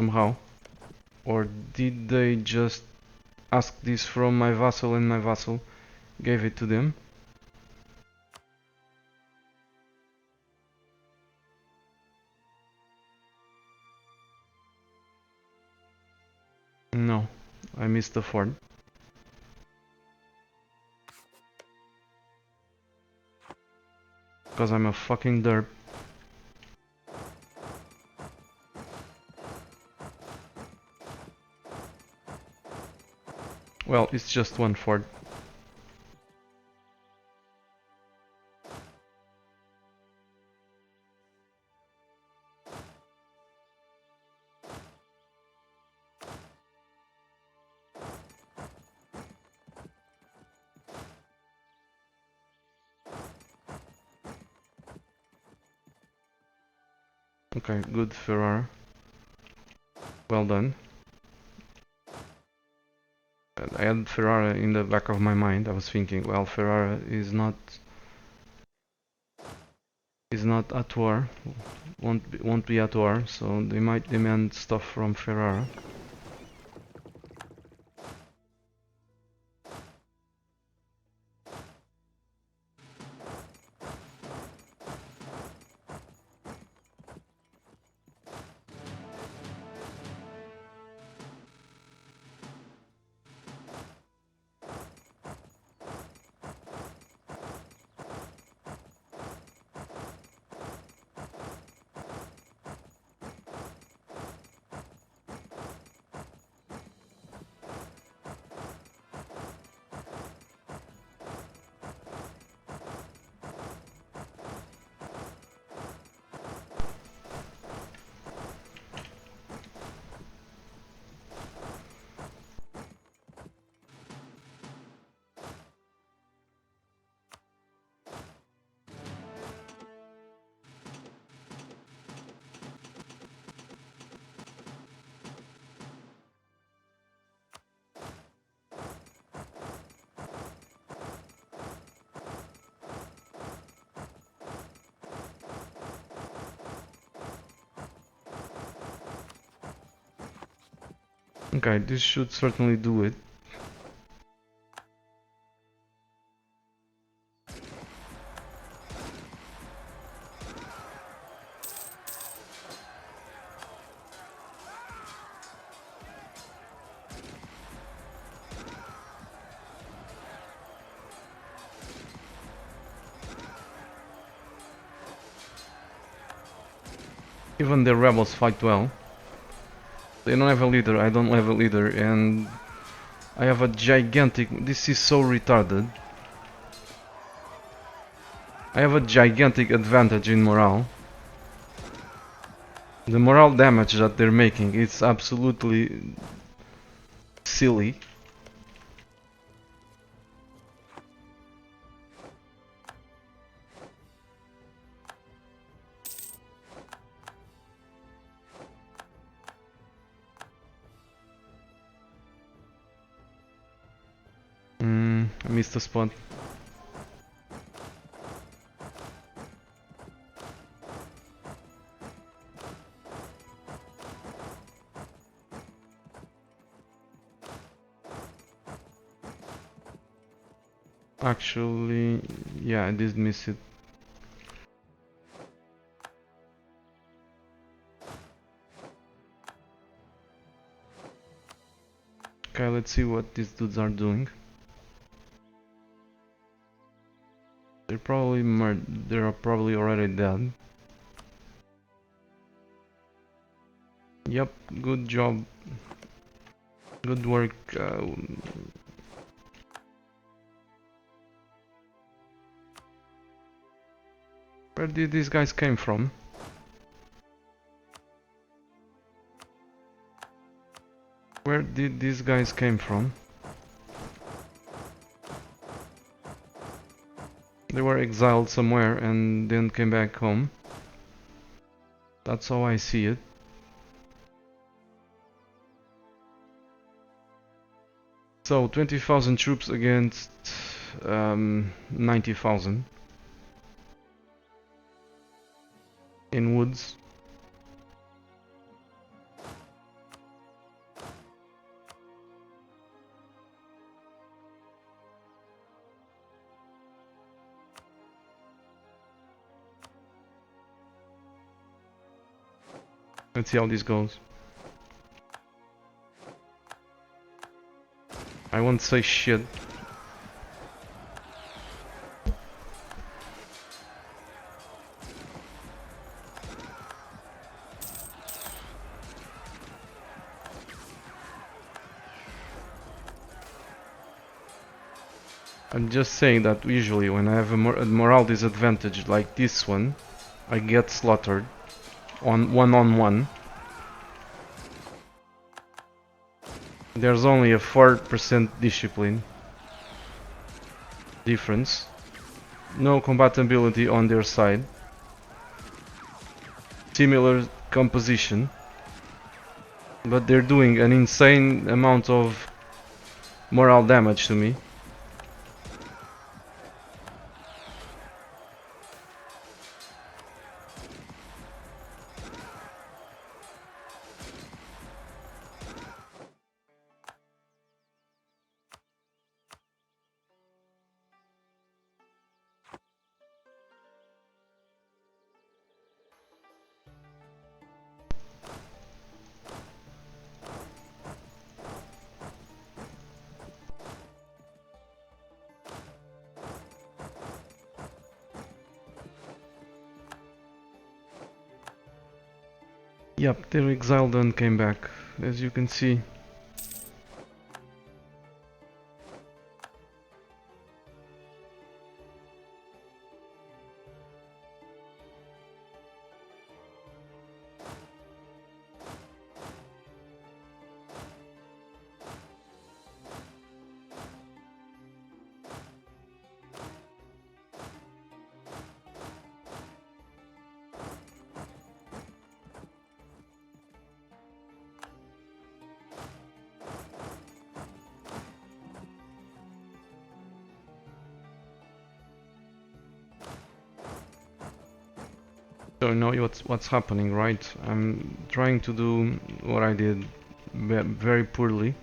Somehow. Or did they just ask this from my vassal and my vassal gave it to them? No, I missed the fort. Because I'm a fucking derp. Well, it's just one fort. Okay, good Ferrara. Well done. I had Ferrara in the back of my mind. I was thinking, well, Ferrara is not at war. Won't be at war, so they might demand stuff from Ferrara. Okay, this should certainly do it. Even the rebels fight well. They don't have a leader, I don't have a leader, and I have a gigantic... This is so retarded. I have a gigantic advantage in morale. The morale damage that they're making, it's absolutely silly. I missed a spot. Actually, yeah, I did miss it. Okay, let's see what these dudes are doing. They're probably already dead. Yep, good job. Good work. Where did these guys came from? Where did these guys came from? They were exiled somewhere and then came back home. That's how I see it. So 20,000 troops against 90,000 in woods. Let's see how this goes. I won't say shit. I'm just saying that usually when I have a morale disadvantage like this one, I get slaughtered on one-on-one. There's only a 4% discipline difference. No compatibility on their side. Similar composition. But they're doing an insane amount of morale damage to me. Yep, they're exiled and came back, as you can see. So you know what's happening, right? I'm trying to do what I did very poorly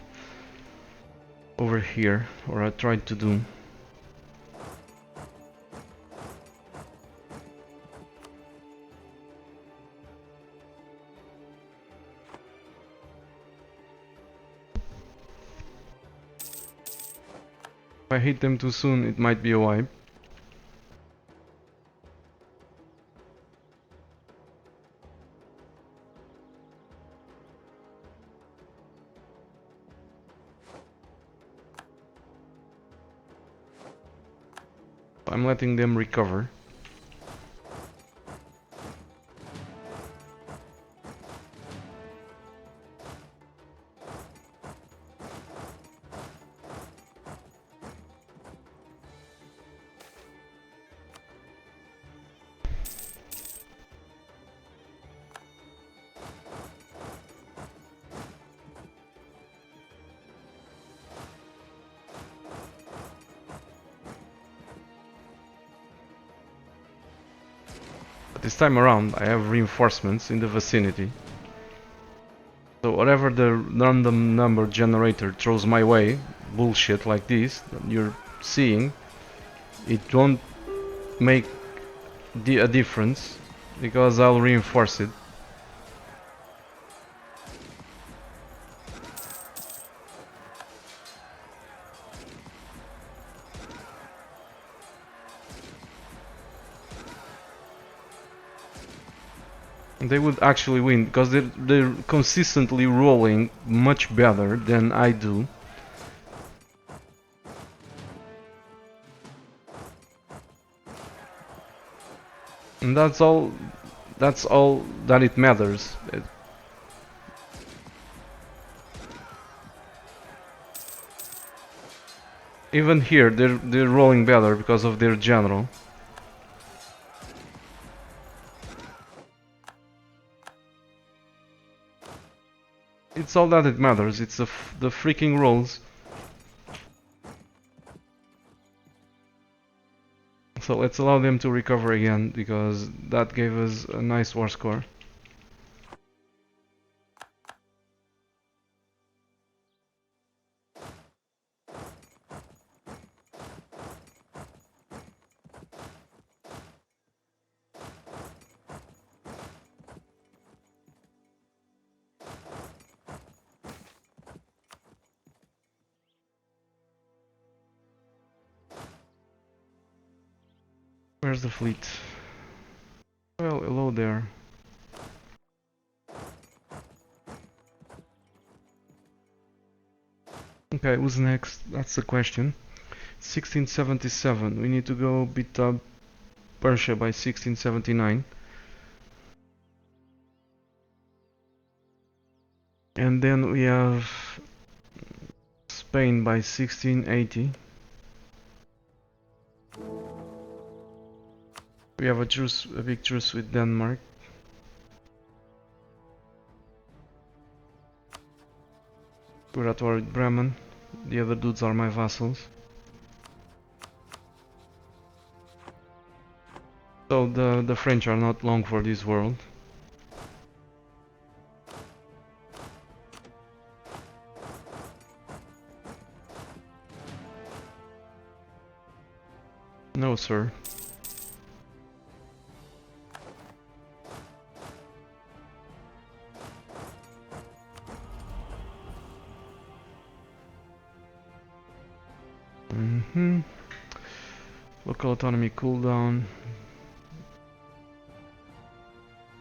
over here, or I tried to do. If I hit them too soon, it might be a wipe. I'm letting them recover. This time around I have reinforcements in the vicinity. So whatever the random number generator throws my way, bullshit like this that you're seeing, it won't make a difference because I'll reinforce it. They would actually win because they're consistently rolling much better than I do. And that's all that it matters. Even here they're rolling better because of their general. It's all that it matters, it's the freaking rolls. So let's allow them to recover again, because that gave us a nice war score. Where's the fleet? Well, hello there. Okay, who's next? That's the question. 1677. We need to go beat up Persia by 1679. And then we have Spain by 1680. We have a big truce with Denmark. We're at war with Bremen. The other dudes are my vassals. So the French are not long for this world. No, sir. Local autonomy cooldown.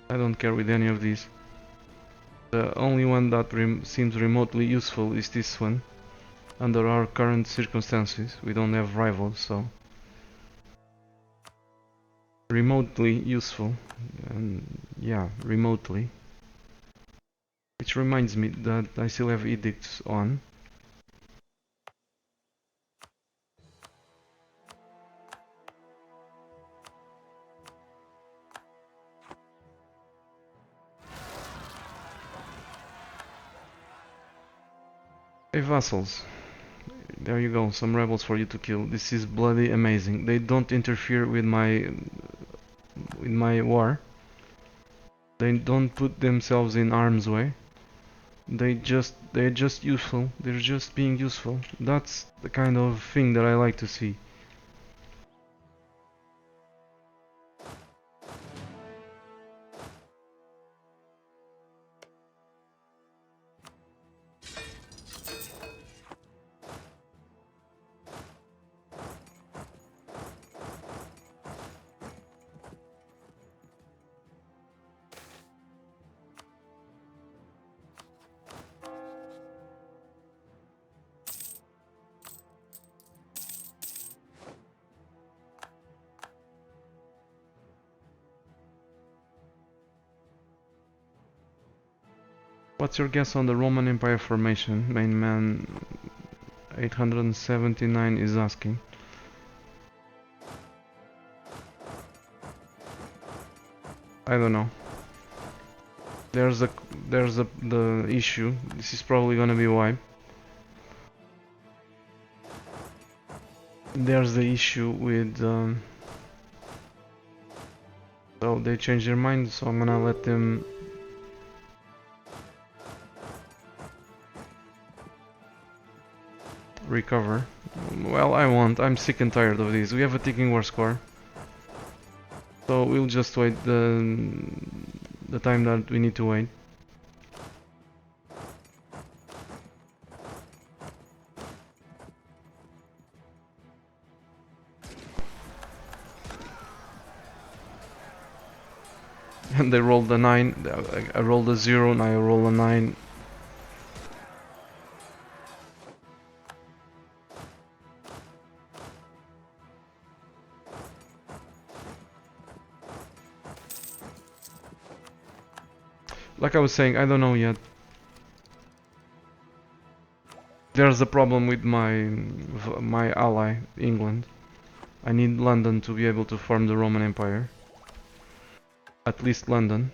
I don't care with any of these. The only one that seems remotely useful is this one. Under our current circumstances, we don't have rivals, so remotely useful. And yeah, remotely. Which reminds me that I still have edicts on. Hey vassals, there you go, some rebels for you to kill. This is bloody amazing. They don't interfere with my war. They don't put themselves in harm's way. They're just useful. They're just being useful. That's the kind of thing that I like to see. What's your guess on the Roman Empire formation? Main man 879 is asking. I don't know. There's the issue. This is probably gonna be why. There's the issue with so they changed their mind, so I'm gonna let them recover. Well, I won't. I'm sick and tired of this. We have a ticking war score. So we'll just wait the time that we need to wait. And they rolled a 9, I rolled a 0, and I roll a 9. Like I was saying, I don't know yet. There's a problem with my ally, England. I need London to be able to form the Roman Empire. At least London.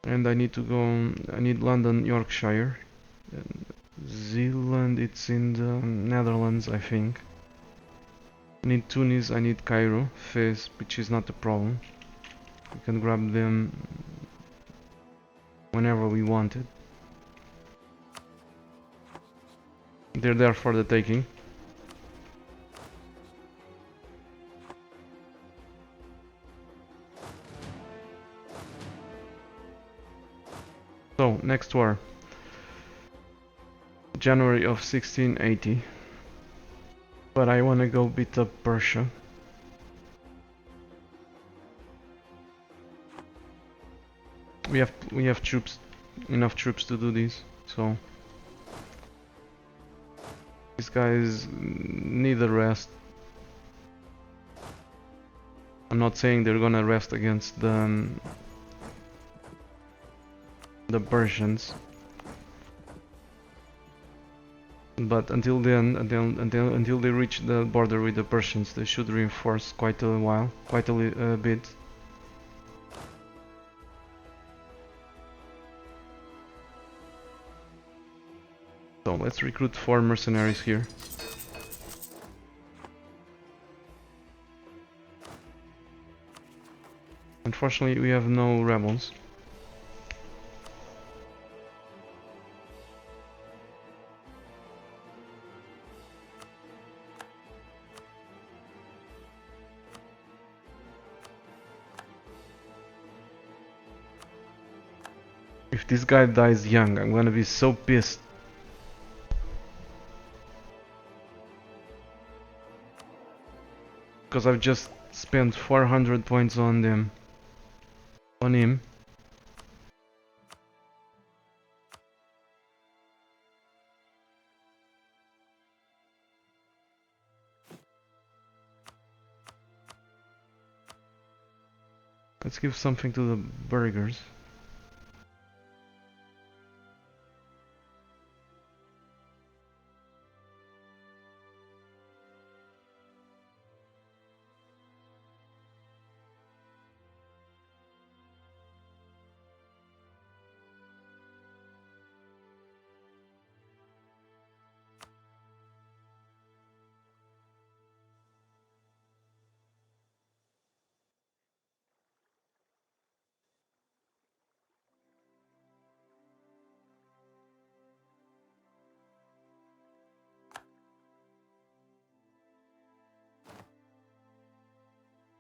And I need to go, I need London, Yorkshire. And Zealand, it's in the Netherlands, I think. I need Tunis, I need Cairo, Fez, which is not a problem. We can grab them whenever we want it. They're there for the taking. So, next war. January of 1680. But I wanna go beat up Persia. We have troops, enough troops to do this, so these guys need a rest. I'm not saying they're gonna rest against the Persians, but until then, until they reach the border with the Persians, they should reinforce quite a while, quite a bit. So let's recruit 4 mercenaries here. Unfortunately, we have no rebels. If this guy dies young, I'm gonna be so pissed. Because I've just spent 400 points on them. On him. Let's give something to the burghers.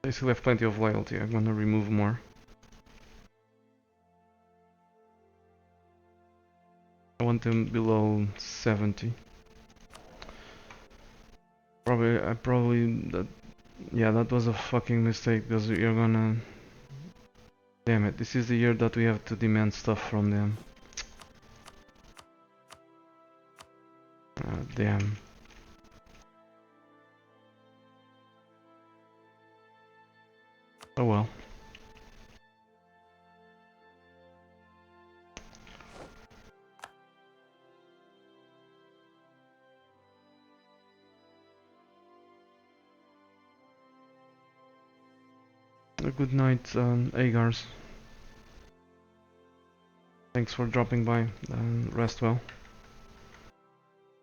They still have plenty of loyalty, I'm gonna remove more. I want them below 70. Yeah, that was a fucking mistake, because you're gonna... Damn it, this is the year that we have to demand stuff from them. Damn. Oh well. good night, Agars. Thanks for dropping by, rest well.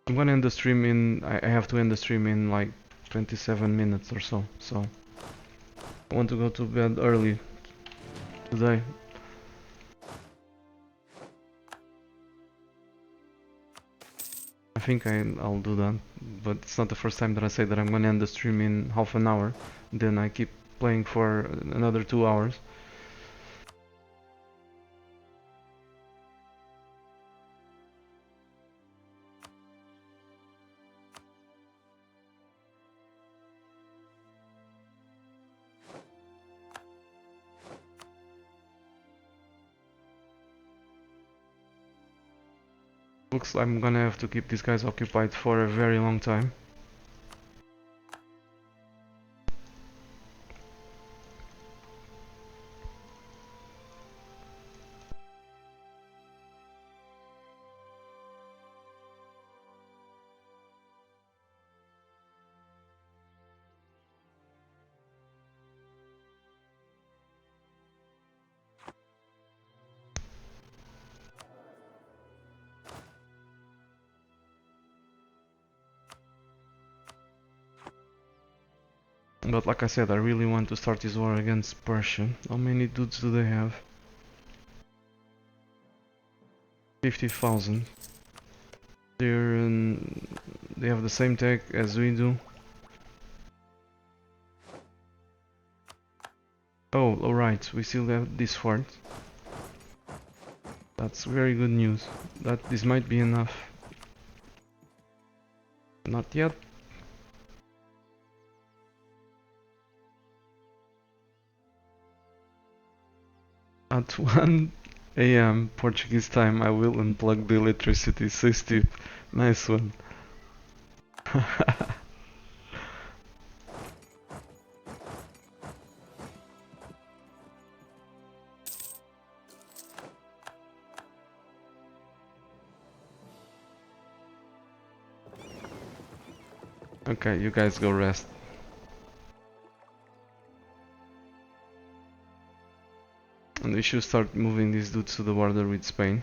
I'm gonna end the stream in... I have to end the stream in like 27 minutes or so, so... I want to go to bed early today. I think I'll do that, but it's not the first time that I say that I'm gonna end the stream in half an hour, then I keep playing for another 2 hours. Looks like I'm gonna have to keep these guys occupied for a very long time. But like I said, I really want to start this war against Persia. How many dudes do they have? 50,000. They have the same tech as we do. Oh, alright, we still have this fort. That's very good news. This might be enough. Not yet. At 1 a.m. Portuguese time, I will unplug the electricity. So Steve, nice one. Okay, you guys go rest. And we should start moving these dudes to the border with Spain.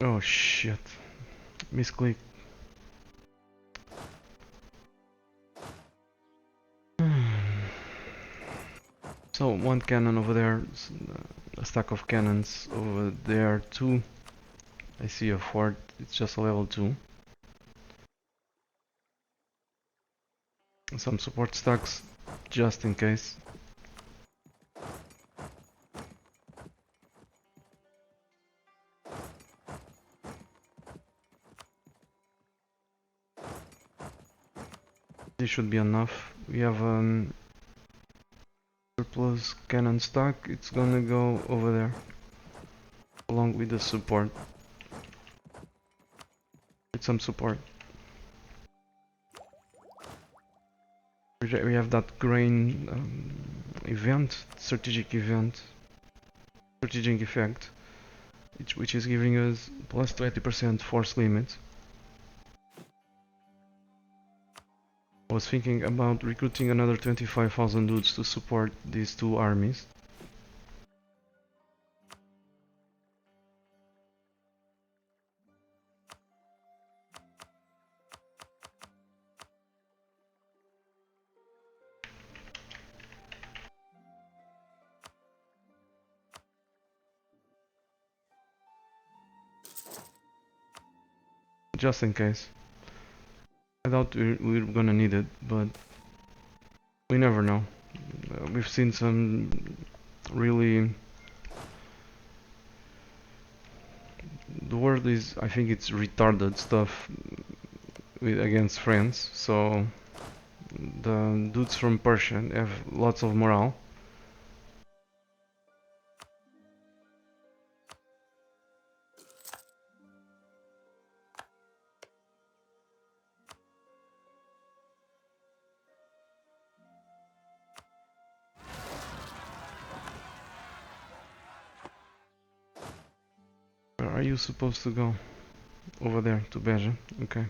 Oh shit. Misclick. So, one cannon over there, a stack of cannons over there, 2. I see a fort, it's just a level 2. Some support stacks, just in case. This should be enough. We have surplus cannon stack, it's gonna go over there, along with the support. With some support. We have that grain event, strategic effect, which is giving us plus 20% force limit. I was thinking about recruiting another 25,000 dudes to support these 2 armies. Just in case. I doubt we're gonna need it, but we never know. We've seen some really... The word is, I think it's retarded stuff against France, so the dudes from Persia have lots of morale. are you supposed to go? Over there, to Beja. Okay.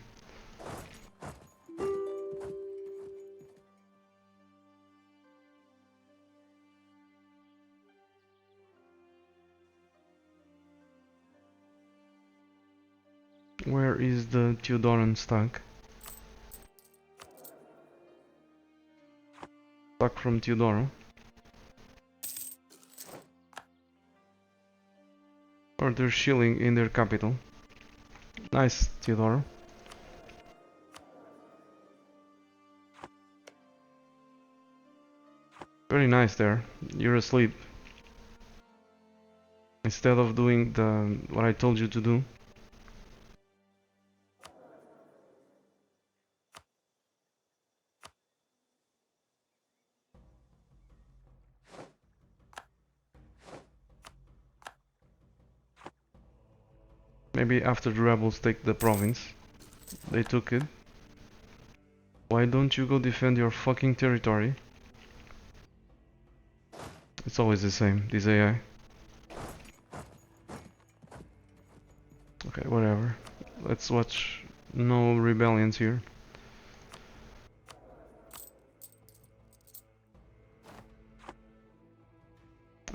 Where is the Theodoran stack? Stack from Theodora. Or they're shilling in their capital. Nice, Theodora. Very nice there. You're asleep. Instead of doing what I told you to do. Maybe after the rebels take the province. They took it. Why don't you go defend your fucking territory? It's always the same, this AI. Okay, whatever. Let's watch no rebellions here.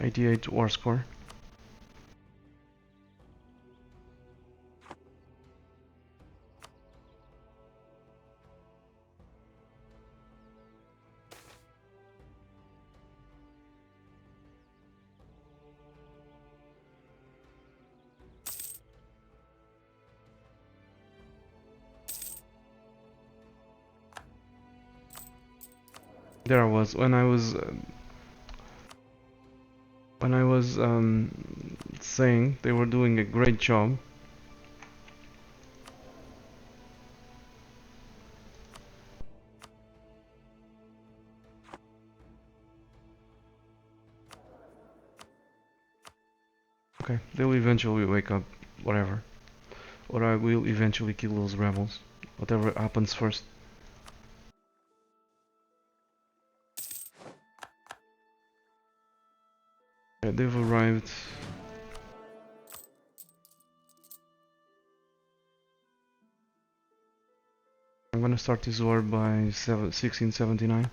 88 war score. There I was when I was saying they were doing a great job. Okay, they'll eventually wake up, whatever. Or I will eventually kill those rebels. Whatever happens first. Yeah, they've arrived. I'm gonna start this war by 1679.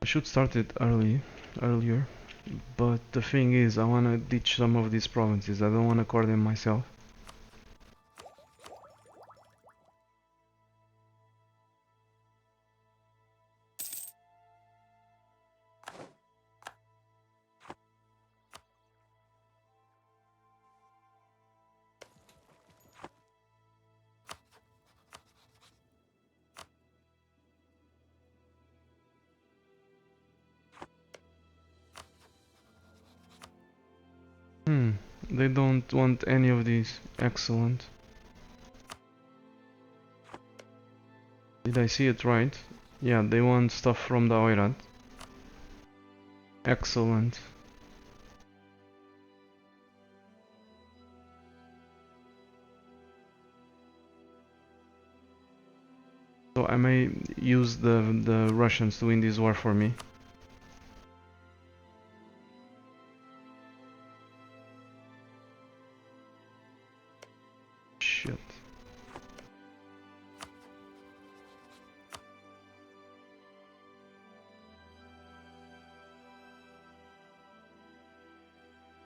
I should start it earlier, but the thing is, I wanna ditch some of these provinces. I don't wanna core them myself. They don't want any of these. Excellent. Did I see it right? Yeah, they want stuff from the Oirat. Excellent. So I may use the Russians to win this war for me. Shit.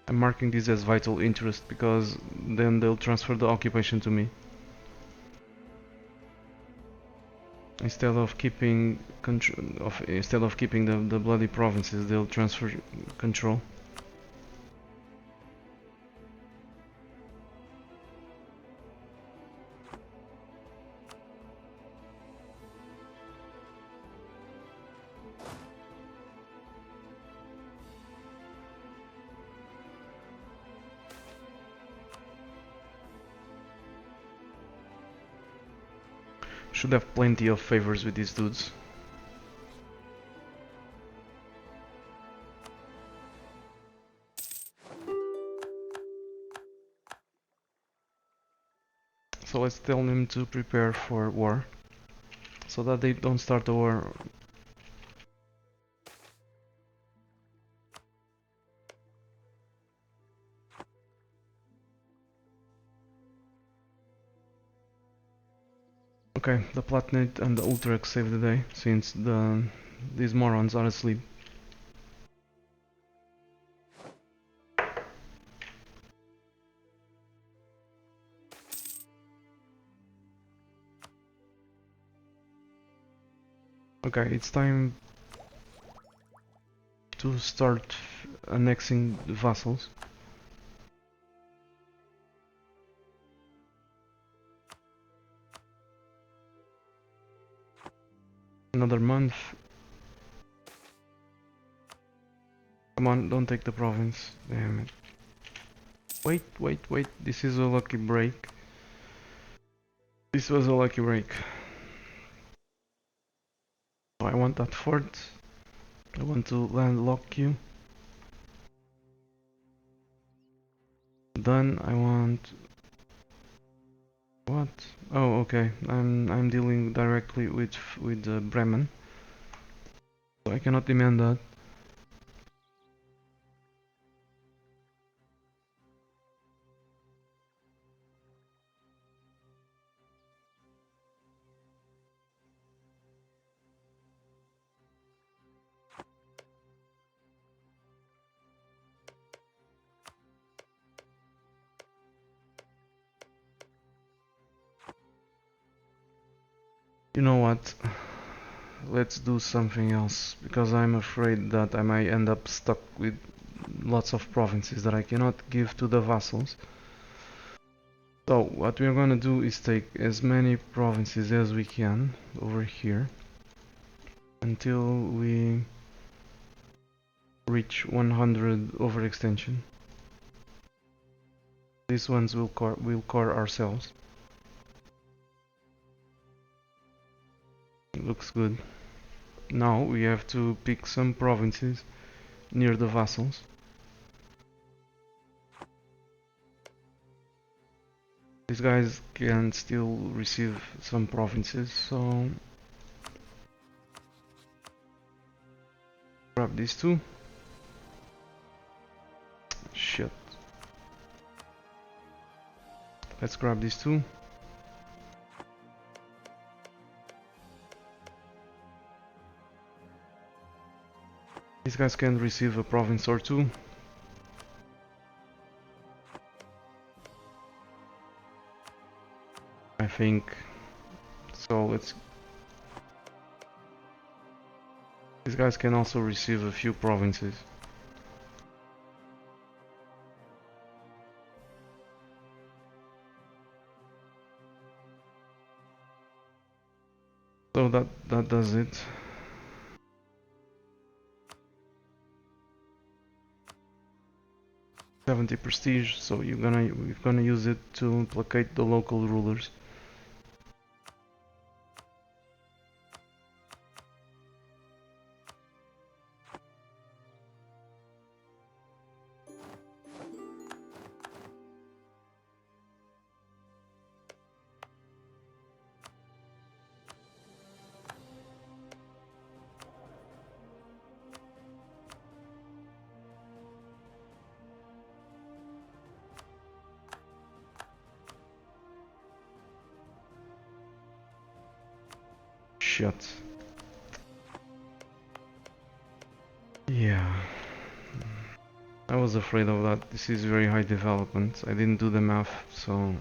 I'm marking this as vital interest because then they'll transfer the occupation to me. Instead of keeping the bloody provinces, they'll transfer control. Should have plenty of favors with these dudes. So let's tell them to prepare for war, so that they don't start a war. Okay, the Platinate and the Ultrex save the day, since these morons are asleep. Okay, it's time to start annexing the vassals. Another month. Come on, don't take the province. Damn it. Wait, wait, wait. This is a lucky break. This was a lucky break. I want that fort. I want to landlock you. Then I want... What? Oh, okay. I'm dealing directly with Bremen, so I cannot demand that. You know what? Let's do something else, because I'm afraid that I might end up stuck with lots of provinces that I cannot give to the vassals. So what we're gonna do is take as many provinces as we can over here until we reach 100 overextension. These ones will core ourselves. Looks good. Now we have to pick some provinces near the vassals. These guys can still receive some provinces, so grab these two. Shit. Let's grab these two. These guys can receive a province or two. I think. So let's... These guys can also receive a few provinces. So that does it. '70 prestige, so we're gonna use it to placate the local rulers. Shit. Yeah. I was afraid of that. This is very high development. I didn't do the math, so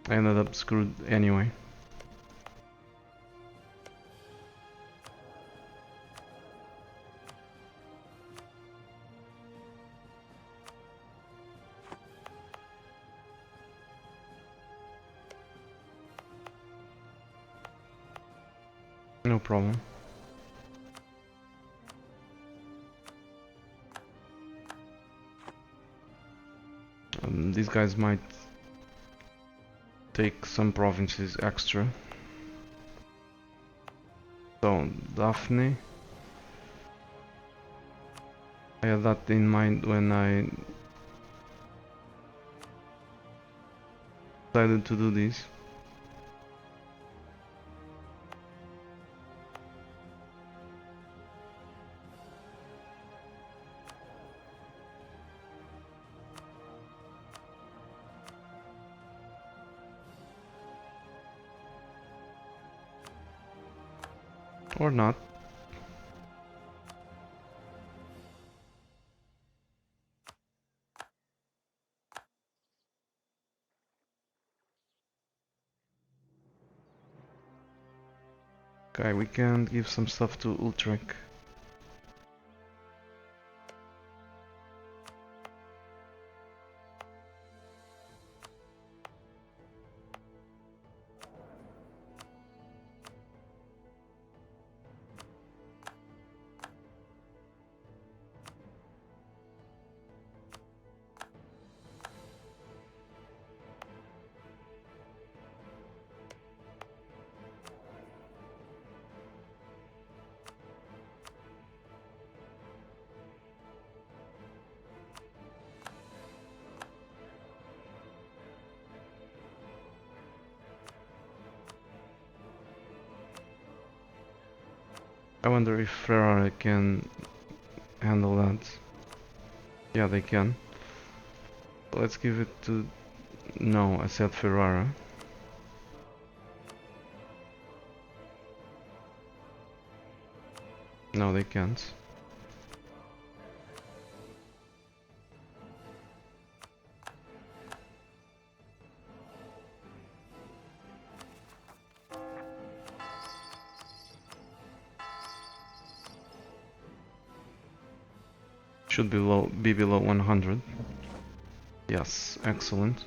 I ended up screwed anyway. No problem. These guys might take some provinces extra. So, Daphne. I had that in mind when I decided to do this. Or not. Okay, we can give some stuff to Utrecht. I wonder if Ferrara can handle that. Yeah, they can. Let's give it to... No, I said Ferrara. No, they can't. Should be below 100. Yes, excellent.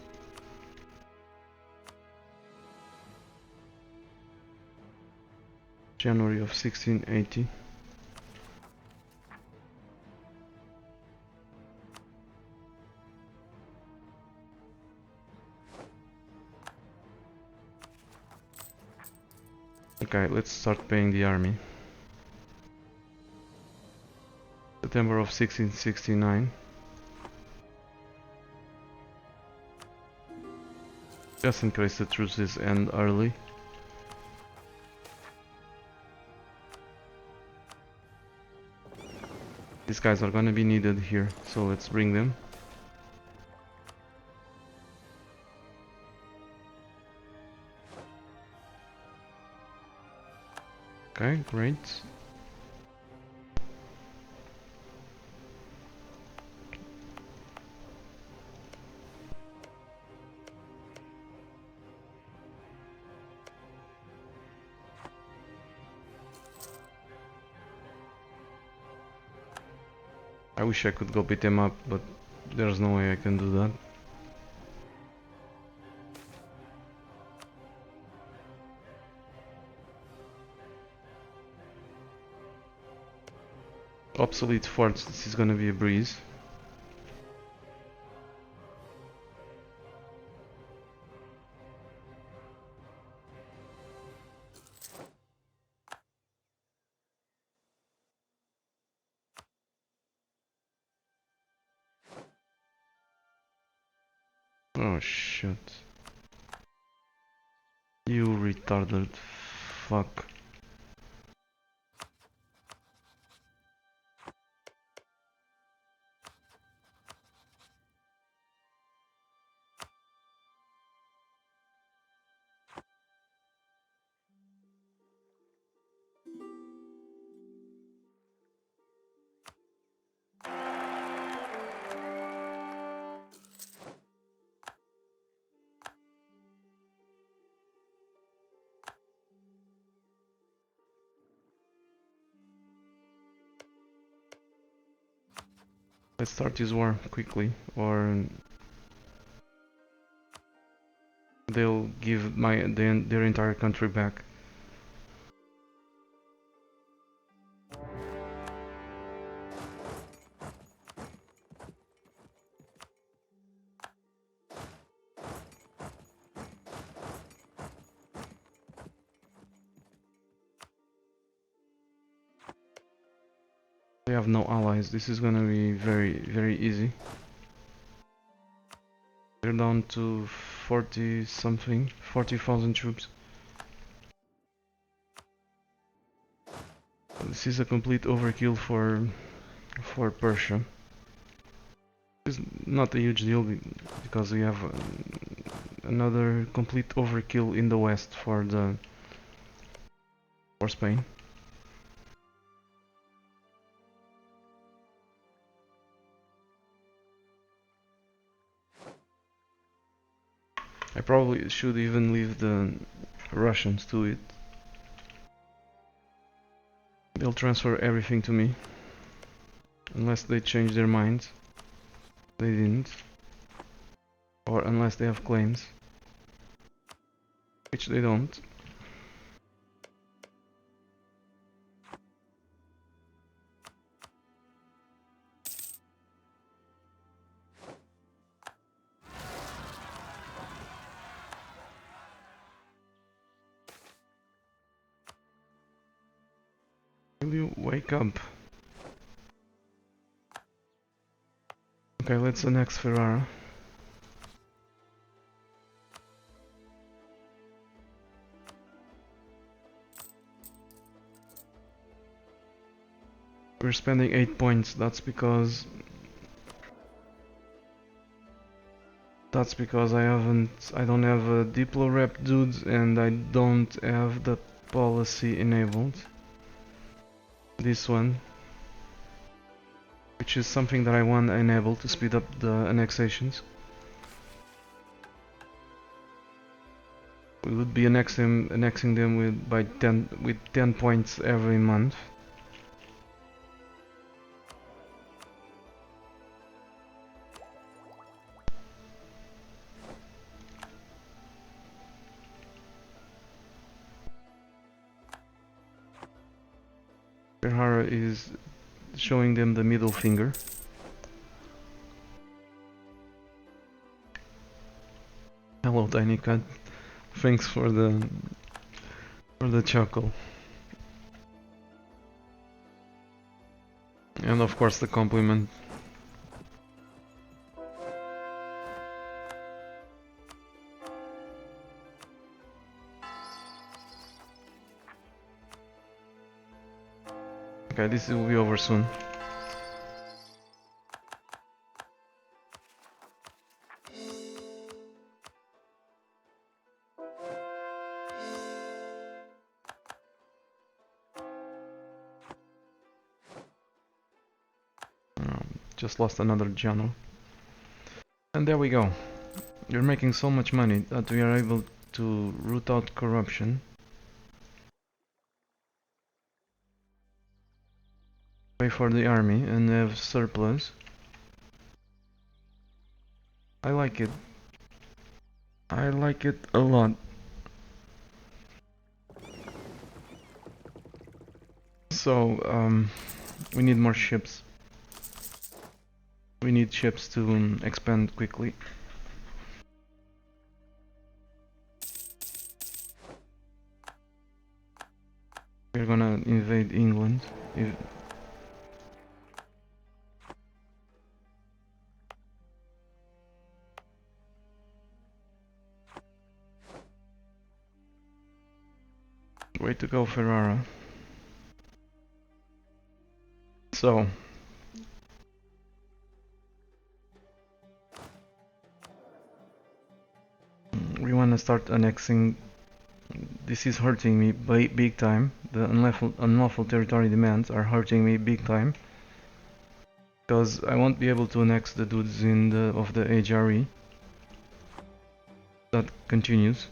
January of 1680. Okay, let's start paying the army. September of 1669. Just in case the truces end early. These guys are gonna be needed here, so let's bring them. Okay, great. I wish I could go beat them up, but there's no way I can do that. Obsolete forts, this is gonna be a breeze. Oh shit. You retarded fuck. Let's start this war quickly, or they'll give their entire country back. have no allies. This is gonna be very easy. They're down to 40 something, 40,000 troops. This is a complete overkill for Persia. It's not a huge deal because we have another complete overkill in the west for Spain. I probably should even leave the Russians to it. They'll transfer everything to me. Unless they change their minds. They didn't. Or unless they have claims. Which they don't. Will you wake up? Okay, let's annex Ferrara. We're spending 8 points, that's because I don't have a Diplo rep dude and I don't have the policy enabled. This one, which is something that I want to enable to speed up the annexations. We would be annexing them with 10 points every month. Ferrara is showing them the middle finger. Hello, Tiny Cat. Thanks for the chuckle. And of course the compliment. Okay, this will be over soon. Just lost another general. And there we go. You're making so much money that we are able to root out corruption. Pay for the army and have surplus. I like it. I like it a lot. So, we need more ships. We need ships to expand quickly. We're gonna invade England. Way to go, Ferrara. So, we wanna start annexing. This is hurting me big time. The unlawful territory demands are hurting me big time. Because I won't be able to annex the dudes of the HRE. That continues.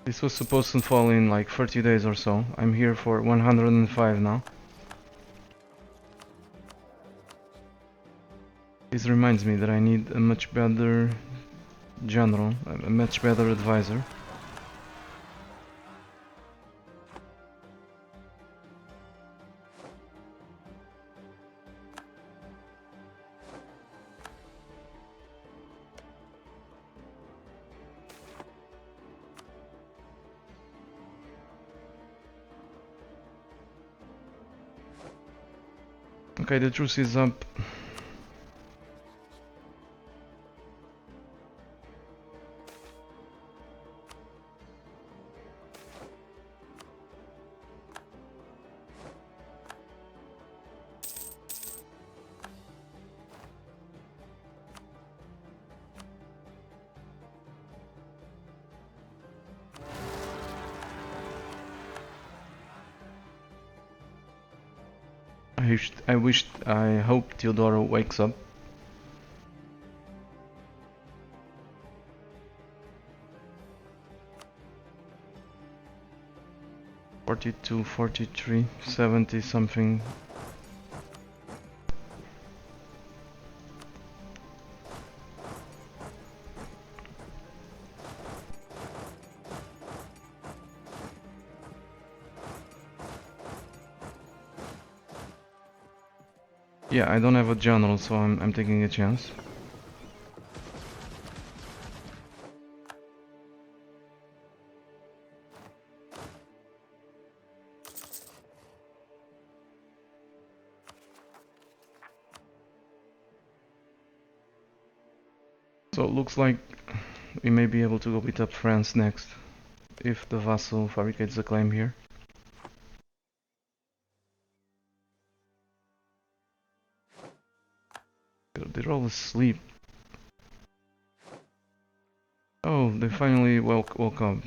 This was supposed to fall in like 30 days or so. I'm here for 105 now. This reminds me that I need a much better general, a much better advisor. Okay, the truce is up. I hope Theodora wakes up. "42, 43, 70 something." Yeah, I don't have a general, so I'm taking a chance. So it looks like we may be able to go beat up France next, if the vassal fabricates a claim here. They're all asleep. Oh, they finally woke up.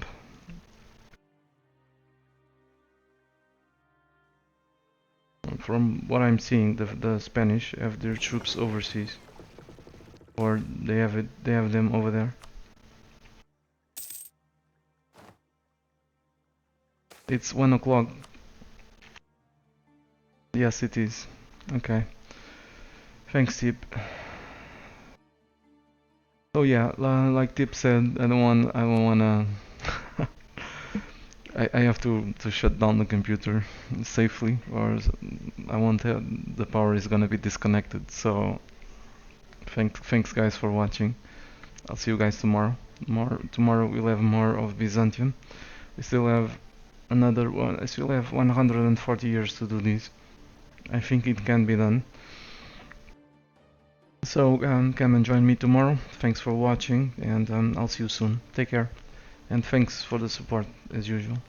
From what I'm seeing, the Spanish have their troops overseas, or they have them over there. It's 1 o'clock. Yes, it is. Okay. Thanks, Tip. Oh yeah, like Tip said, I don't wanna. I have to shut down the computer safely, or I won't have, the power is gonna be disconnected. So thanks guys for watching. I'll see you guys tomorrow. Tomorrow we'll have more of Byzantium. We still have another one. I still have 140 years to do this. I think it can be done. So come and join me tomorrow. Thanks for watching, and I'll see you soon. Take care, and thanks for the support as usual.